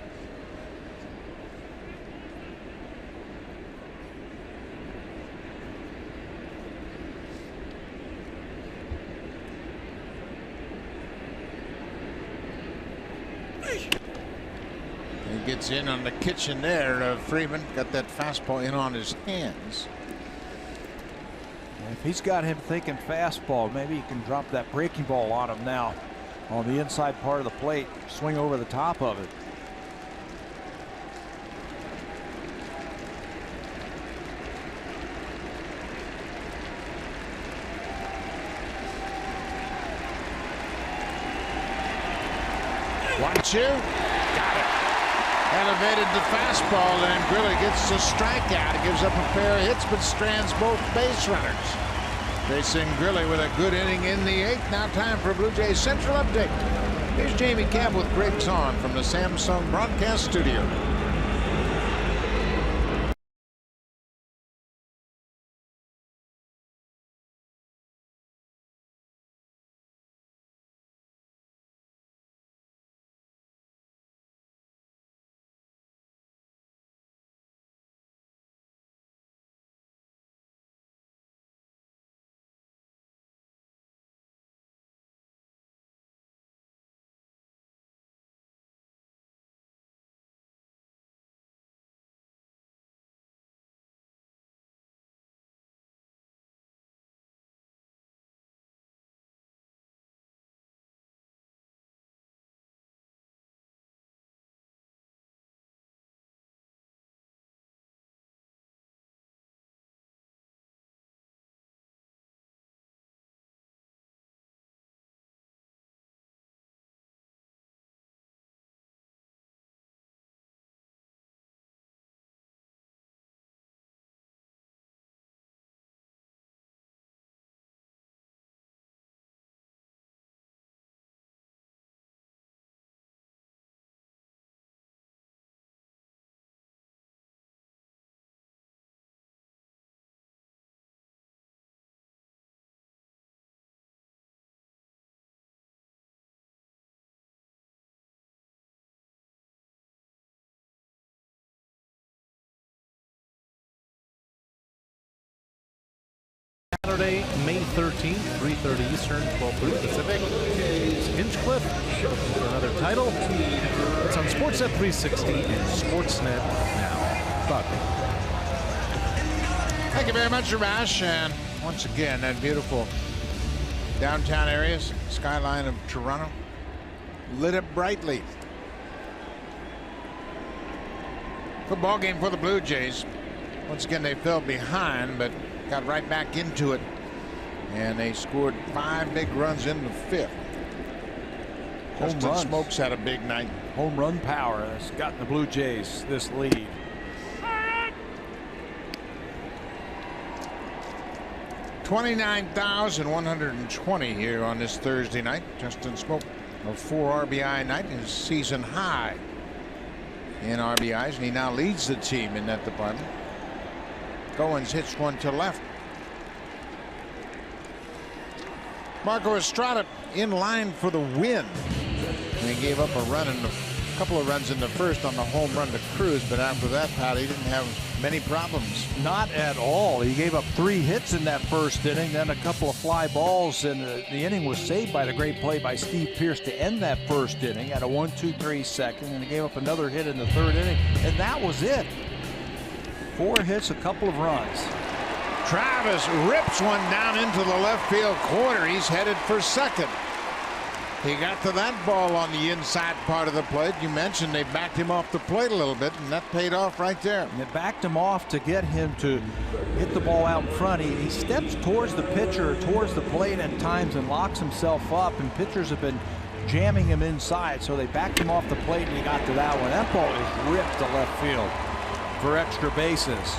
He gets in on the kitchen there. Freeman got that fastball in on his hands. If he's got him thinking fastball, maybe he can drop that breaking ball on him now on the inside part of the plate, swing over the top of it. One, two, got it. Elevated the fastball, and Grilly gets a strikeout. He gives up a pair of hits, but strands both base runners. Facing Grilly with a good inning in the 8th. Now time for Blue Jays Central Update. Here's Jamie Camp with Greg Ton from the Samsung Broadcast Studio. Saturday, May 13th, 3:30 Eastern, 12:30 Pacific. It's Hinchcliffe looking for another title. It's on Sportsnet 360 and Sportsnet Now. Buck. Thank you very much, Ramesh. And once again, that beautiful downtown area, skyline of Toronto, lit up brightly. Football game for the Blue Jays. Once again, they fell behind, but got right back into it And they scored 5 big runs in the 5th. Justin Smoak's had a big night. Home run power has gotten the Blue Jays this lead. $29,120 here on this Thursday night. Justin Smoak, a 4 RBI night, his season high in RBIs, and he now leads the team in that department. Goins hits one to left. Marco Estrada in line for the win. And he gave up a couple of runs in the first on the home run to Cruz, but after that, Pat, he didn't have many problems. Not at all. He gave up 3 hits in that first inning, then a couple of fly balls, and the inning was saved by the great play by Steve Pearce to end that first inning at a 1-2-3 second, and he gave up another hit in the 3rd inning, and that was it. 4 hits, a couple of runs. Travis rips one down into the left field corner. He's headed for second. He got to that ball on the inside part of the plate. You mentioned they backed him off the plate a little bit, and that paid off right there. And they backed him off to get him to hit the ball out in front. He steps towards the pitcher, towards the plate at times, and locks himself up, and pitchers have been jamming him inside, so they backed him off the plate, and he got to that one. That ball is ripped to left field for extra bases.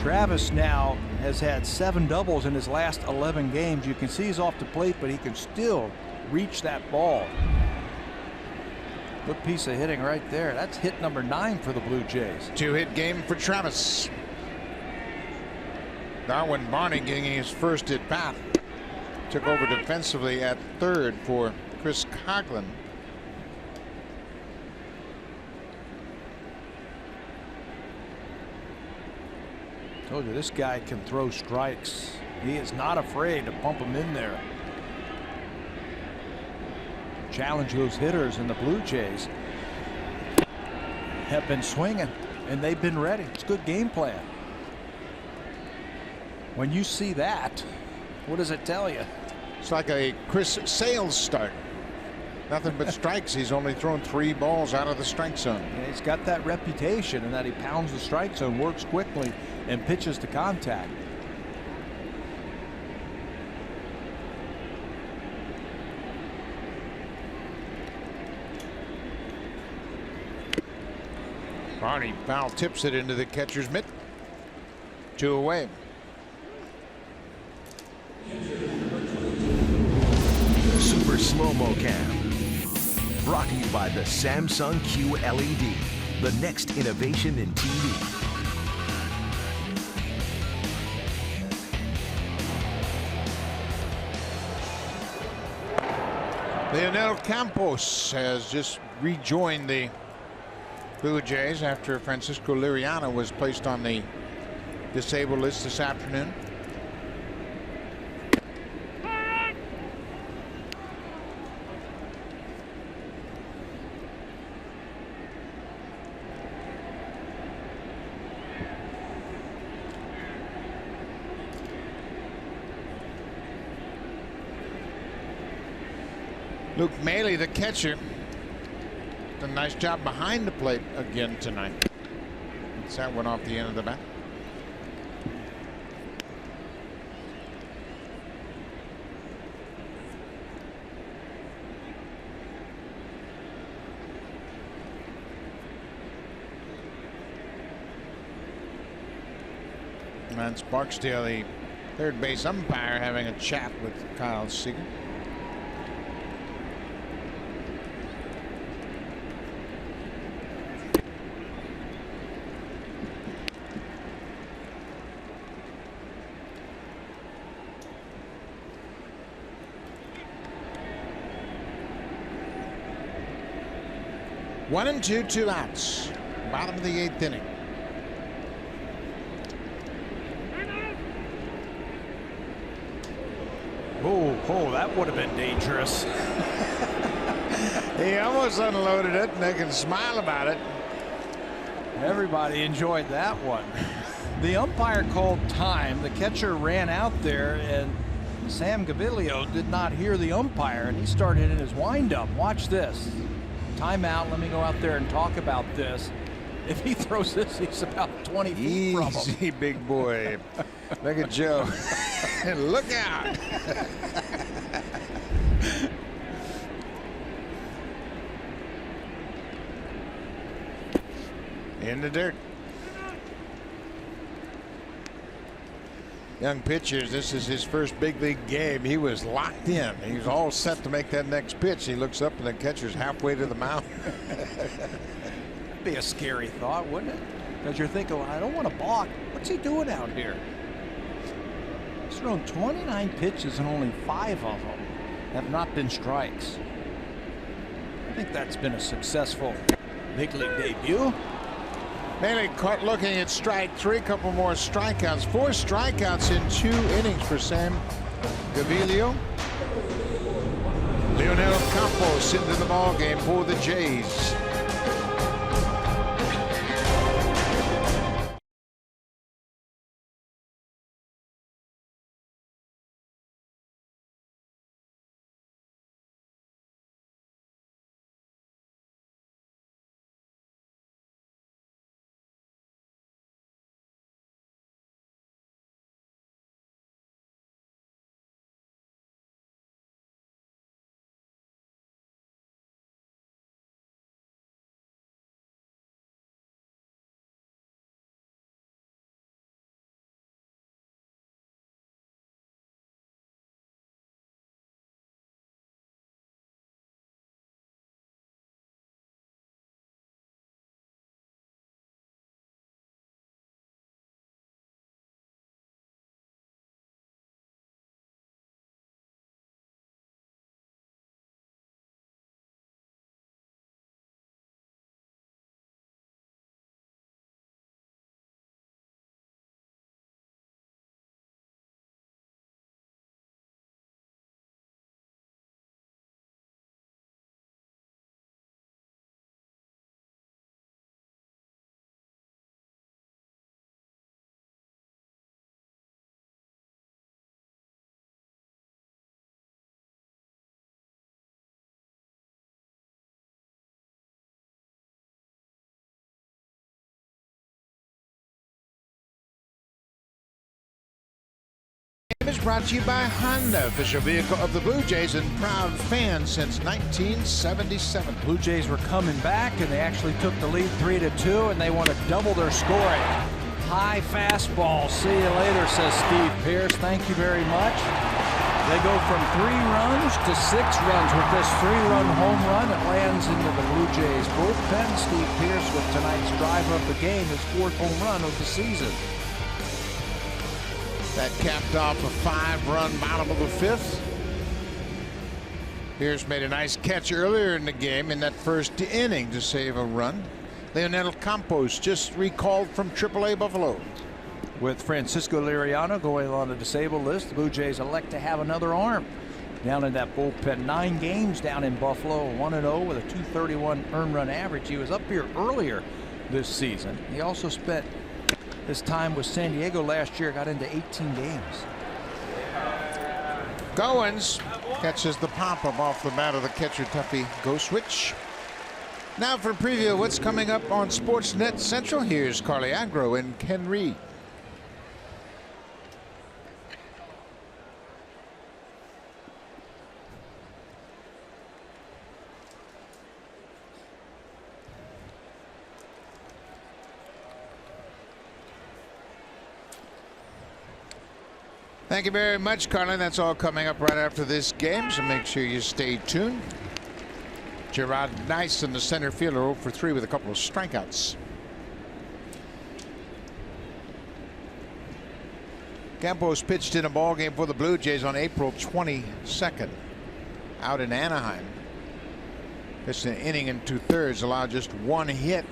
Travis now has had 7 doubles in his last 11 games. You can see he's off the plate, but he can still reach that ball. Good piece of hitting right there. That's hit number 9 for the Blue Jays. 2-hit game for Travis. Darwin Barney getting his first at bat. Took over defensively at 3rd for Chris Coughlin. Told you this guy can throw strikes. He is not afraid to pump them in there. Challenge those hitters, and the Blue Jays have been swinging, and they've been ready. It's a good game plan. When you see that, what does it tell you? It's like a Chris Sales start. Nothing but strikes. He's only thrown 3 balls out of the strike zone. Yeah, he's got that reputation, and that he pounds the strike zone, works quickly, and pitches to contact. Barney foul tips it into the catcher's mitt. 2 away. Super Slow-Mo Cam. Brought to you by the Samsung QLED, the next innovation in TV. Leonel Campos has just rejoined the Blue Jays after Francisco Liriano was placed on the disabled list this afternoon. Luke Maley, the catcher, did a nice job behind the plate again tonight. Gets that one off the end of the bat. Lance Barksdale, the third base umpire, having a chat with Kyle Seager. One and two, 2 outs. Bottom of the 8th inning. Oh, that would have been dangerous. He almost unloaded it, and they can smile about it. Everybody enjoyed that one. The umpire called time. The catcher ran out there, and Sam Gaviglio did not hear the umpire, and he started in his windup. Watch this. Timeout. Let me go out there and talk about this. If he throws this, he's about 20 feet from him. Easy, big boy. Look at Joe. Look out. In the dirt. Young pitchers, this is his first big league game. He was locked in. He was all set to make that next pitch. He looks up and the catcher's halfway to the mound. That'd be a scary thought, wouldn't it? Because you're thinking, well, I don't want to balk. What's he doing out here? He's thrown 29 pitches and only 5 of them have not been strikes. I think that's been a successful big league debut. Mainly caught looking at strike 3, couple more strikeouts. 4 strikeouts in 2 innings for Sam Gaviglio. Leonel Campos into the ball game for the Jays. Is brought to you by Honda, official vehicle of the Blue Jays and proud fan since 1977. Blue Jays were coming back, and they actually took the lead 3-2, and they want to double their scoring. High fastball. See you later, says Steve Pearce. Thank you very much. They go from 3 runs to 6 runs with this 3-run home run. It lands into the Blue Jays bullpen. Steve Pearce with tonight's drive of the game, his 4th home run of the season. That capped off a 5-run bottom of the 5th. Pearce made a nice catch earlier in the game in that first inning to save a run. Leonel Campos just recalled from AAA Buffalo. With Francisco Liriano going on the disabled list, the Blue Jays elect to have another arm down in that bullpen. 9 games down in Buffalo, 1-0 with a 231 earned run average. He was up here earlier this season. He also spent his time with San Diego last year, got into 18 games. Goins catches the pop-up off the bat of the catcher, Tuffy Goswitch. Now for a preview of what's coming up on Sportsnet Central. Here's Carly Agro and Ken Reed. Thank you very much, Carlin. That's all coming up right after this game, so make sure you stay tuned. Gerard Nice in the center fielder, 0 for 3 with a couple of strikeouts. Campos pitched in a ball game for the Blue Jays on April 22nd out in Anaheim. It's an inning and 2/3, allowed just 1 hit.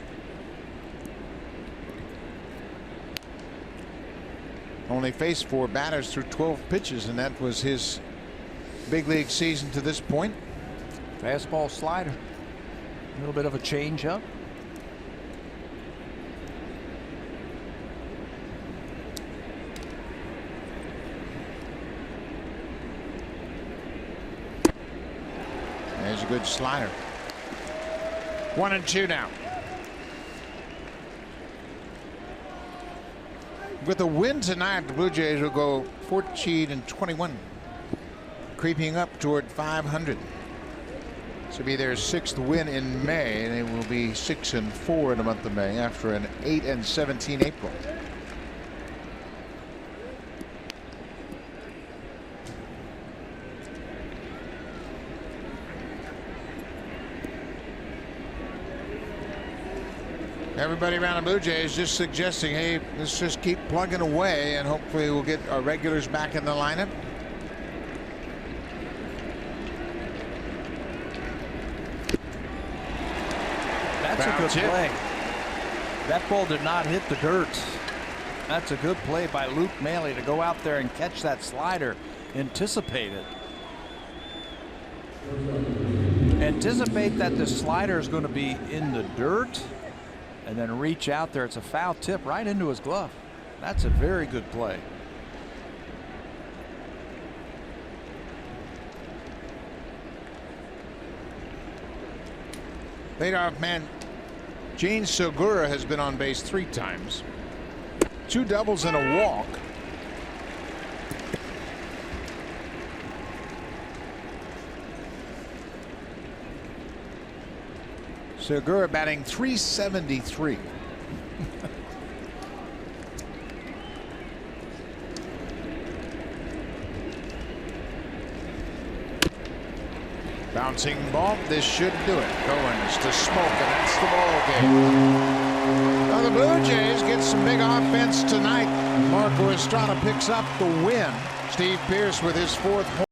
Only faced 4 batters through 12 pitches, and that was his big league season to this point. Fastball, slider. A little bit of a change up. There's a good slider. 1-2 now. With a win tonight, the Blue Jays will go 14-21, creeping up toward 500. This will be their 6th win in May, and they will be 6-4 in the month of May after an 8-17 April. Everybody around the Blue Jays just suggesting, hey, let's just keep plugging away and hopefully we'll get our regulars back in the lineup. That's a good play. That ball did not hit the dirt. That's a good play by Luke Maile to go out there and catch that slider. Anticipate it. Anticipate that the slider is going to be in the dirt and then reach out there. It's a foul tip right into his glove. That's a very good play. Leadoff man Gene Segura has been on base 3 times. 2 doubles and a walk. Segura batting .373. Bouncing ball. This should do it. Goins to Smoak, and that's the ball game. Now the Blue Jays get some big offense tonight. Marco Estrada picks up the win. Steve Pearce with his 4th home.